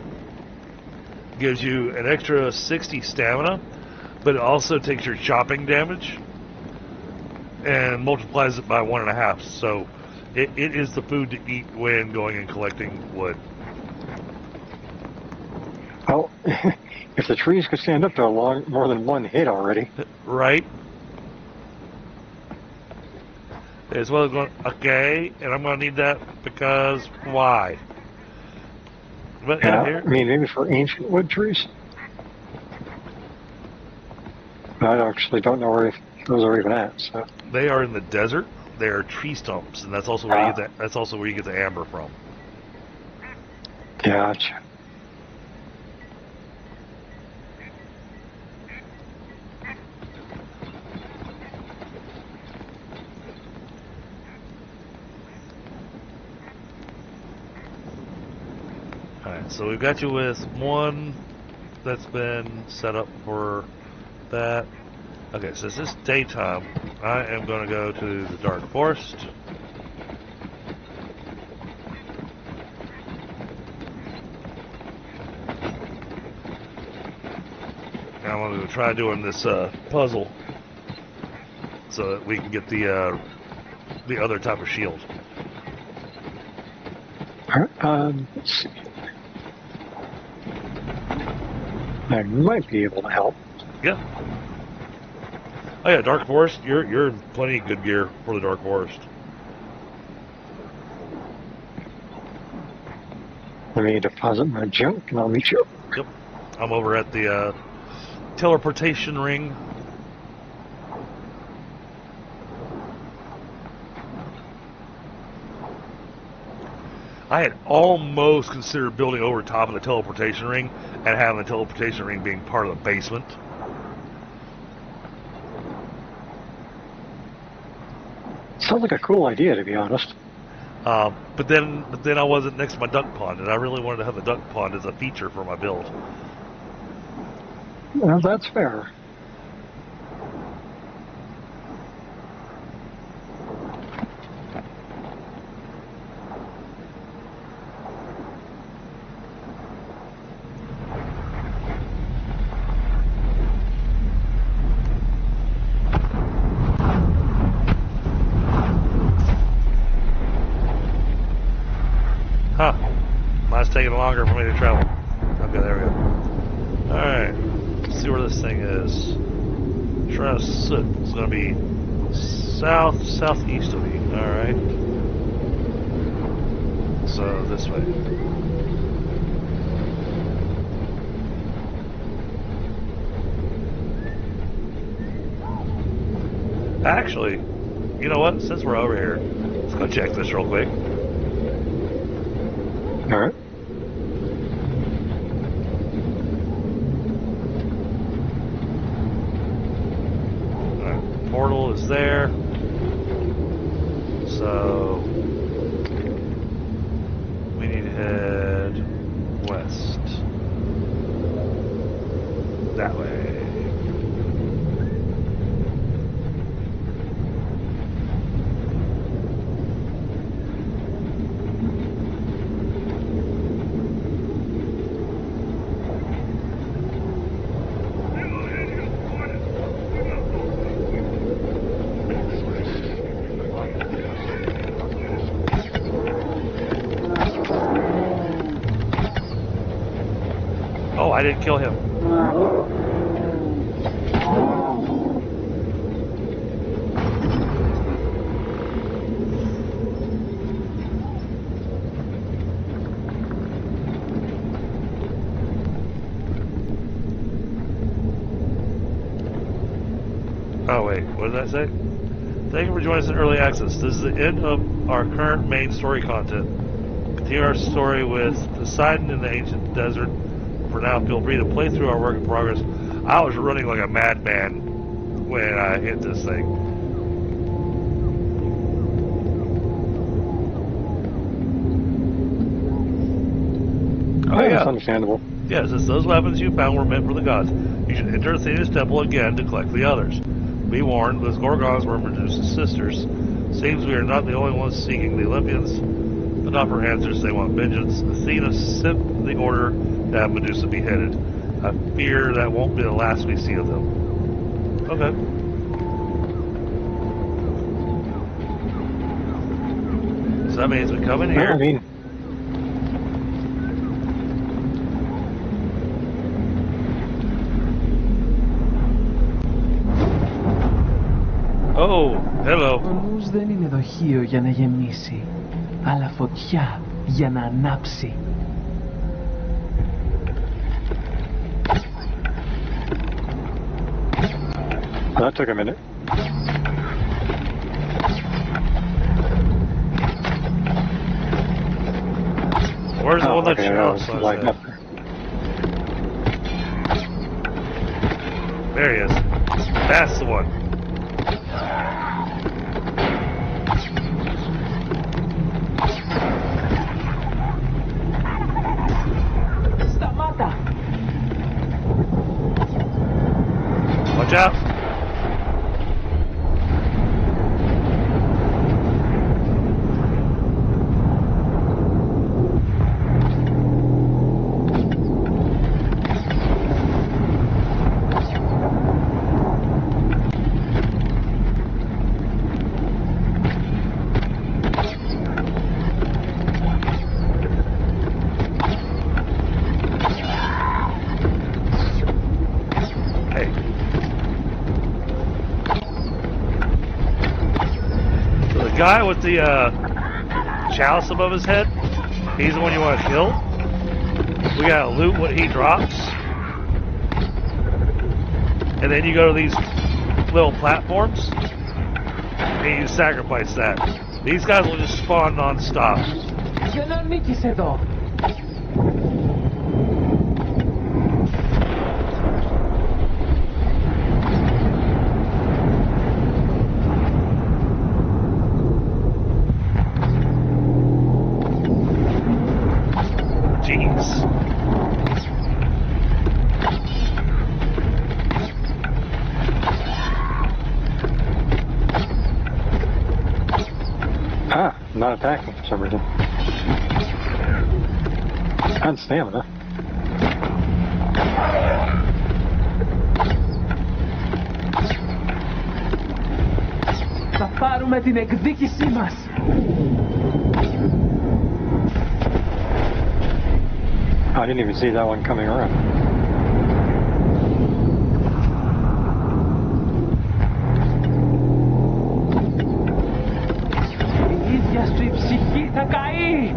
gives you an extra 60 stamina, but it also takes your chopping damage and multiplies it by 1.5. So it is the food to eat when going and collecting wood. Well, if the trees could stand up to more than one hit already. Right? As well as going, okay, and I'm going to need that because why? But Yeah, here, I mean, maybe for ancient wood trees. I actually don't know where those are even at. So they are in the desert. They are tree stumps, and that's also where you get that. That's also where you get the amber from. Gotcha. Alright, so we've got you with one that's been set up for that. Okay, so since it's daytime, I am going to go to the Dark Forest. And I'm going to try doing this puzzle so that we can get the other type of shield. Let's see. I might be able to help. Yeah. Oh yeah, Dark Forest. You're in plenty of good gear for the Dark Forest. Let me deposit my junk and I'll meet you. Yep. I'm over at the teleportation ring. I had almost considered building over top of the teleportation ring and having the teleportation ring being part of the basement. Sounds like a cool idea, to be honest. But then I wasn't next to my duck pond, and I really wanted to have the duck pond as a feature for my build. Well, that's fair. Huh. Mine's taking longer for me to travel. Okay, there we go. Alright. Let's see where this thing is. Trying to soot. It's going to be southeast of me. Alright. So, this way. Actually, you know what? Since we're over here, let's go check this real quick. All right. Alright, portal is there. So we need to head west. That way. Oh, I didn't kill him. Oh wait, what did I say? Thank you for joining us in early access. This is the end of our current main story content. Continue our story with Poseidon in the ancient desert. For now, feel free to play through our work in progress. I was running like a madman when I hit this thing. Oh That's yeah. understandable. Yes, it's those weapons you found were meant for the gods. You should enter Athena's temple again to collect the others. Be warned, those Gorgons were Medusa's sisters. Seems we are not the only ones seeking the Olympians, but not for answers. They want vengeance. Athena sent the order to have Medusa beheaded. I fear that won't be the last we see of them. Okay. So that means we come in here. Well, I mean, Oh, hello. Ο νους δεν είναι δοχείο για να γεμίσει, αλλά φωτιά για να ανάψει. that took a minute. Where's the one that okay, I was shot? lighting up. There he is. That's the one. out. The guy with the chalice above his head, he's the one you want to kill. We gotta loot what he drops. And then you go to these little platforms and you sacrifice that. These guys will just spawn non-stop. Ποιον ανήκεις εδώ? Jeez. Ah, not attacking for some reason. And stamina. Θα πάρουμε την εκδίκησή μας. I didn't even see that one coming around. Η ίδια σου η ψυχή θα καεί.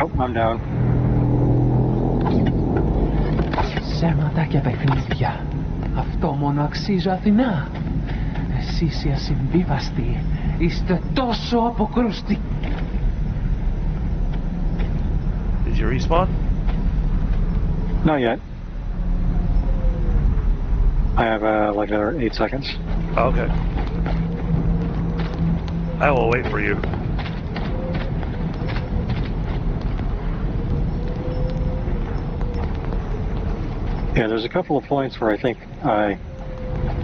Oh, I'm down. Ψέματα και παιχνίδια. Αυτό μόνο αξίζω Αθηνά. Εσείς οι ασυμβίβαστοι είστε τόσο αποκρούστοι. Did you respawn? Not yet. I have like another 8 seconds. Oh, okay. I will wait for you. Yeah, there's a couple of points where I think I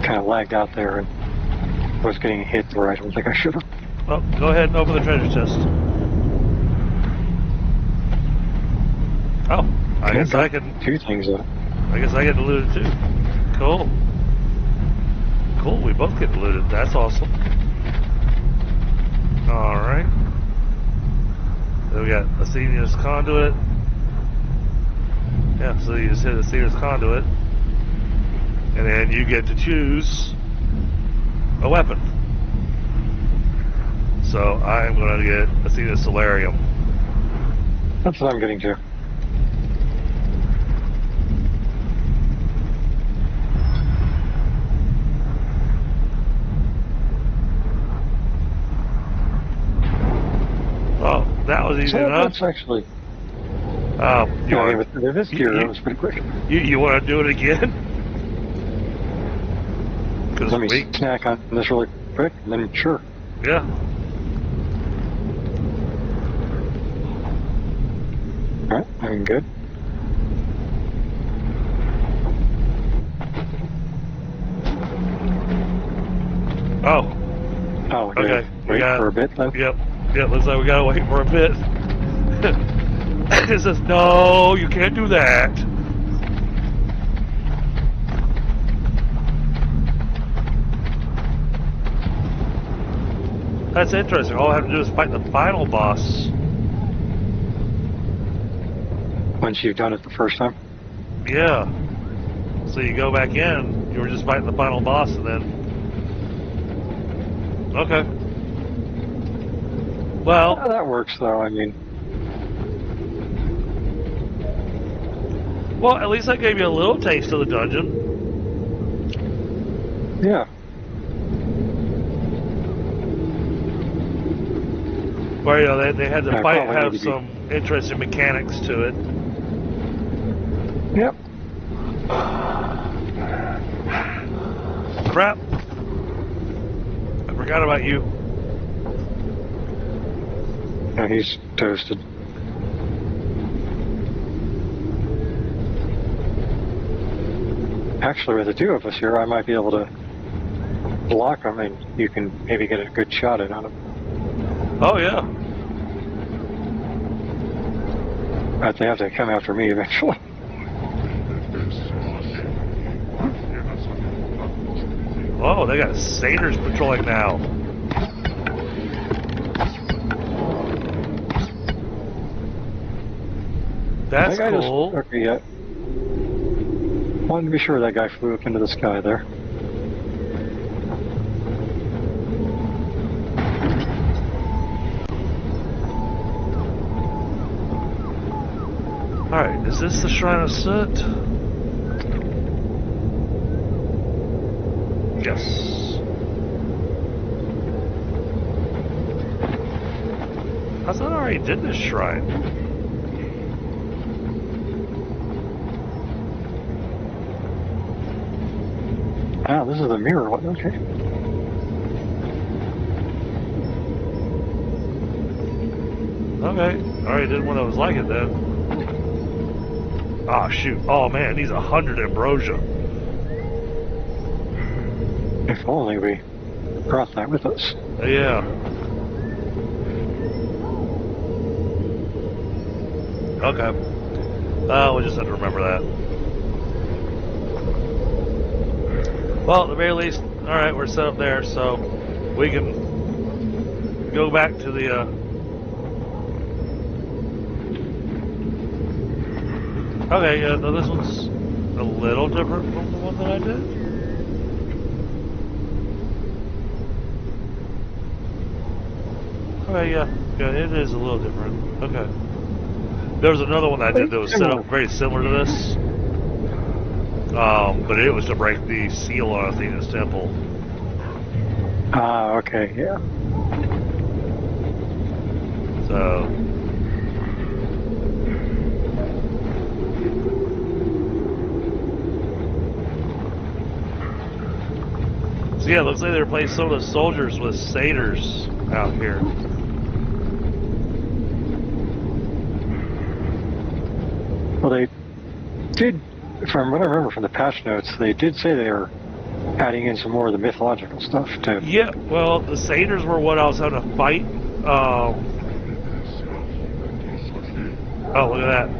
kind of lagged out there and was getting hit where I don't think I should have. Well, go ahead and open the treasure chest. Oh, I guess I can. Two things. I guess I get to loot it too. Cool. Cool. We both get looted. That's awesome. All right. Then we got Athena's conduit. Yeah, so you just hit Athena's conduit, and then you get to choose a weapon. So I'm going to get Athena's Solarium. That's what I'm getting to. Oh, that was easy enough. That's actually. Oh, you Yeah, I want mean, with this gear, that was pretty quick. you want to do it again? Because Let me we, snack on this really quick, and then sure. yeah. All right, I'm good. Oh, Oh, okay. We Wait got for a bit then. Yep. Looks like we gotta wait for a bit. It says, no, you can't do that. That's interesting. All I have to do is fight the final boss. Once you've done it the first time. Yeah. So you go back in, you were just fighting the final boss, and then... Okay. Well, that works, though. I mean, well, at least I gave you a little taste of the dungeon. yeah. Where, you know, they had the I fight probably have need to be- some interesting mechanics to it. Yep. Crap. I forgot about you. Yeah, he's toasted. Actually, with the two of us here, I might be able to block him, and you can maybe get a good shot in on him. Oh, yeah. But they have to come after me eventually. Oh, they got satyrs patrolling now. That's That guy cool. Just, okay, yeah. Wanted to be sure that guy flew up into the sky there. Alright, is this the Shrine of Soot? Yes. I thought I already did this shrine. Ah, this is the mirror one, okay. Okay, I already did one that was like it then. Ah, shoot. Oh man, he's 100 ambrosia. If only we brought that with us. Yeah. Okay. We'll just have to remember that. Well, at the very least, alright, we're set up there, so we can go back to the, Okay, yeah, no, this one's a little different from the one that I did. Okay, yeah, it is a little different. Okay. There was another one I did that was set up very similar to this. But it was to break the seal on Athena's temple. Ah, okay, yeah. So... So yeah, it looks like they replaced some of the soldiers with satyrs out here. Well, they did, from what I remember from the patch notes, they did say they were adding in some more of the mythological stuff, too. Yeah, well, the satyrs were what I was having to fight. Oh, look at that.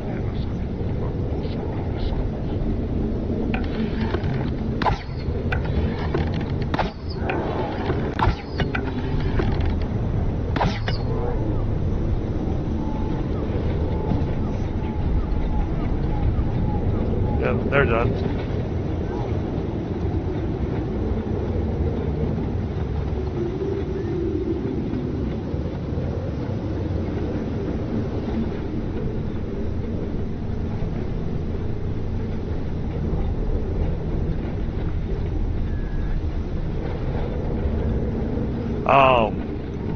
Yeah, they're done.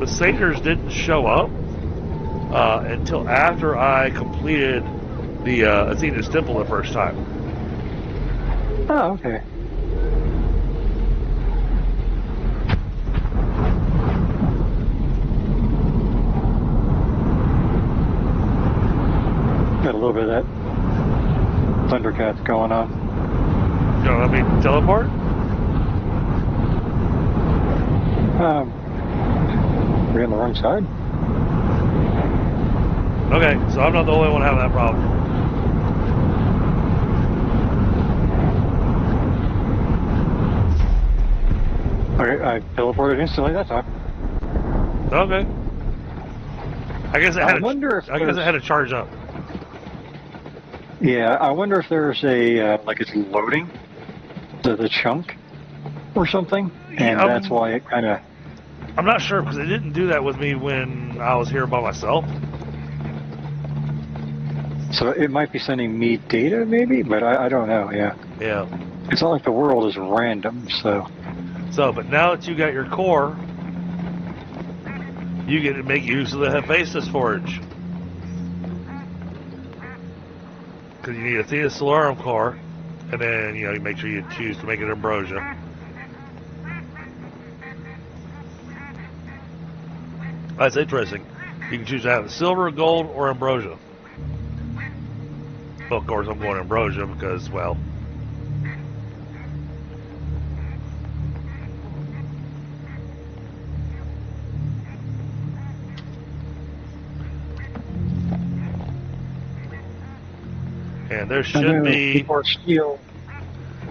The satyrs didn't show up until after I completed the Athena's temple the first time. Oh, okay. Got a little bit of that Thundercats going on. You know, I mean, teleport? We're on the wrong side? Okay, so I'm not the only one having that problem. Okay, I teleported instantly that time. Okay. I guess it had. I guess it had to charge up. Yeah, I wonder if there's a like it's loading the chunk or something, and that's why it kind of I'm not sure because they didn't do that with me when I was here by myself. So it might be sending me data, maybe, but I don't know. Yeah. Yeah. It's not like the world is random, so. So, but now that you got your core, you get to make use of the Hephaestus Forge. Because you need a Thea Solarum core, and then, you make sure you choose to make it ambrosia. That's interesting. You can choose to have silver, gold, or ambrosia. Well, of course, I'm going ambrosia because, well... And there should be... Or steel.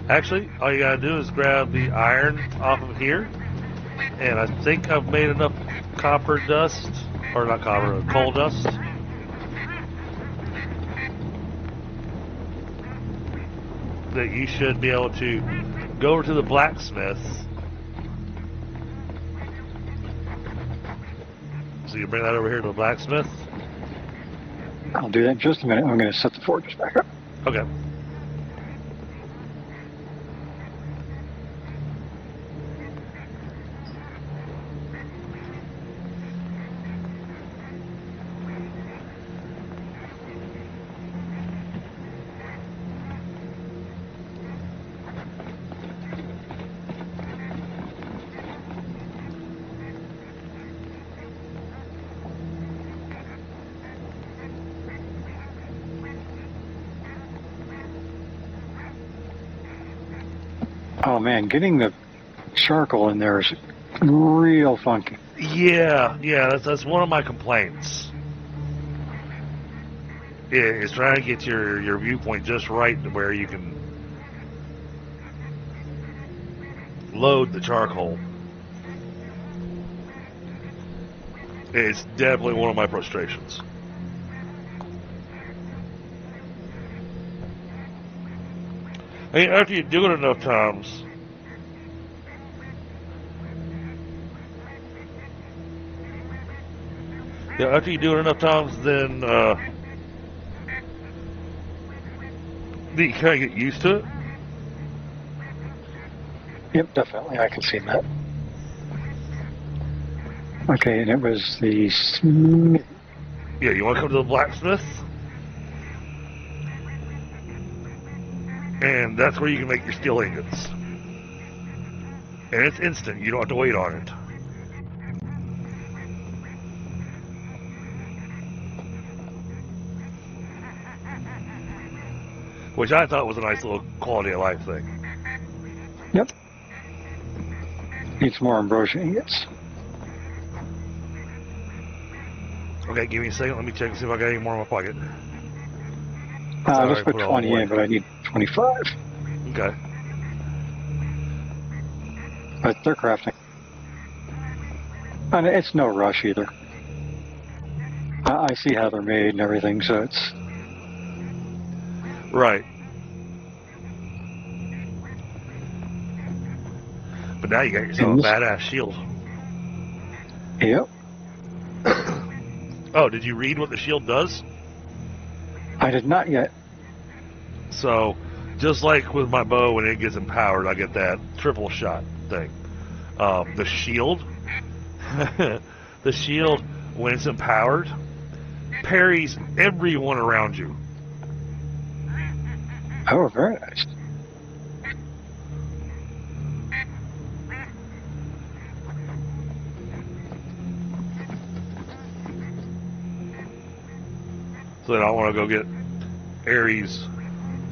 Actually, all you gotta do is grab the iron off of here. And I think I've made enough copper dust, or not copper, coal dust. That you should be able to go over to the blacksmith. So you bring that over here to the blacksmith. I'll do that in just a minute. I'm going to set the forges back up. Okay. Oh man, getting the charcoal in there is real funky. Yeah, that's one of my complaints. Is trying to get your viewpoint just right to where you can load the charcoal. It's definitely one of my frustrations. I mean, after you do it enough times, after you do it enough times, then you kind of get used to it. Yep, definitely. I can see that. Okay, and it was the smith. Yeah, you want to come to the blacksmith? And that's where you can make your steel ingots. And it's instant. You don't have to wait on it. Which I thought was a nice little quality of life thing. Yep. Need some more ambrosia ingots. Okay, give me a second. Let me check and see if I got any more in my pocket. I just put 20 in, but I need 25. Okay. But they're crafting. And it's no rush either. I see how they're made and everything, so it's... Right. But now you got yourself a badass shield. Yep. Oh, did you read what the shield does? I did not yet. So, just like with my bow, when it gets empowered, I get that triple shot thing. The shield, the shield, when it's empowered, parries everyone around you. Oh, very nice. So then I want to go get Ares'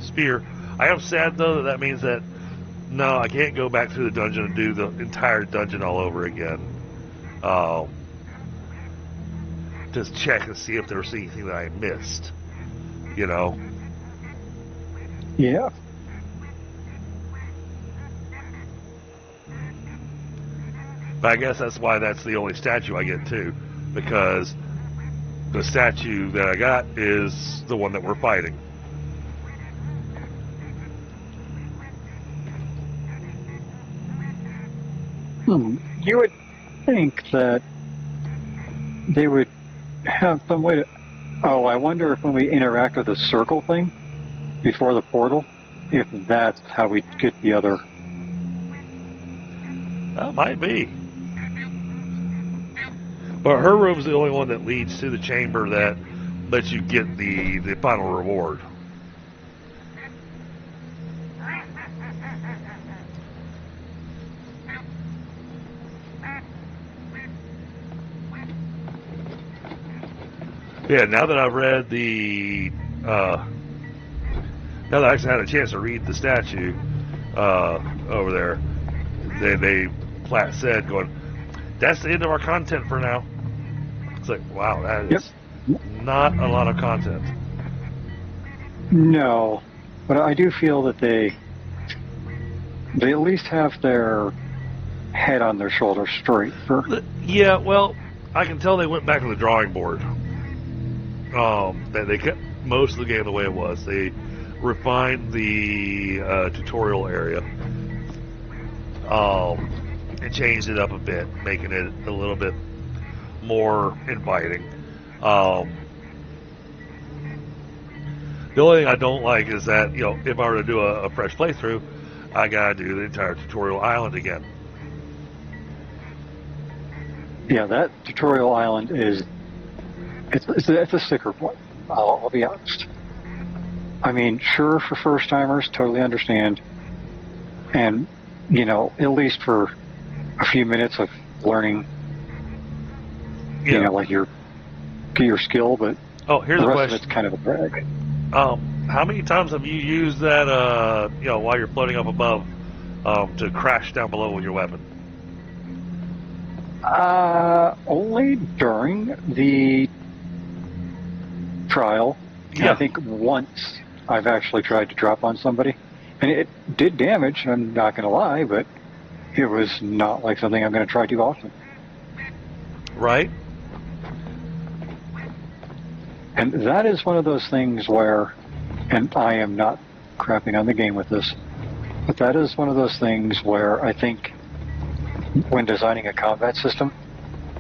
spear. I am sad though that means that no, I can't go back through the dungeon and do the entire dungeon all over again. Just check and see if there's anything that I missed. You know. Yeah. But I guess that's why that's the only statue I get too, because the statue that I got is the one that we're fighting. You would think that they would have some way to. Oh, I wonder if when we interact with the circle thing before the portal, if that's how we get the other. That might be. But her room's the only one that leads to the chamber that lets you get the final reward. Yeah, now that I've read now that I actually had a chance to read the statue over there, they flat said, going, that's the end of our content for now. It's like, wow, that is not a lot of content. No, but I do feel that they at least have their head on their shoulders straight. Yeah, well, I can tell they went back to the drawing board. They kept most of the game the way it was. They refined the tutorial area and changed it up a bit, making it a little bit more inviting. The only thing I don't like is that, if I were to do a fresh playthrough, I gotta do the entire tutorial island again. Yeah, that tutorial island is it's a sticker point. I'll be honest. I mean, sure, for first timers, totally understand, and at least for a few minutes of learning, like your skill, but here's the a rest question. of it's kind of a drag. How many times have you used that, while you're floating up above, to crash down below with your weapon? Only during the trial. Yeah. I think once I've actually tried to drop on somebody, and it did damage, I'm not going to lie, but it was not like something I'm going to try too often. Right. And that is one of those things where, and I am not crapping on the game with this, but that is one of those things where I think when designing a combat system,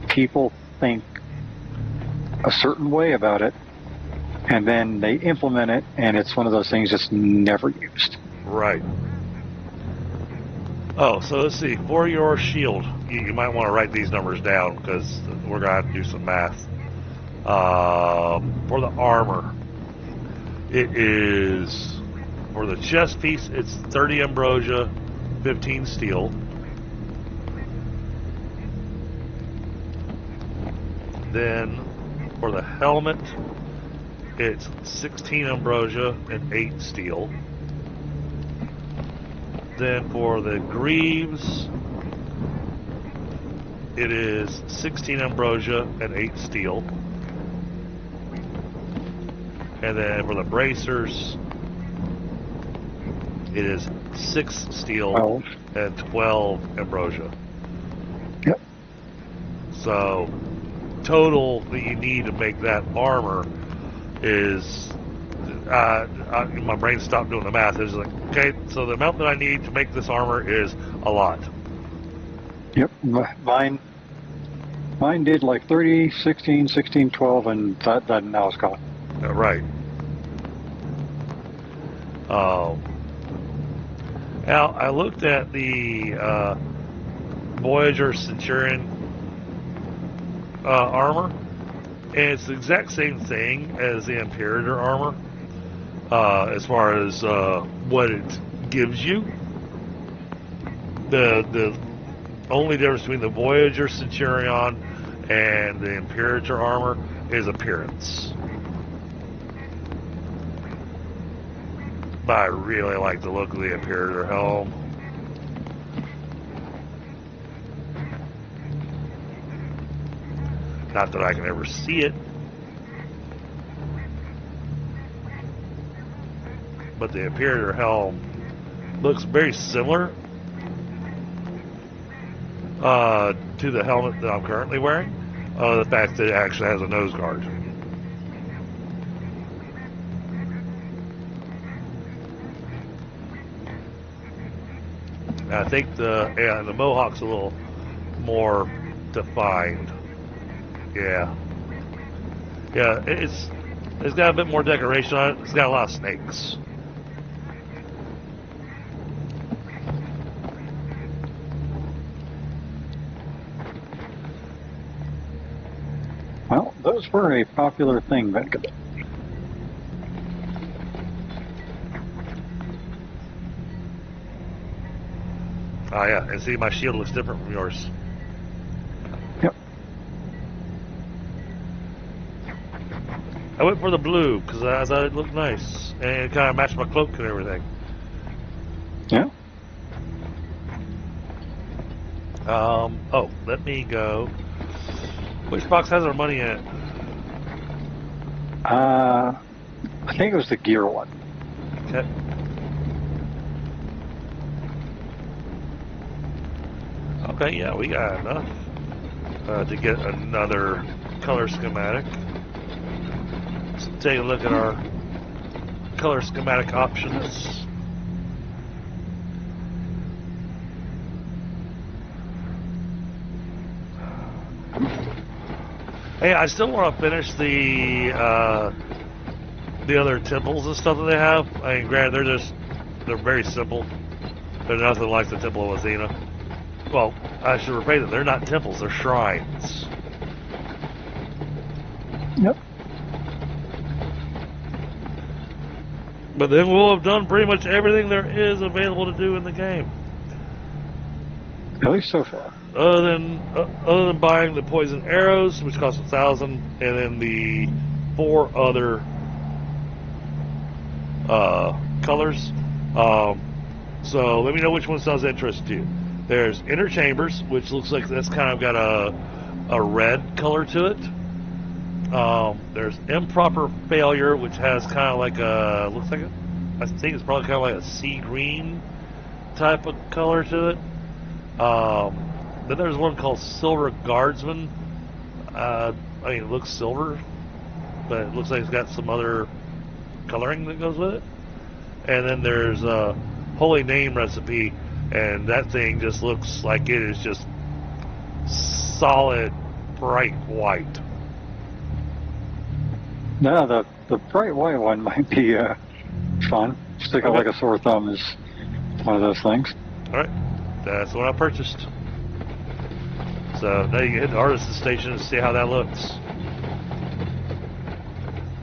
people think a certain way about it, and then they implement it, and it's one of those things that's never used. Right. Oh, so let's see. For your shield, you might want to write these numbers down because we're going to have to do some math. For the armor, it is, for the chest piece, it's 30 ambrosia, 15 steel. Then for the helmet, it's 16 ambrosia and 8 steel. Then for the greaves, it is 16 ambrosia and 8 steel. And then for the bracers, it is 6 steel and 12 ambrosia. Yep. So total that you need to make that armor is, my brain stopped doing the math. It was like, okay, so the amount that I need to make this armor is a lot. Yep, mine did like 30, 16, 16, 12, and that now is gone. Right. Now, I looked at the Voyager Centurion armor, and it's the exact same thing as the Imperator armor, as far as what it gives you. The only difference between the Voyager Centurion and the Imperator armor is appearance. But I really like the look of the Imperator helm. Not that I can ever see it. But the Imperator helm looks very similar to the helmet that I'm currently wearing. The fact that it actually has a nose guard. I think the Mohawk's a little more to find. Yeah. Yeah, it's got a bit more decoration on it. It's got a lot of snakes. Well, those were a popular thing back then. Oh yeah, and see, my shield looks different from yours. Yep. I went for the blue because I thought it looked nice and it kind of matched my cloak and everything. Yeah. Oh, let me go. Which box has our money in it? I think it was the gear one. Okay. Okay, yeah, we got enough to get another color schematic. So take a look at our color schematic options. Hey, I still want to finish the other temples and stuff that they have. I mean, granted, they're very simple. They're nothing like the Temple of Athena. Well, I should rephrase it. They're not temples, they're shrines. Yep. But then we'll have done pretty much everything there is available to do in the game. At least so far. Other than buying the poison arrows, which cost 1,000, and then the 4 other colors. So let me know which one sounds interesting to you. There's inner chambers, which looks like that's kind of got a red color to it. There's improper failure, which has kind of like I think it's probably kind of like a sea green type of color to it. Then there's one called Silver Guardsman. I mean, it looks silver, but it looks like it's got some other coloring that goes with it. And then there's a Holy Name Recipe, and that thing just looks like it is just solid, bright white. No, the bright white one might be fun. Stick out like a sore thumb is one of those things. Alright, that's what I purchased. So now you can hit the artist's station and see how that looks.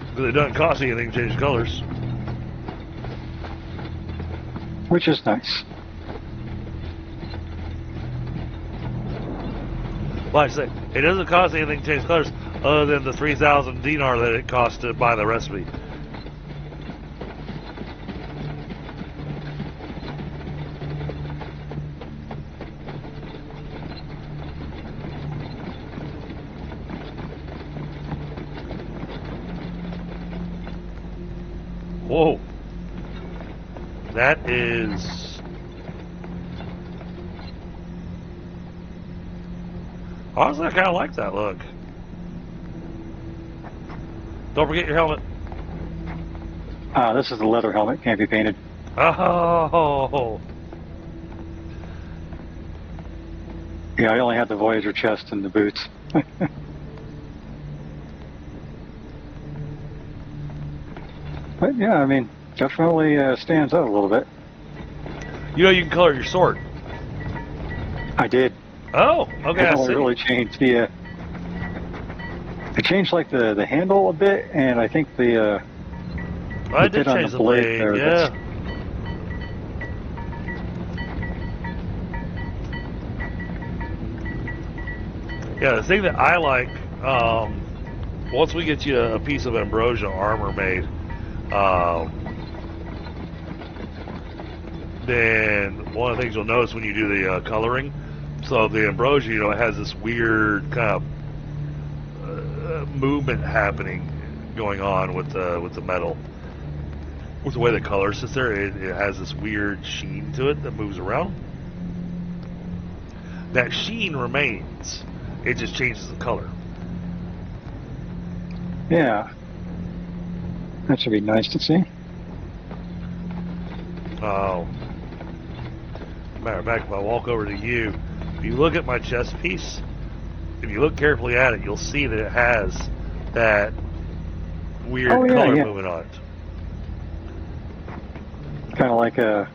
Because it doesn't cost you anything to change colors. Which is nice. Like I say, it doesn't cost anything to change colors other than the 3,000 dinar that it costs to buy the recipe. Whoa. That is... Honestly, I kind of like that look. Don't forget your helmet. This is the leather helmet. Can't be painted. Oh. Yeah, I only had the Voyager chest and the boots. But yeah, I mean, definitely stands out a little bit. You know you can color your sword. I did. Oh, okay, I It see. really changed the. It changed like the handle a bit, and I think the. I the did bit on change the the blade blade, there, yeah. Yeah, the thing that I like, once we get you a piece of ambrosia armor made, then one of the things you'll notice when you do the coloring, so the ambrosia, it has this weird kind of movement happening going on with the metal. With the way the color sits there, it has this weird sheen to it that moves around. That sheen remains. It just changes the color. Yeah. That should be nice to see. Oh. Matter of fact, if I walk over to you, if you look at my chest piece, when you look carefully at it, you'll see that it has that weird Oh, yeah, color yeah. movement on it. Kind of like I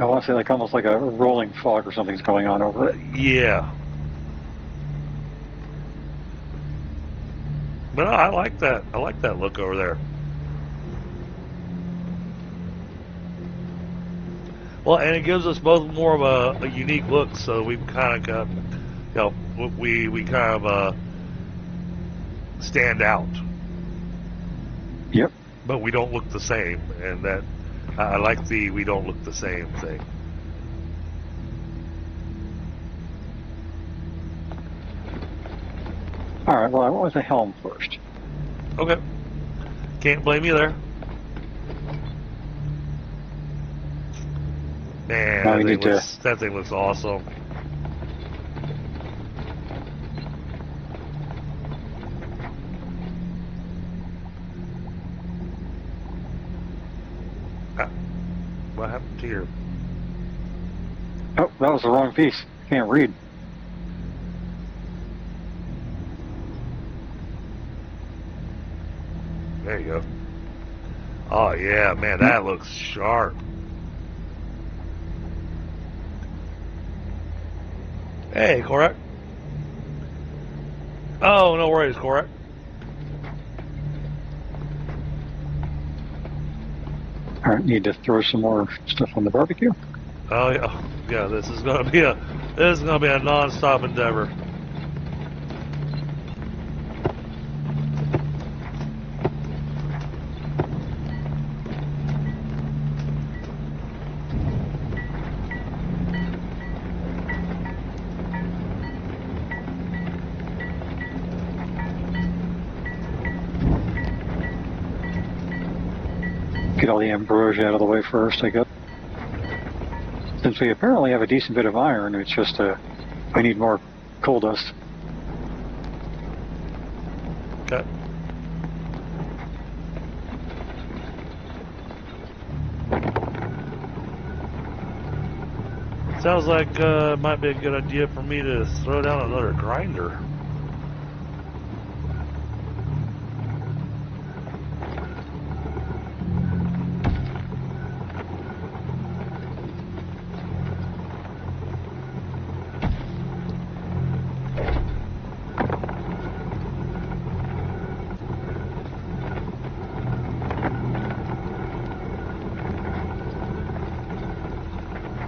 want to say like almost like a rolling fog or something's going on over it. Yeah. But I like that. I like that look over there. Well, and it gives us both more of a unique look, so we've kind of got, we kind of stand out. Yep. But we don't look the same, and that I like the we don't look the same thing. All right. Well, I went with the helm first. Okay. Can't blame you there. Man, Now we that thing looks awesome. What happened to your... Oh, that was the wrong piece. Can't read. There you go. Oh, yeah, man, that looks sharp. Hey, Korak. Oh, no worries, Korak. All right, need to throw some more stuff on the barbecue. Oh yeah, yeah. This is gonna be a non-stop endeavor. Get all the ambrosia out of the way first, I guess. Since we apparently have a decent bit of iron, it's just we need more coal dust. Okay. Sounds like it might be a good idea for me to throw down another grinder.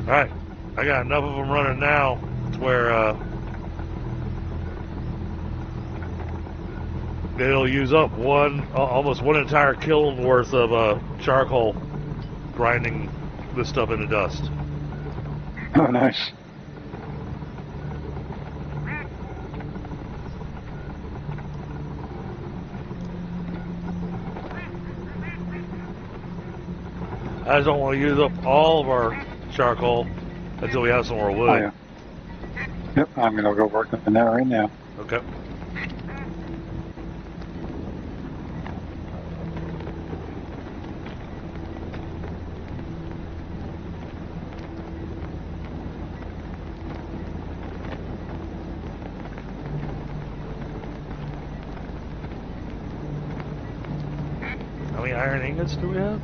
Alright, I got enough of them running now to where it'll use up almost one entire kiln worth of charcoal grinding this stuff into dust. Oh, nice. I just don't want to use up all of our charcoal until we have some more wood. Oh, yeah. Yep, I'm going to go work on that right now. Okay. How many iron ingots do we have?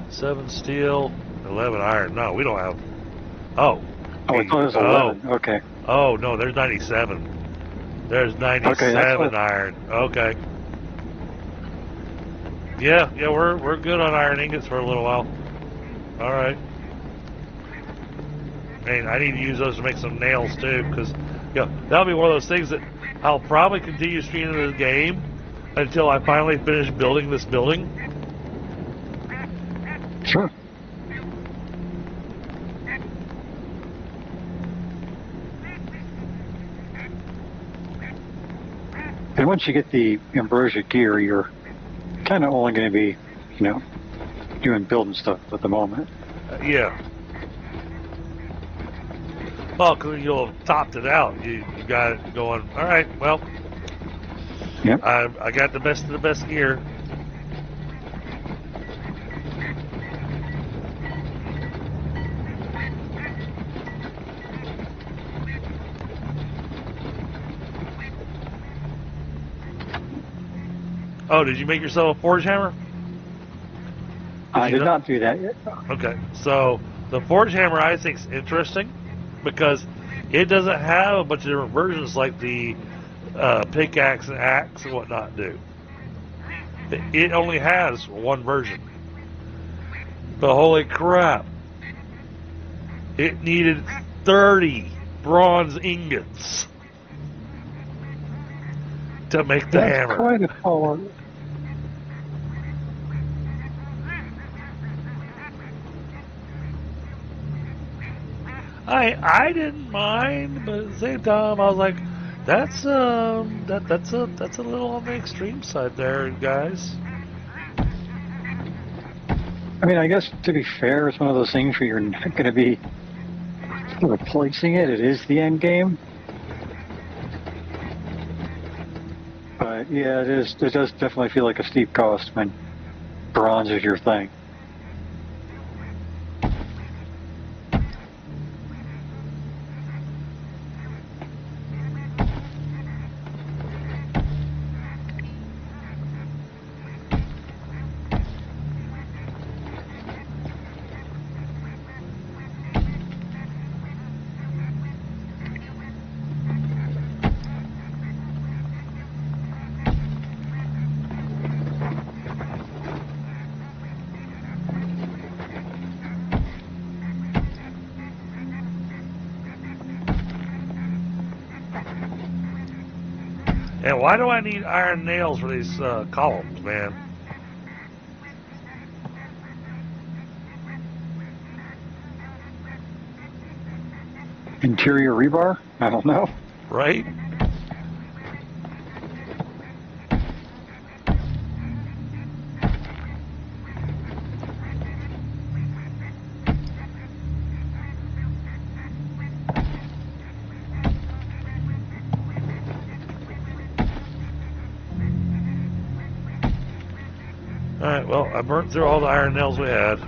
Seven steel, 11 iron. No, we don't have. Oh. Oh, I thought it was 11. Okay. Oh, no, there's 97. There's 97 iron. Okay. Yeah, we're good on iron ingots for a little while. All right. And I need to use those to make some nails too, because that'll be one of those things that I'll probably continue streaming this game until I finally finish building this building. Sure. And once you get the ambrosia gear, you're kind of only going to be, doing building stuff at the moment. Yeah. Well, because you'll have topped it out. You got it going, all right, well, Yep. I got the best of the best gear. Oh, did you make yourself a forge hammer? I did not do that yet. Okay, so the forge hammer I think is interesting because it doesn't have a bunch of different versions like the pickaxe and axe and whatnot do. It only has one version. But holy crap, it needed 30 bronze ingots to make the That's hammer. quite a haul. I didn't mind, but at the same time, I was like, that's that's a little on the extreme side there, guys. I mean, I guess to be fair, it's one of those things where you're not going to be replacing it. It is the end game. But yeah, it is. It does definitely feel like a steep cost when bronze is your thing. And why do I need iron nails for these columns, man? Interior rebar? I don't know. Right? Alright, well, I burnt through all the iron nails we had.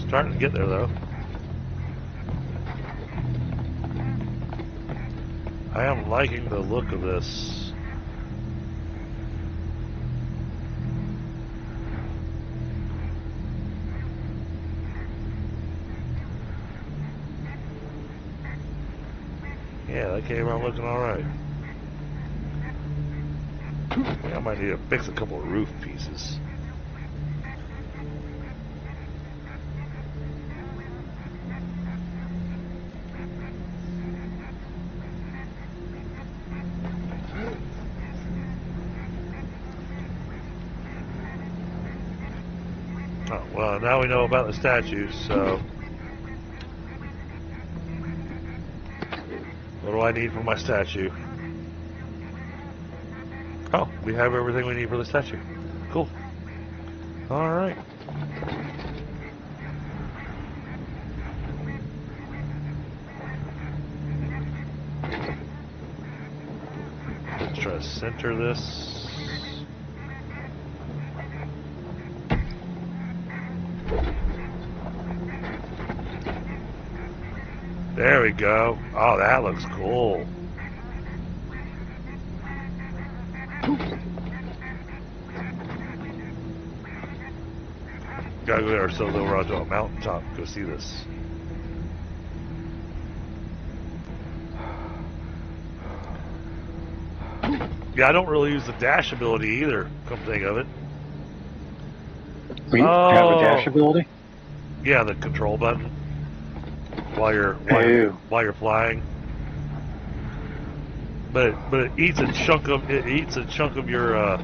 Starting to get there, though. I am liking the look of this. Yeah, that came out looking alright. I might need to fix a couple of roof pieces. Oh, well, now we know about the statues, so... What do I need for my statue? Oh, we have everything we need for the statue. Cool. Alright. Let's try to center this. There we go. Oh, that looks cool. Gotta go get ourselves over onto a mountaintop to go see this. Yeah, I don't really use the dash ability either, come to think of it. We have a dash ability? Yeah, the control button. While you're flying. But it eats a chunk of your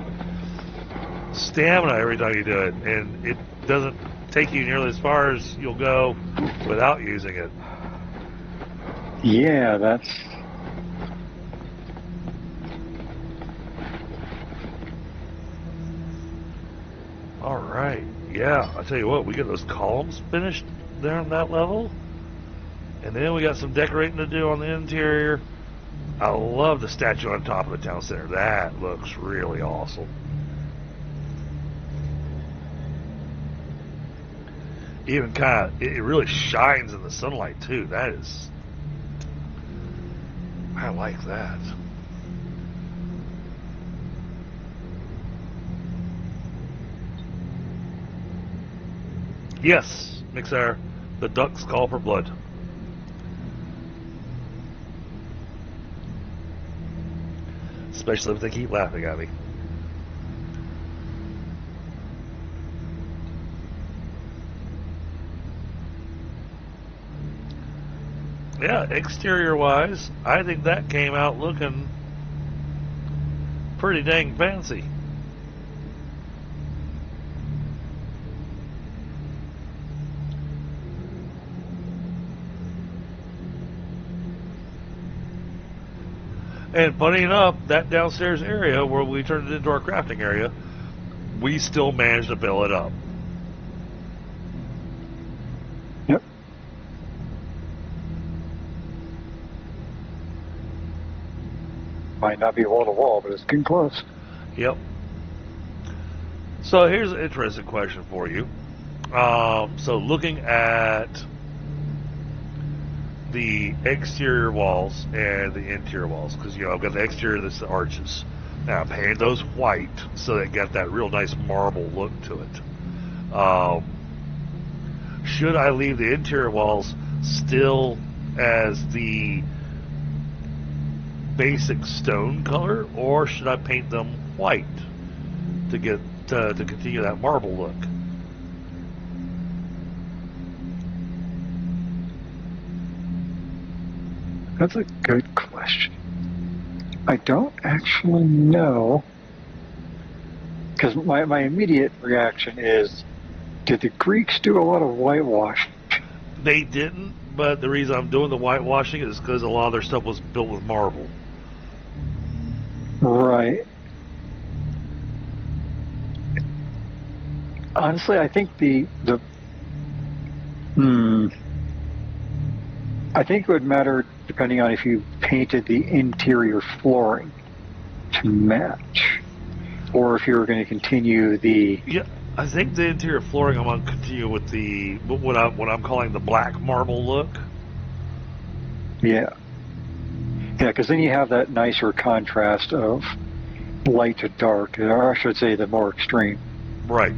stamina every time you do it, and it doesn't take you nearly as far as you'll go without using it. Yeah, that's... All right. Yeah, I tell you what, we get those columns finished there on that level. And then we got some decorating to do on the interior. I love the statue on top of the town center. That looks really awesome. Even kind of, it really shines in the sunlight too. That is, I like that. Yes, Mixer, the ducks call for blood. Especially if they keep laughing at me. Yeah, exterior-wise, I think that came out looking pretty dang fancy. And funny enough, that downstairs area where we turned it into our crafting area, we still managed to fill it up. Yep. Might not be wall to wall, but it's getting close. Yep. So here's an interesting question for you. So looking at the exterior walls and the interior walls, because I've got the exterior, that's the arches. Now I painted those white so they got that real nice marble look to it. Should I leave the interior walls still as the basic stone color, or should I paint them white to get to continue that marble look? That's a good question. I don't actually know, because my immediate reaction is, did the Greeks do a lot of whitewash? They didn't, but the reason I'm doing the whitewashing is because a lot of their stuff was built with marble. Right. Honestly, I think I think it would matter depending on if you painted the interior flooring to match, or if you were going to continue the. Yeah, I think the interior flooring I'm going to continue with the what I'm calling the black marble look. Yeah. Yeah, because then you have that nicer contrast of light to dark, or I should say the more extreme Right.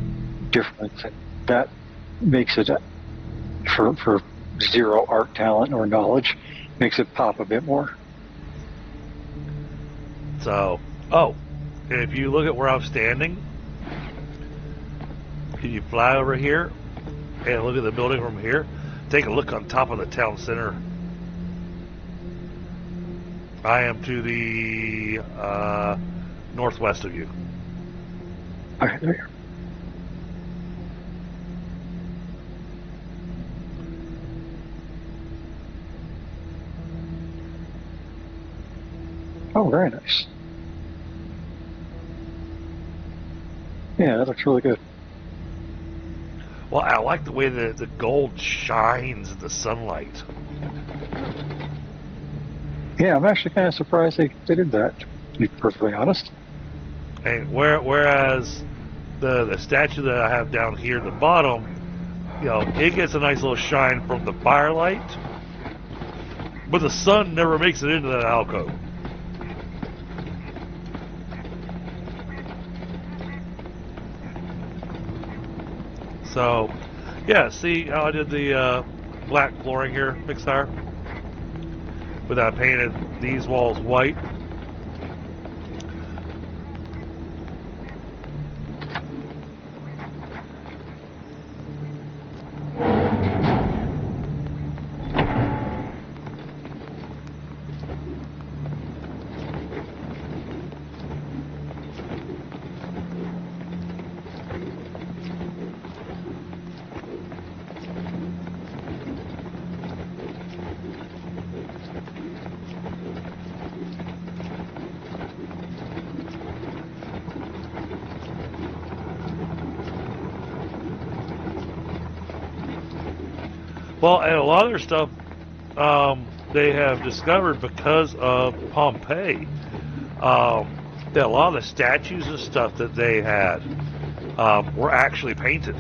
difference. That makes it, for zero art talent or knowledge, makes it pop a bit more. So, if you look at where I'm standing, can you fly over here and look at the building from here? Take a look on top of the town center. I am to the northwest of you. Okay, there you go. Oh, very nice. Yeah, that looks really good. Well, I like the way that the gold shines in the sunlight. Yeah, I'm actually kind of surprised they did that, to be perfectly honest. And whereas the statue that I have down here at the bottom, it gets a nice little shine from the firelight, but the sun never makes it into that alcove. So, yeah, see how I did the black flooring here, Mixer? But I painted these walls white. Well, and a lot of their stuff they have discovered because of Pompeii. That a lot of the statues and stuff that they had were actually painted.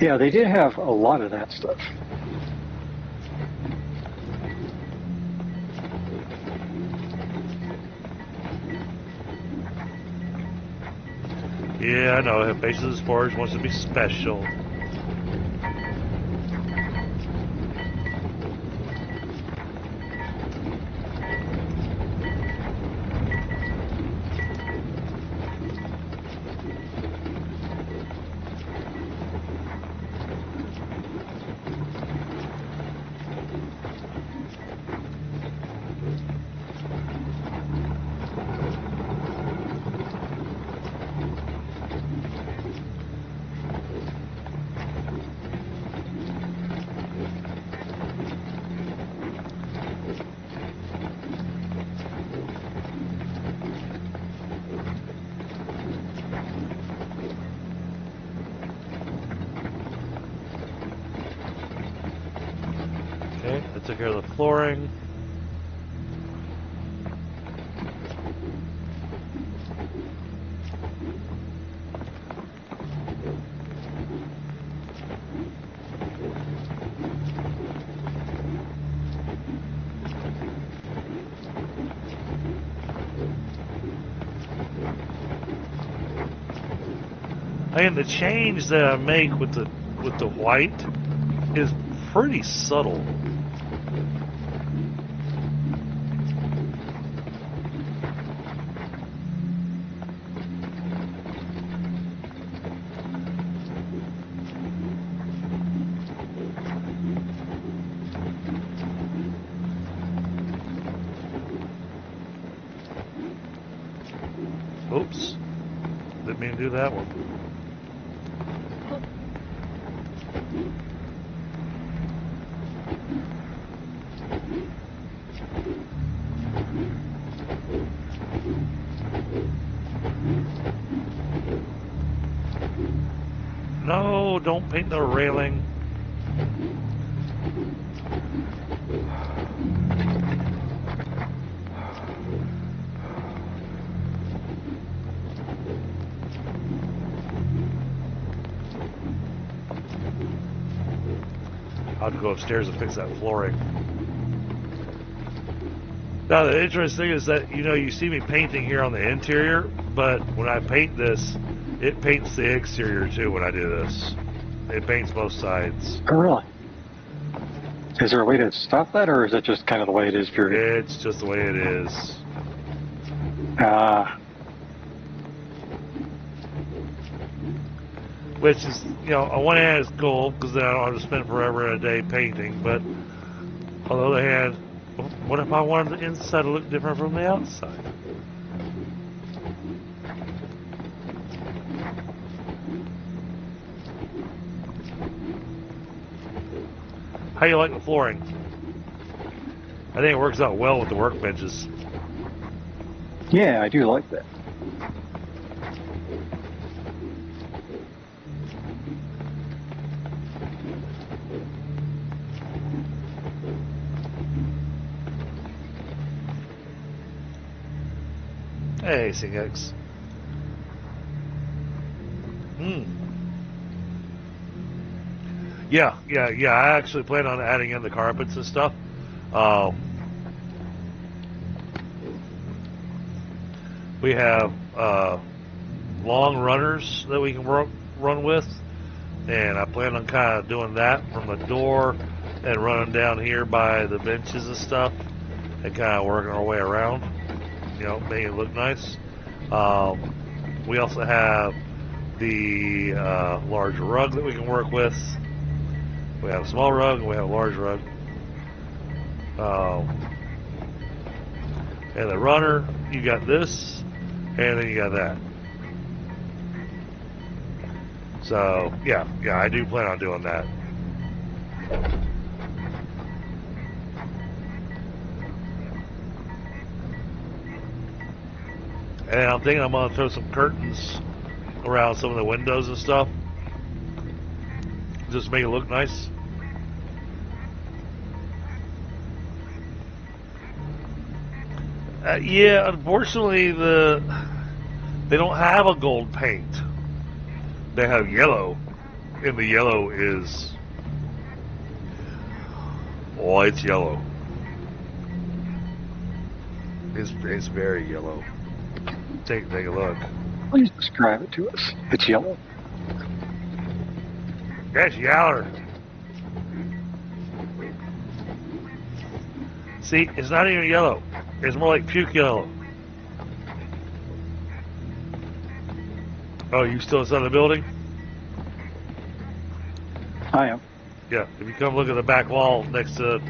Yeah, they did have a lot of that stuff. Yeah, I know. Faces of the Spores wants to be special. Okay, I took care of the flooring. And the change that I make with the white is pretty subtle. Oops. Didn't mean to do that one. No, don't paint the railing. I'll have to go upstairs and fix that flooring. Now, the interesting thing is that, you see me painting here on the interior, but when I paint this, it paints the exterior too when I do this. It paints both sides. Oh, really? Is there a way to stop that, or is it just kind of the way it is, period? It's just the way it is. Which is, on one hand it's cool, because then I don't have to spend forever in a day painting, but on the other hand, what if I wanted the inside to look different from the outside? How you like the flooring? I think it works out well with the workbenches. Yeah, I do like that. Hey, SingX. Yeah. I actually plan on adding in the carpets and stuff. We have long runners that we can run with, and I plan on kind of doing that from the door and running down here by the benches and stuff, and kind of working our way around. Making it look nice. We also have the large rug that we can work with. We have a small rug and we have a large rug. And the runner, you got this, and then you got that. So, yeah, I do plan on doing that. And I'm thinking I'm going to throw some curtains around some of the windows and stuff. just make it look nice. Yeah, unfortunately, they don't have a gold paint. They have yellow, and the yellow is, oh, it's yellow. It's very yellow. Take a look. Please describe it to us. It's yellow. That's yaller. See, it's not even yellow. It's more like puke yellow. Oh, you still inside the building? I am. Yeah. If you come look at the back wall next to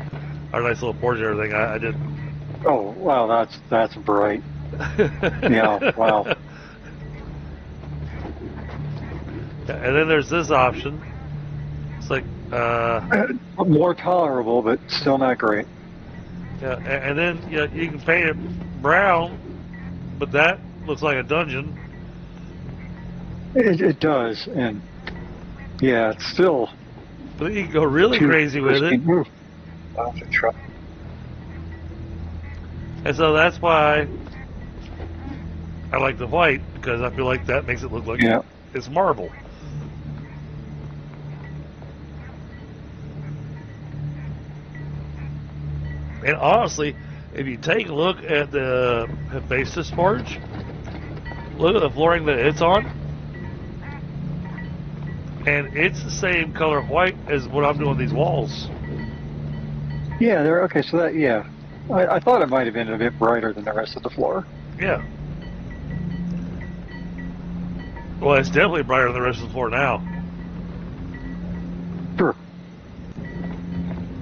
our nice little porch and everything, I did. Oh, wow, that's bright. Yeah, wow. And then there's this option. It's like, More tolerable, but still not great. yeah, and then you can paint it brown, but that looks like a dungeon. It does, and yeah, it's still. But you can go really crazy with it. Move. I'll have to try. And so that's why I like the white, because I feel like that makes it look like it's marble. And honestly, if you take a look at the Hephaestus forge, look at the flooring that it's on, and it's the same color white as what I'm doing these walls. Yeah, they're okay. So that I thought it might have been a bit brighter than the rest of the floor. Yeah. Well, it's definitely brighter than the rest of the floor now. Sure.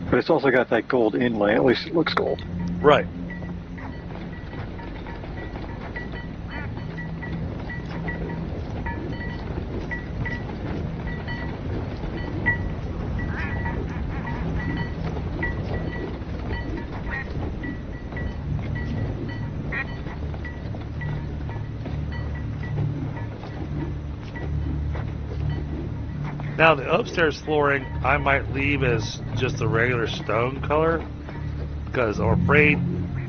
But it's also got that gold inlay. At least it looks gold. Right. Now the upstairs flooring I might leave as just a regular stone color, because I'm afraid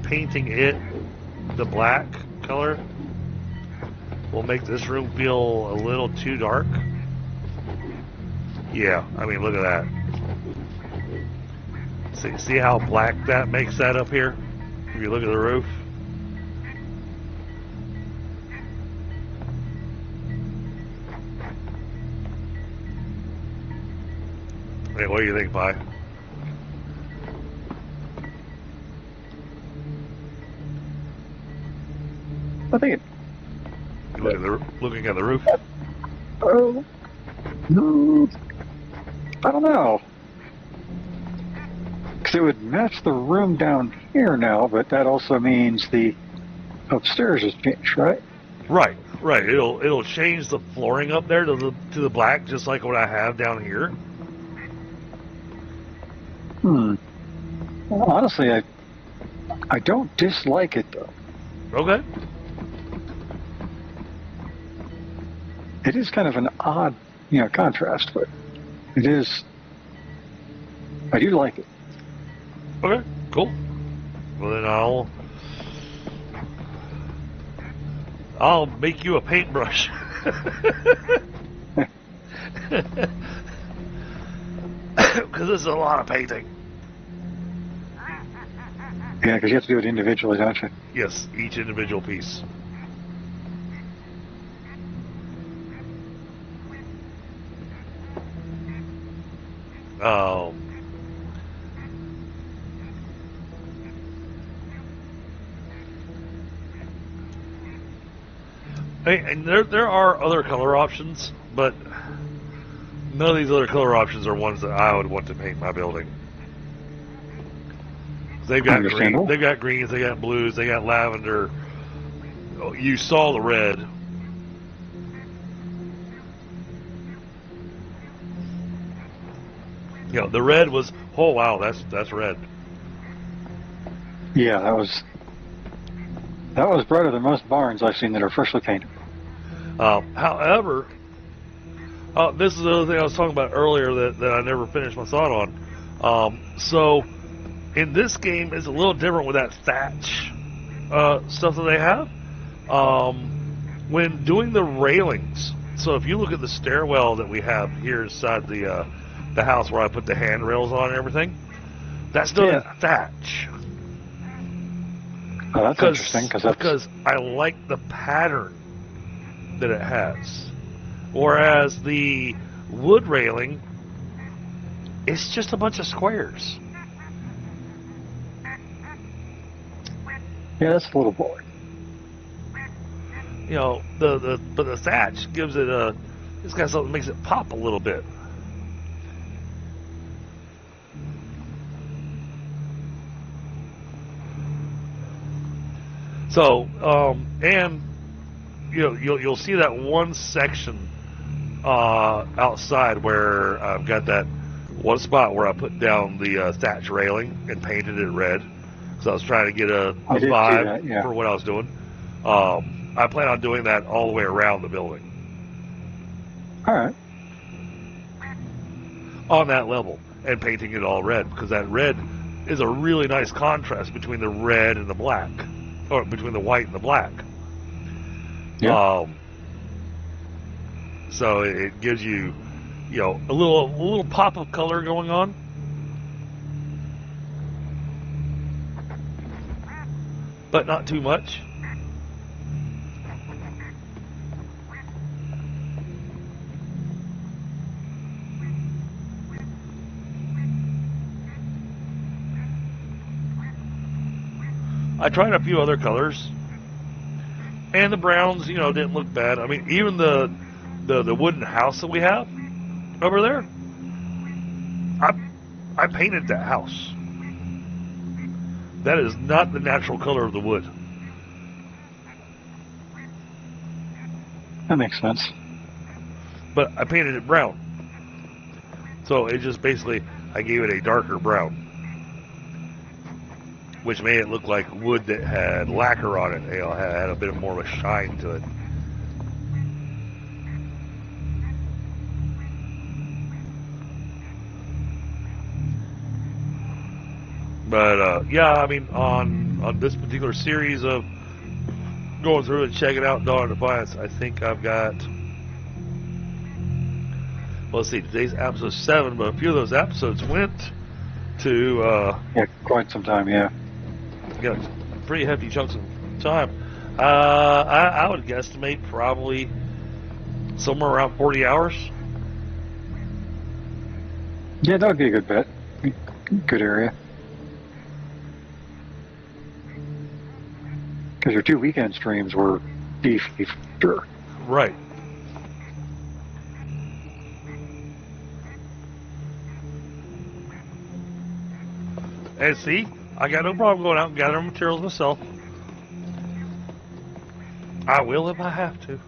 painting it the black color will make this room feel a little too dark. Yeah, I mean, look at that. See how black that makes that up here? If you look at the roof. Hey, what do you think, Pi? I think it. Looking at the roof. Oh, no. I don't know. Because it would match the room down here now, but that also means the upstairs is changed, right? Right. It'll change the flooring up there to the black, just like what I have down here. Well, honestly, I don't dislike it though. Okay. It is kind of an odd, contrast, but it is. I do like it. Okay. Cool. Well, then I'll make you a paintbrush. Because this is a lot of painting. Yeah, because you have to do it individually, don't you? Yes, each individual piece. Oh. Hey, and there are other color options, but none of these other color options are ones that I would want to paint my building. They've got green, they've got greens, they got blues, they got lavender. Oh, you saw the red. The red was, oh wow, that's red. Yeah, that was brighter than most barns I've seen that are freshly painted. However, This is the other thing I was talking about earlier that I never finished my thought on. So, in this game, it's a little different with that thatch stuff that they have. When doing the railings, so if you look at the stairwell that we have here inside the house where I put the handrails on and everything, that's done in thatch. Oh, that's interesting because I like the pattern that it has. Whereas the wood railing, it's just a bunch of squares. Yeah, that's a little boring. You know, but the thatch gives it it's got something that makes it pop a little bit. So, and you know, you'll see that one section outside where I've got that one spot where I put down the thatch railing and painted it red. So I was trying to get a vibe for what I was doing. I plan on doing that all the way around the building. All right. On that level, and painting it all red, because that red is a really nice contrast between the red and the black, or between the white and the black. Yeah. So it gives you, you know, a little pop of color going on. But not too much. I tried a few other colors, and the browns, you know, didn't look bad. I mean, even the wooden house that we have over there, I painted that house. That is not the natural color of the wood. That makes sense. But I painted it brown. So it just basically, I gave it a darker brown, which made it look like wood that had lacquer on it. You know, had a bit more of a shine to it. But yeah, I mean, on this particular series of going through and checking out Dawn of Defiance, I think I've got, well, let's see, today's episode 7, but a few of those episodes went to yeah, quite some time. Yeah. Yeah, pretty hefty chunks of time. I would guesstimate probably somewhere around 40 hours. Yeah, that would be a good bet. Good area. Because your 2 weekend streams were beefy, sure. Right. And see, I got no problem going out and gathering materials myself. I will if I have to.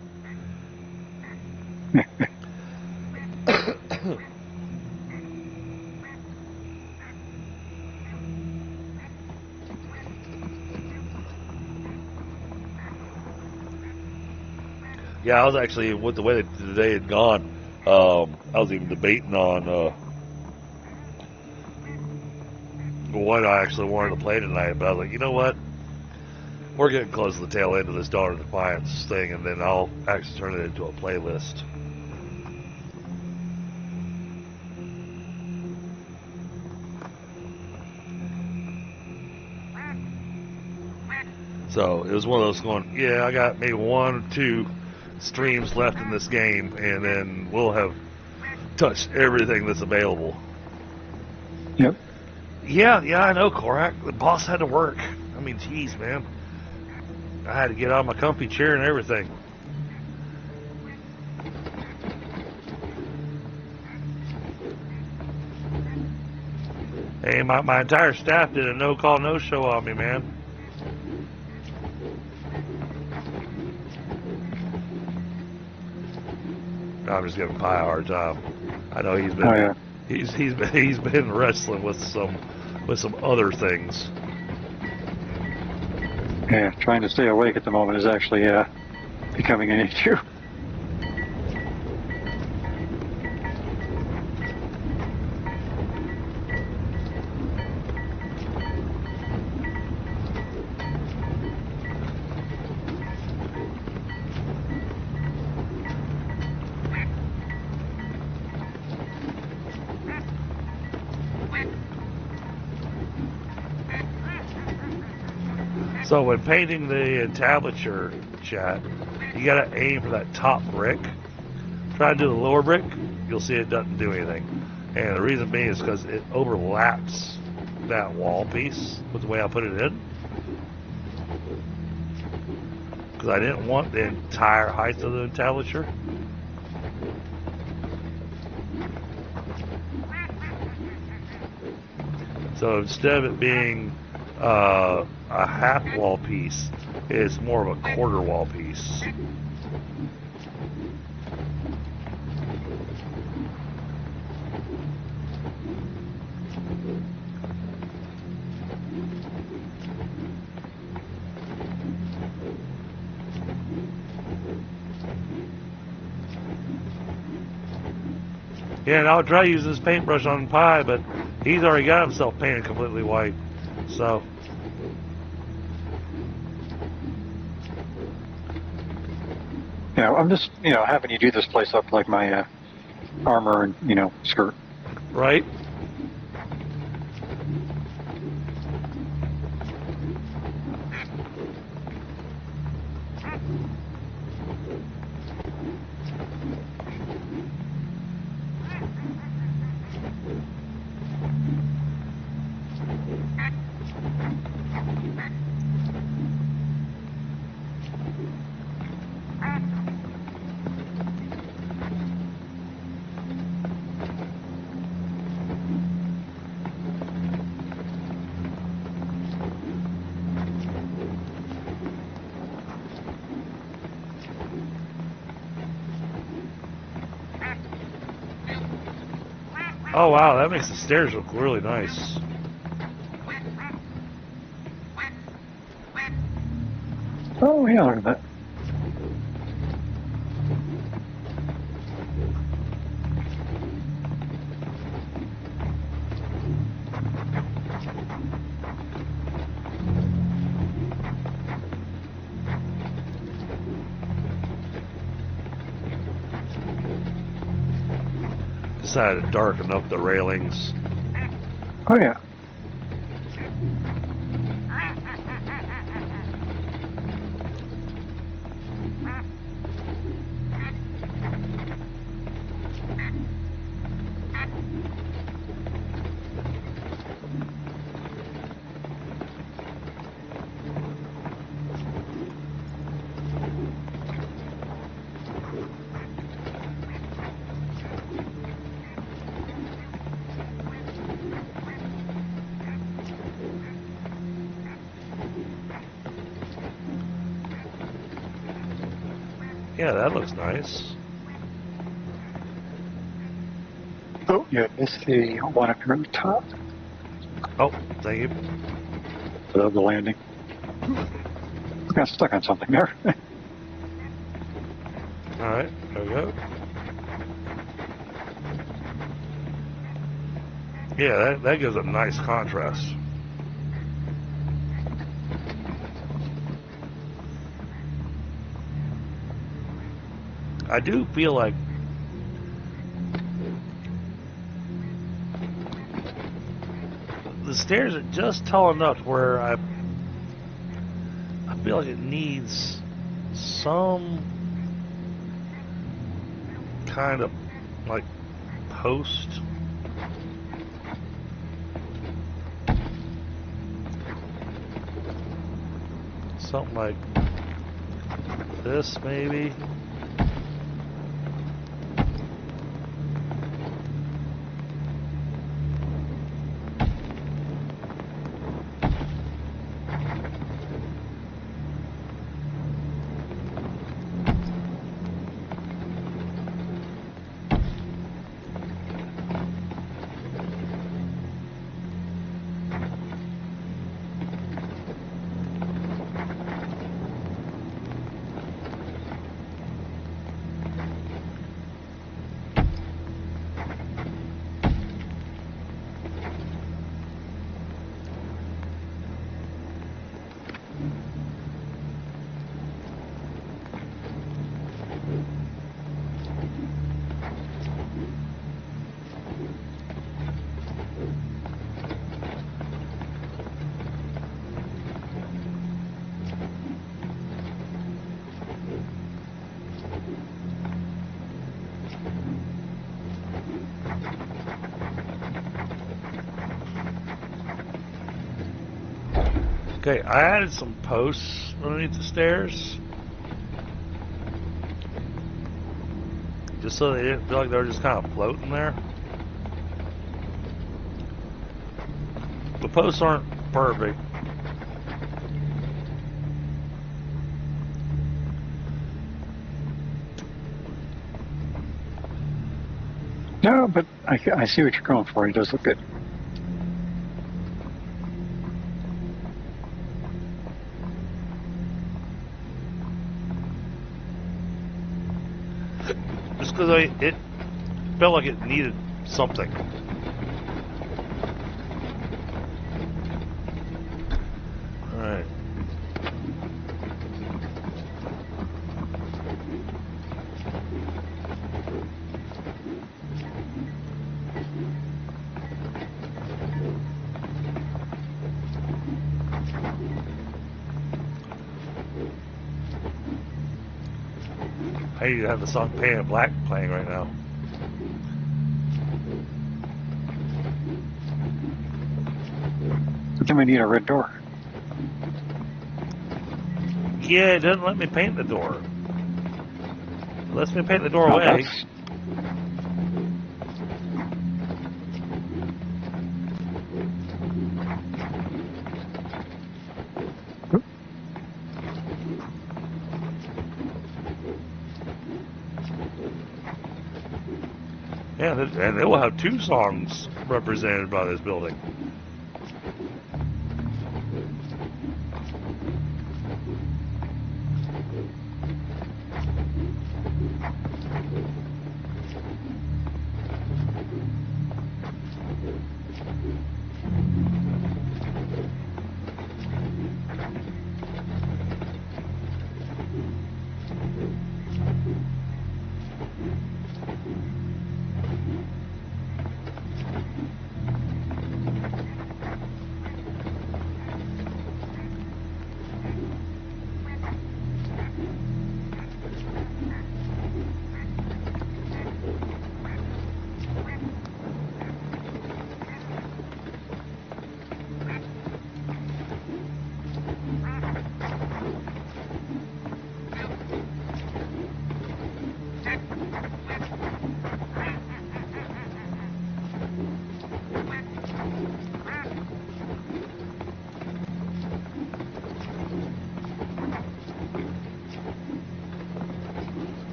Yeah, I was actually, with the way that today had gone, I was even debating on what I actually wanted to play tonight, but I was like, you know what? We're getting close to the tail end of this Dawn of Defiance thing, and then I'll actually turn it into a playlist. So it was one of those going, yeah, I got maybe 1 or 2 streams left in this game, and then we'll have touched everything that's available. Yep. Yeah, I know, Korak. The boss had to work. I mean, geez, man. I had to get out of my comfy chair and everything. Hey, my entire staff did a no-call, no-show on me, man. I'm just giving Pi a hard time. I know he's been he's been wrestling with some other things. Yeah, trying to stay awake at the moment is actually becoming an issue. So when painting the entablature, chat, you gotta aim for that top brick. Try to do the lower brick, you'll see it doesn't do anything. And the reason being is because it overlaps that wall piece with the way I put it in. Because I didn't want the entire height of the entablature. So instead of it being a half wall piece, it's more of a quarter wall piece. Yeah, and I'll try to use this paintbrush on Pi, but he's already got himself painted completely white. So, Yeah, I'm just, having you do this place up like my armor and, skirt. right? Oh wow, that makes the stairs look really nice. Oh, yeah, look at that. Decided to darken up the railings. Oh, yeah. Yeah, that looks nice. Oh, yeah, missed the one up here at the top Oh, thank you. of the landing. Got stuck on something there. Alright, there we go. Yeah, that gives a nice contrast. I do feel like the stairs are just tall enough where I feel like it needs some kind of like post. Something like this maybe. Okay, I added some posts underneath the stairs. Just so they didn't feel like they were just kind of floating there. The posts aren't perfect. No, but I see what you're going for. It does look good. Just because it felt like it needed something. Alright. I need to have the song Painted Black playing right now. But then we need a red door. Yeah, it doesn't let me paint the door. It lets me paint the door Oh, away. that's- Yeah, and it will have 2 songs represented by this building.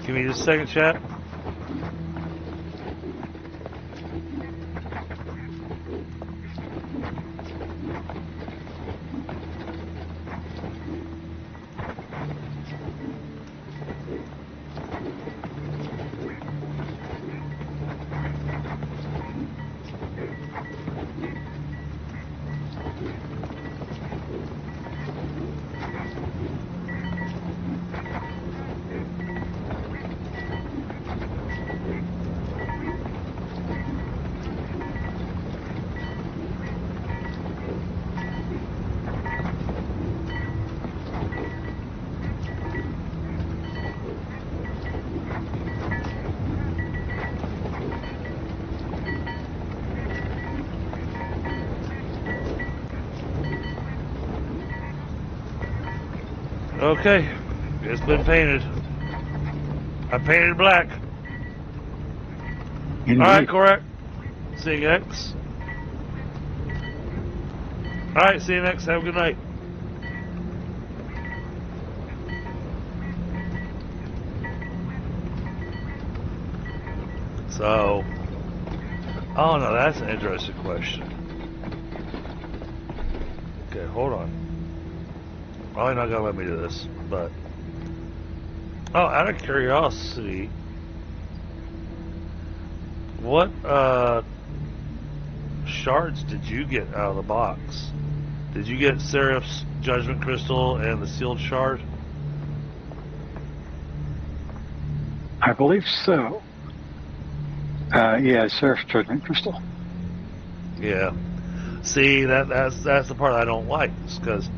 Give me just a second, chat. Okay, it's been painted. I painted black. Alright, correct. See you next. Alright, see you next. Have a good night. So, oh no, that's an interesting question. Okay, hold on. Probably not gonna let me do this, but oh, out of curiosity, what shards did you get out of the box? Did you get Seraph's Judgment Crystal and the Sealed Shard? I believe so. Yeah, Seraph's Judgment Crystal. Yeah. See, that's the part I don't like, because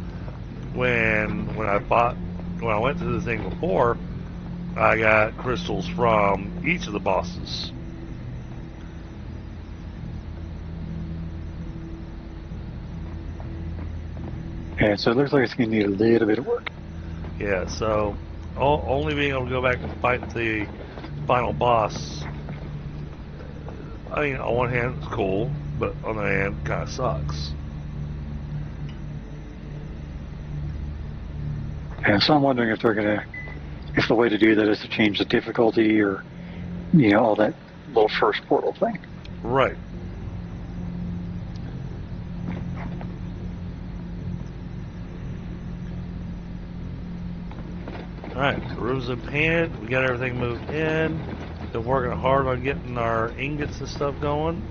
when I went to the thing before, I got crystals from each of the bosses. And so it looks like it's going to need a little bit of work. Yeah, so only being able to go back and fight the final boss, I mean, on one hand, it's cool, but on the other hand, kind of sucks. And so I'm wondering if if the way to do that is to change the difficulty or, all that little first portal thing. Right. Alright, rooms in hand, we got everything moved in. Been working hard on getting our ingots and stuff going.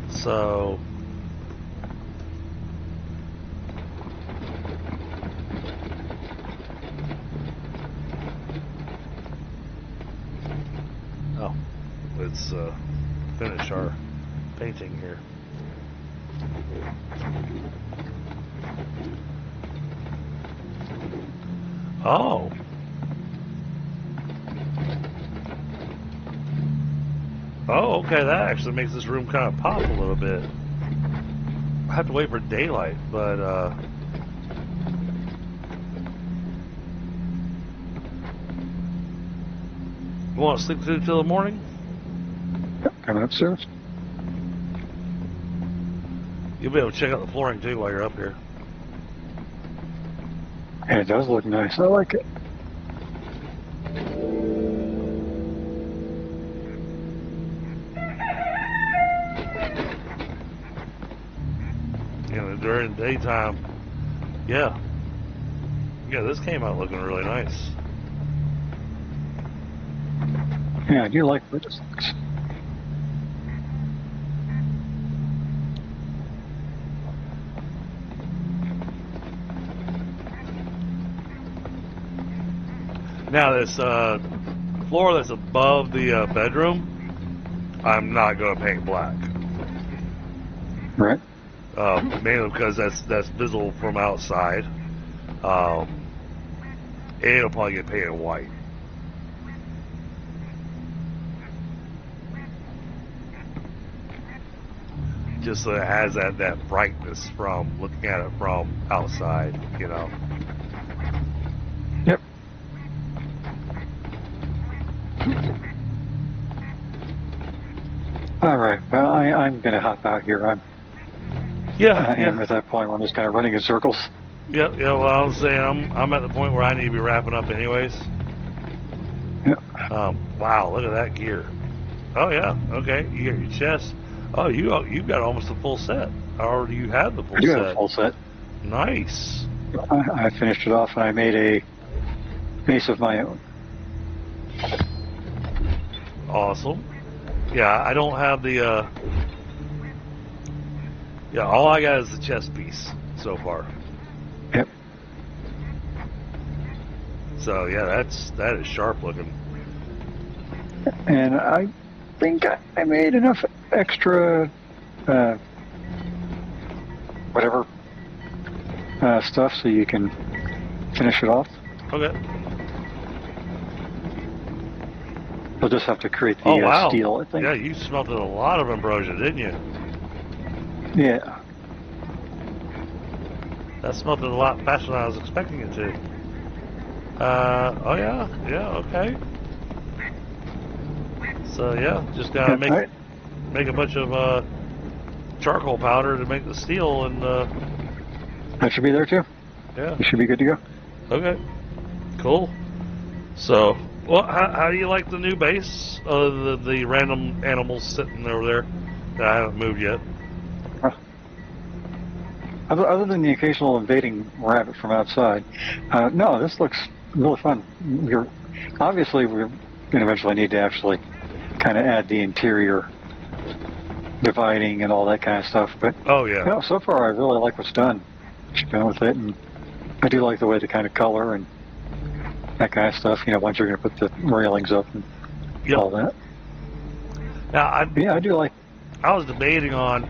So let's finish our painting here. Oh. Oh, okay, that actually makes this room kind of pop a little bit. I have to wait for daylight, but you want to sleep through till the morning? Yep, coming upstairs. You'll be able to check out the flooring too while you're up here. And it does look nice. I like it. During the daytime, yeah, this came out looking really nice. Yeah, I do like where this looks. Now this floor that's above the bedroom, I'm not going to paint black. Right. Mainly because that's visible from outside. It'll probably get painted white. Just so it has that brightness from looking at it from outside, Yep. All right. Well, I'm going to hop out here. I am at that point where I'm just kind of running in circles. Yeah. Well, I was saying I'm at the point where I need to be wrapping up anyways. Yep. Wow, look at that gear. Oh yeah. Okay, you got your chest. Oh, you've got almost a full set. Or you have the full set? I do have a full set. Nice. I finished it off and I made a base of my own. Awesome. Yeah, I don't have the. Yeah, all I got is the chest piece so far. Yep. So yeah, that is sharp looking. And I think I made enough extra whatever stuff so you can finish it off. Okay. We'll just have to create the steel, I think. Yeah, you smelted a lot of ambrosia, didn't you? Yeah. That smelted a lot faster than I was expecting it to. Oh yeah, okay. So yeah, just gotta make a bunch of charcoal powder to make the steel, and that should be there too. Yeah, you should be good to go. Okay, cool. So, well, how do you like the new base? The random animals sitting over there that I haven't moved yet. Other than the occasional invading rabbit from outside, no, this looks really fun. Obviously we're going to eventually need to actually kind of add the interior dividing and all that kind of stuff. But oh yeah, so far I really like what's done with it, and I do like the way the kind of color and that kind of stuff. Once you're going to put the railings up and all that. Now I do like. I was debating on.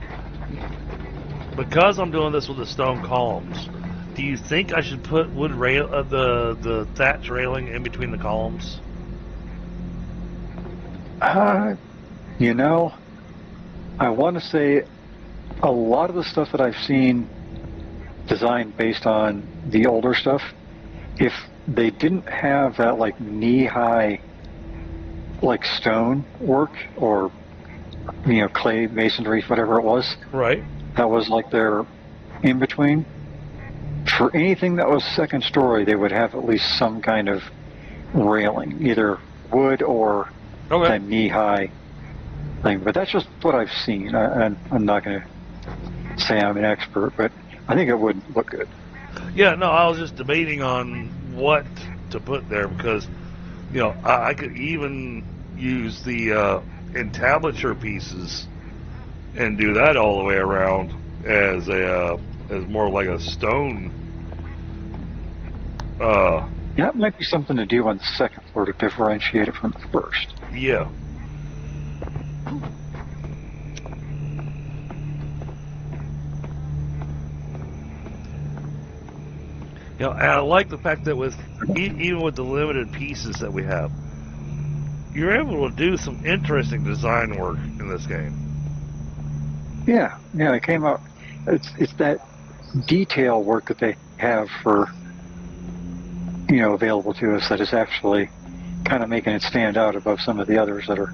Because I'm doing this with the stone columns, do you think I should put wood rail, the thatch railing in between the columns? I want to say a lot of the stuff that I've seen designed based on the older stuff. If they didn't have that like knee-high like stone work or clay masonry, whatever it was, Right. that was like their in-between. For anything that was second story, they would have at least some kind of railing, either wood or Okay. a knee-high thing. But that's just what I've seen. I'm not going to say I'm an expert, but I think it would look good. Yeah, no, I was just debating on what to put there because, I could even use the entablature pieces and do that all the way around as more like a stone. That might be something to do on the second floor to differentiate it from the first. Yeah. And I like the fact that with even with the limited pieces that we have, you're able to do some interesting design work in this game. Yeah, it came out. It's that detail work that they have for available to us that is actually kind of making it stand out above some of the others that are,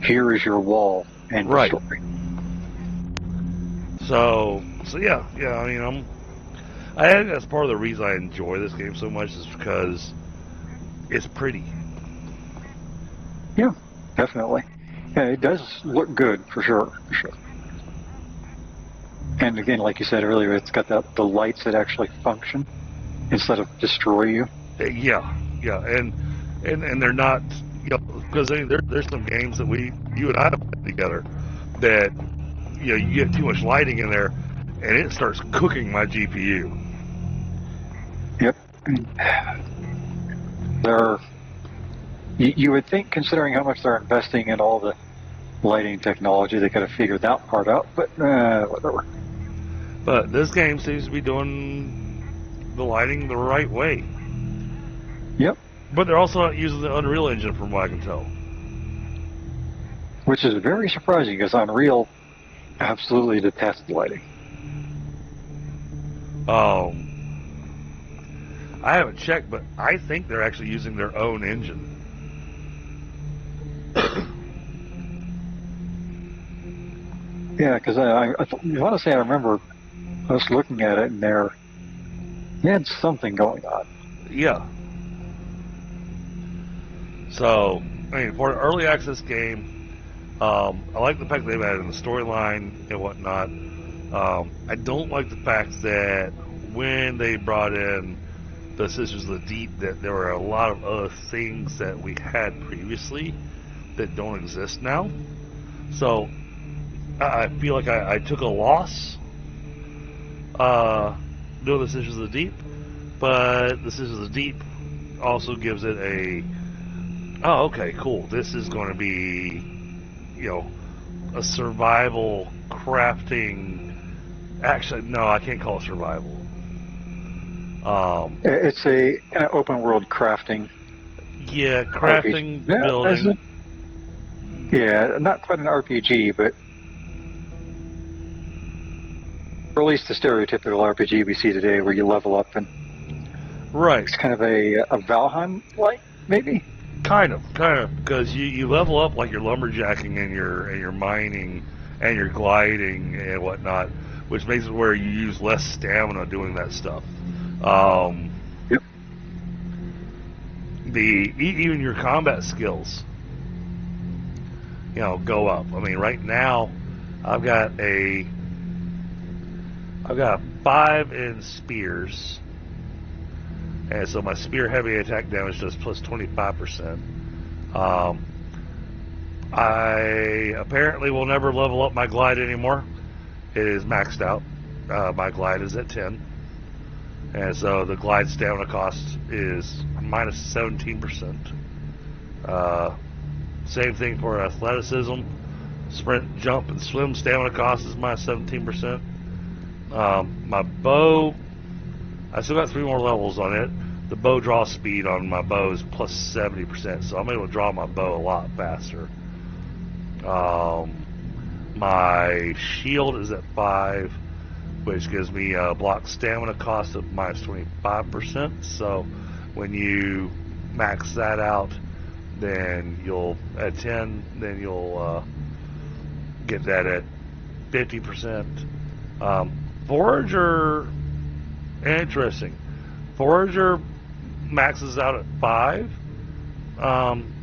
here is your wall and Right. story. So yeah. I mean, I think that's part of the reason I enjoy this game so much is because it's pretty. Yeah, definitely. Yeah, it does look good for sure. And again, like you said earlier, it's got the lights that actually function instead of destroy you. Yeah, and they're not, because there's some games that you and I have played together that you get too much lighting in there, and it starts cooking my GPU. Yep. You would think, considering how much they're investing in all the lighting technology, they could have figured that part out, but whatever. But this game seems to be doing the lighting the right way. Yep. But they're also not using the Unreal Engine from what I can tell. Which is very surprising because Unreal absolutely detests lighting. I haven't checked, but I think they're actually using their own engine. Yeah, because I want to say I remember us looking at it and they had something going on. Yeah. So, I mean, for an early access game, I like the fact that they've added in the storyline and whatnot. I don't like the fact that when they brought in the Sisters of the Deep, that there were a lot of other things that we had previously that don't exist now. So, I feel like I took a loss doing the Sisters of the Deep, but the Sisters of the Deep also gives it oh, okay, cool. This is going to be, a survival crafting. Actually, no, I can't call it survival. It's an open world crafting. Yeah, crafting, building. Yeah, not quite an RPG, but or at least the stereotypical RPG we see today, where you level up and Right. it's kind of a Valheim-like, maybe. Kind of, because you level up like you're lumberjacking and you're mining and you're gliding and whatnot, which makes it where you use less stamina doing that stuff. Yep. Even your combat skills, go up. I mean, right now, I've got 5 in spears. And so my spear heavy attack damage does plus 25%. I apparently will never level up my glide anymore. It is maxed out. My glide is at 10. And so the glide stamina cost is minus 17%. Same thing for athleticism. Sprint, jump, and swim stamina cost is minus 17%. My bow, I still got 3 more levels on it. The bow draw speed on my bow is plus 70%, so I'm able to draw my bow a lot faster. My shield is at 5, which gives me a block stamina cost of minus 25%. So when you max that out, then you'll at 10, then you'll get that at 50%. Forager, interesting. Forager maxes out at 5,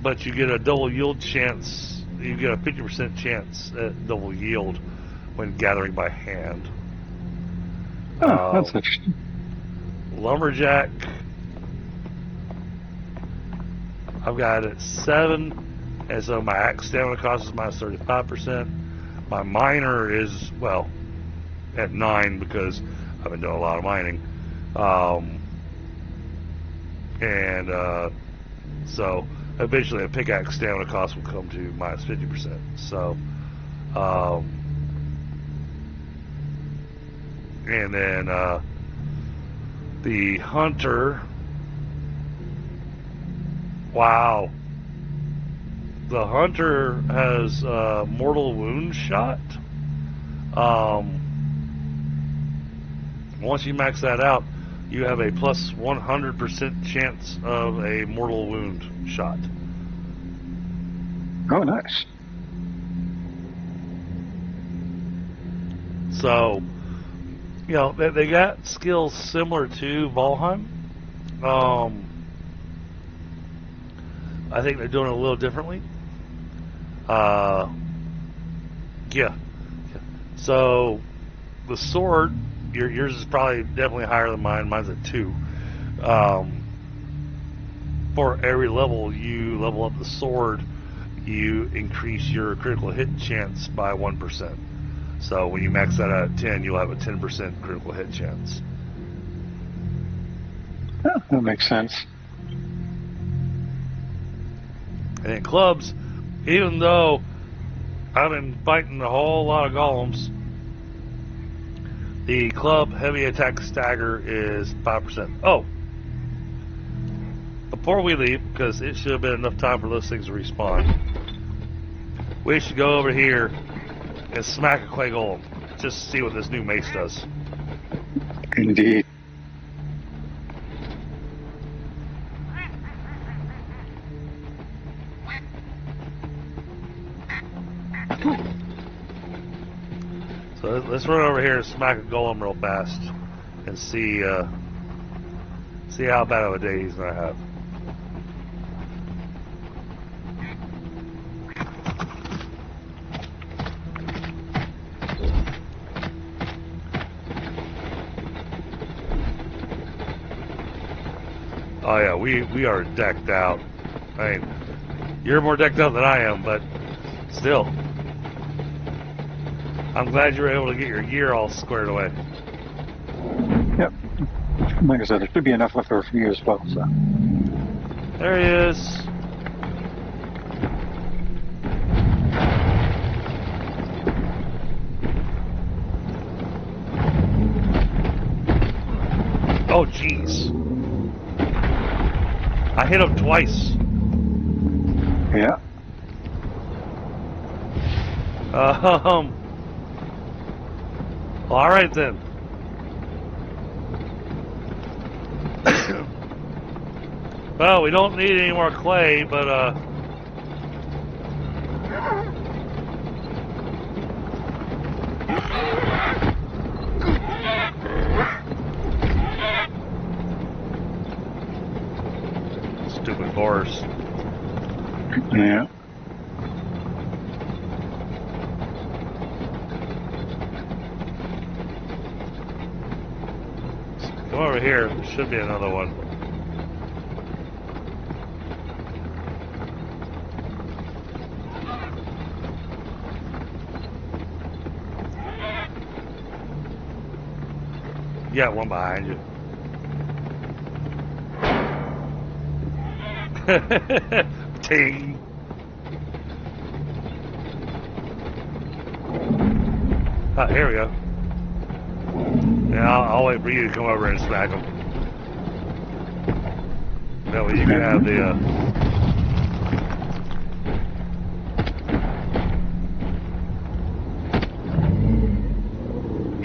but you get a double yield chance. You get a 50% chance at double yield when gathering by hand. Oh, that's interesting. Lumberjack, I've got it at 7, and so my axe stamina cost is minus 35%. My miner is, well, at 9 because I've been doing a lot of mining. So eventually a pickaxe stamina cost will come to minus 50%. So, and then the hunter, wow, the hunter has mortal wound shot. Once you max that out, you have a plus 100% chance of a mortal wound shot. Oh, nice. So, you know, they got skills similar to Valheim. I think they're doing it a little differently. Yeah. So, the sword, yours is probably definitely higher than mine. Mine's at 2. For every level you level up the sword, you increase your critical hit chance by 1%. So when you max that out at 10, you'll have a 10% critical hit chance. Oh, that makes sense. And in clubs, even though I've been fighting a whole lot of golems, the club heavy attack stagger is 5%. Oh, before we leave, because it should have been enough time for those things to respawn, we should go over here and smack a clay golem just to see what this new mace does. Indeed. So let's run over here and smack a golem real fast and see how bad of a day he's gonna have. Oh yeah, we are decked out. I mean, you're more decked out than I am, but still. I'm glad you were able to get your gear all squared away. Yep. Like I said, there should be enough left over for you as well. So. There he is. Oh, jeez. I hit him twice. Yeah. All right then. Well, we don't need any more clay, but stupid horse. Yeah. Come over here. There should be another one. Yeah, one behind you. Ting. Oh, here we go. Yeah, I'll wait for you to come over and smack them. That way you can have the,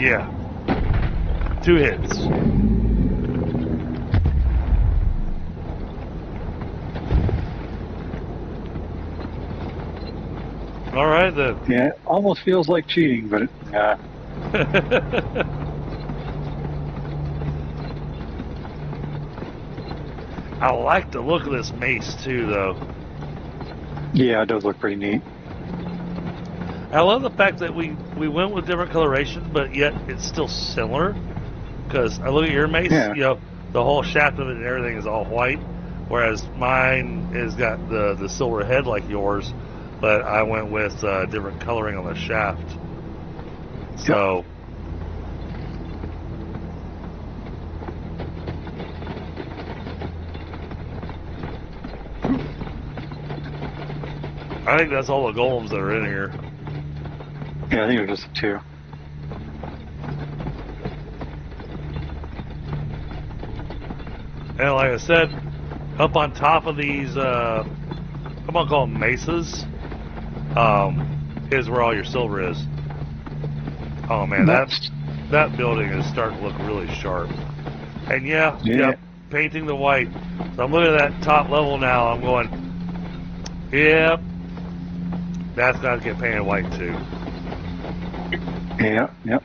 yeah. 2 hits. All right then. Yeah, it almost feels like cheating, but I like the look of this mace too, though. yeah, it does look pretty neat. I love the fact that we went with different colorations, but yet it's still similar. Because I look at your mace, Yeah. you know, the whole shaft of it and everything is all white, whereas mine has got the silver head like yours, but I went with different coloring on the shaft. So. I think that's all the golems that are in here. Yeah, I think it was just 2. And like I said, up on top of these, I'm gonna call them mesas, is where all your silver is. Oh man, that building is starting to look really sharp. And yeah, painting the white. So I'm looking at that top level now. I'm going, yep, that's got to get painted white too. Yeah, yep.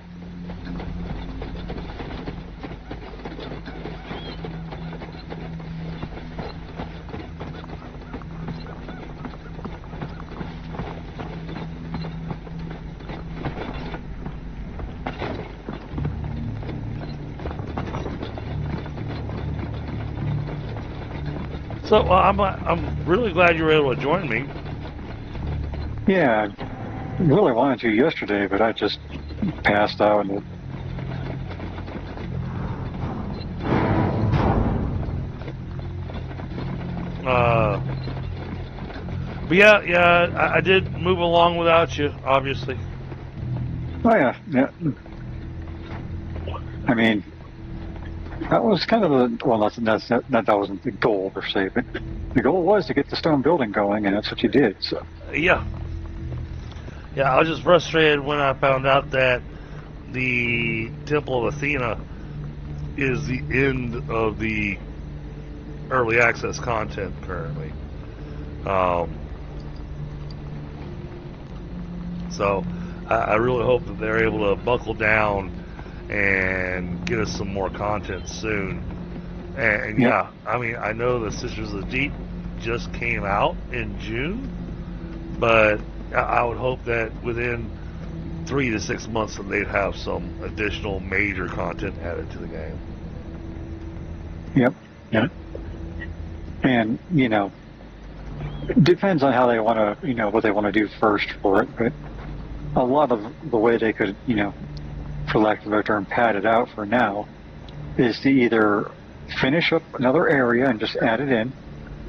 So I'm really glad you were able to join me. Yeah, I really wanted to yesterday, but I just passed out. And But yeah, I did move along without you, obviously. oh yeah. I mean, that was kind of that wasn't the goal per se, but the goal was to get the stone building going, and that's what you did. So Yeah, I was just frustrated when I found out that the Temple of Athena is the end of the early access content currently. So I really hope that they're able to buckle down and get us some more content soon. And yeah, I mean, I know the Sisters of the Deep just came out in June, but I would hope that within 3 to 6 months that they'd have some additional major content added to the game. Yep. And it depends on how they want to, what they want to do first for it. But a lot of the way they could, for lack of a better term, pad it out for now is to either finish up another area and just add it in.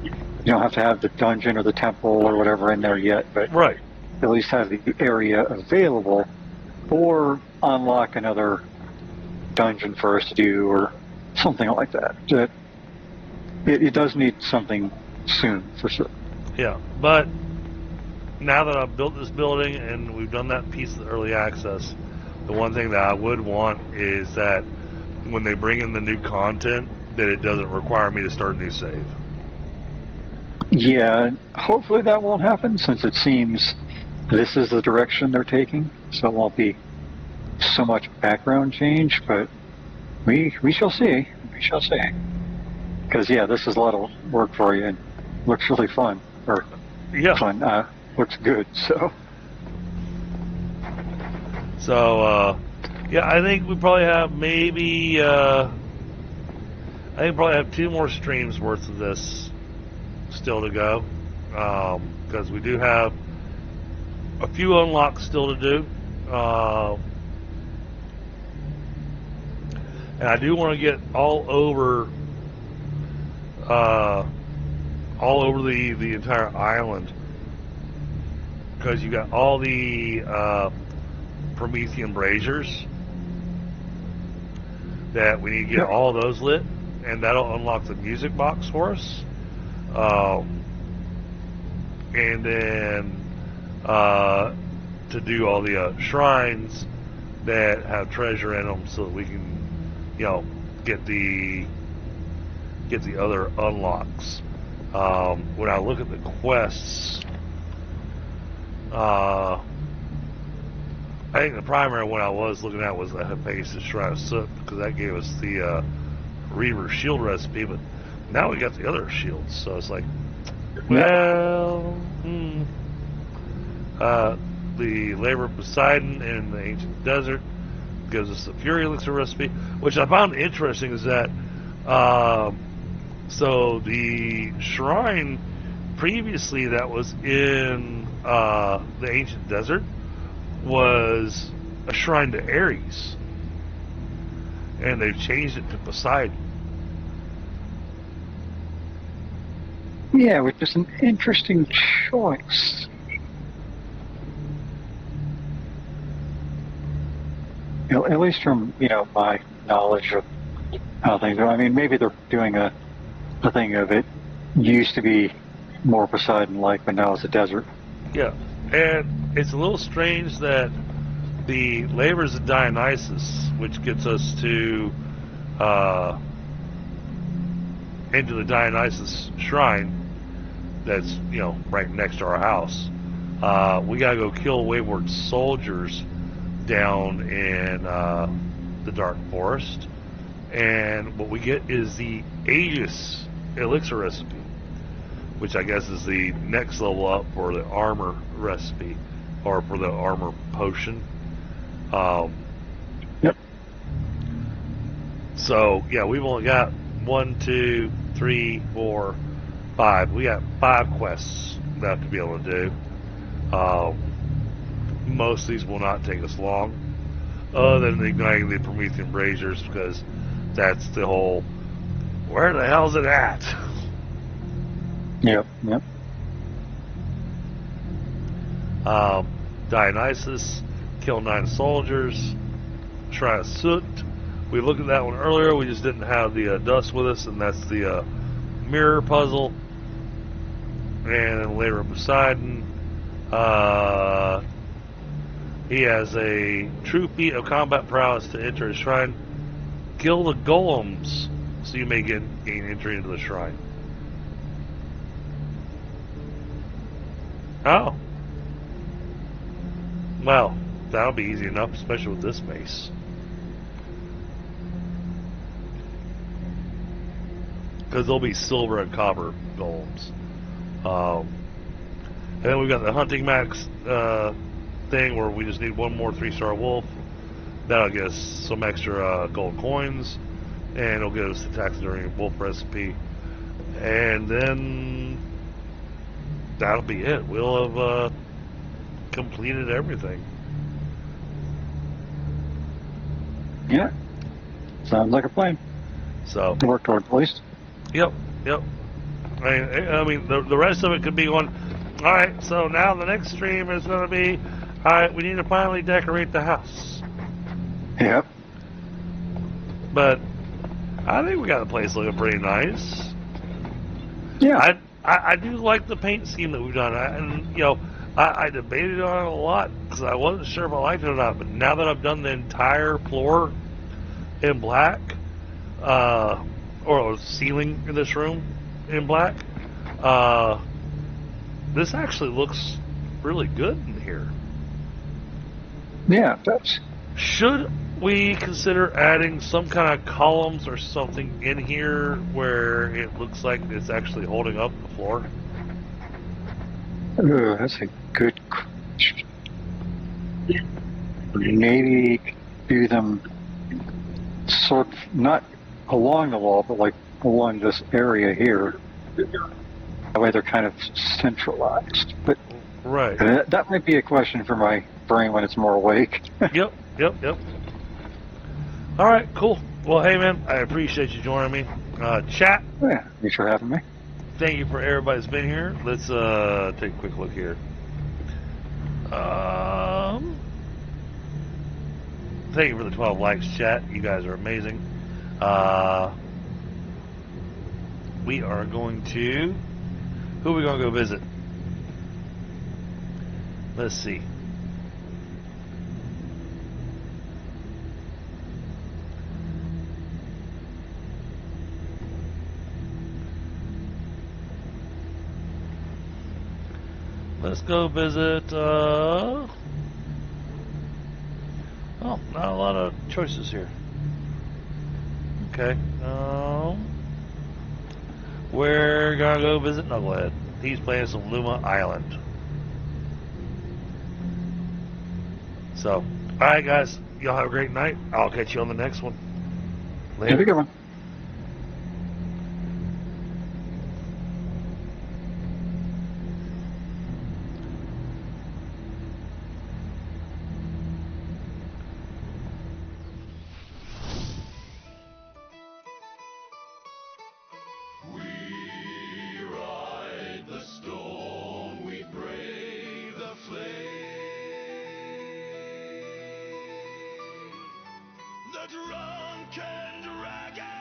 You don't have to have the dungeon or the temple or whatever in there yet, but right. At least have the area available, or unlock another dungeon for us to do or something like that. It does need something soon, for sure. Yeah, but now that I've built this building and we've done that piece of the early access, the one thing that I would want is that when they bring in the new content, that it doesn't require me to start a new save. Yeah, hopefully that won't happen, since it seems this is the direction they're taking, so it won't be so much background change, but we shall see. We shall see. Because, yeah, this is a lot of work for you, and looks really fun. Or fun. Looks good, so. So, yeah, I think we probably have maybe, I think probably have 2 more streams worth of this still to go. Because we do have a few unlocks still to do. And I do want to get all over the entire island, because you got all the Promethean braziers that we need to get all those lit, and that'll unlock the music box for us. And then to do all the shrines that have treasure in them, so that we can you know, get the other unlocks. When I look at the quests, I think the primary one I was looking at was the Hephaestus Shrine of Soot, because that gave us the Reaver shield recipe, but now we got the other shields, so it's like, well, the Labor of Poseidon in the Ancient Desert gives us the Fury Elixir recipe, which I found interesting is that, so the shrine previously that was in the Ancient Desert was a shrine to Ares, and they've changed it to Poseidon. Yeah, which is an interesting choice. You know, at least from, you know, my knowledge of how things go. I mean, maybe they're doing a thing of it used to be more Poseidon-like, but now it's a desert. Yeah, and it's a little strange that the labors of Dionysus, which gets us to into the Dionysus shrine, that's, you know, right next to our house. We gotta go kill wayward soldiers down in the Dark Forest, and what we get is the Aegis elixir recipe, which I guess is the next level up for the armor recipe, or for the armor potion. Yep. So yeah, we've only got 1, 2, 3, 4, 5. We got 5 quests left to be able to do. Most of these will not take us long, other than igniting the Promethean braziers, because that's the whole, where the hell's it at? Yep. Dionysus, kill 9 soldiers, Shrine of Soot. We looked at that one earlier, we just didn't have the dust with us, and that's the mirror puzzle. And then later Poseidon, he has a true feat of combat prowess to enter his shrine. Kill the golems, so you may gain entry into the shrine. Oh. Well, that'll be easy enough, especially with this mace. Because there'll be silver and copper golems. And then we've got the hunting max thing where we just need one more 3-star wolf. That'll get us some extra gold coins, and it'll get us the taxidermy wolf recipe. And then that'll be it. We'll have completed everything. Yeah. Sounds like a plan. So Work toward at least. Yep. I mean, the rest of it could be going, alright, so now the next stream is going to be, alright, we need to finally decorate the house. Yep. But I think we got the place looking pretty nice. Yeah. I do like the paint scheme that we've done. I debated on it a lot because I wasn't sure if I liked it or not, but now that I've done the entire floor in black, or ceiling in this room in black, this actually looks really good in here. Yeah, it does. Should we consider adding some kind of columns or something in here where it looks like it's actually holding up the floor? Ooh, that's a good question. Maybe do them sort of, not along the wall, but like along this area here. That way they're kind of centralized. But Right. that might be a question for my brain when it's more awake. Yep. All right, cool. Well, hey, man, I appreciate you joining me. Chat, Yeah, thanks for having me. thank you for everybody that's been here. Let's take a quick look here. Thank you for the 12 likes, chat. You guys are amazing. We are going to... Who are we going to go visit? Let's see. let's go visit, oh, not a lot of choices here. Okay, we're gonna go visit Knucklehead. He's playing some Luma Island. So, alright guys, y'all have a great night. I'll catch you on the next one. Later. Have a good one. We ride the storm, we brave the flame. The drunken dragon.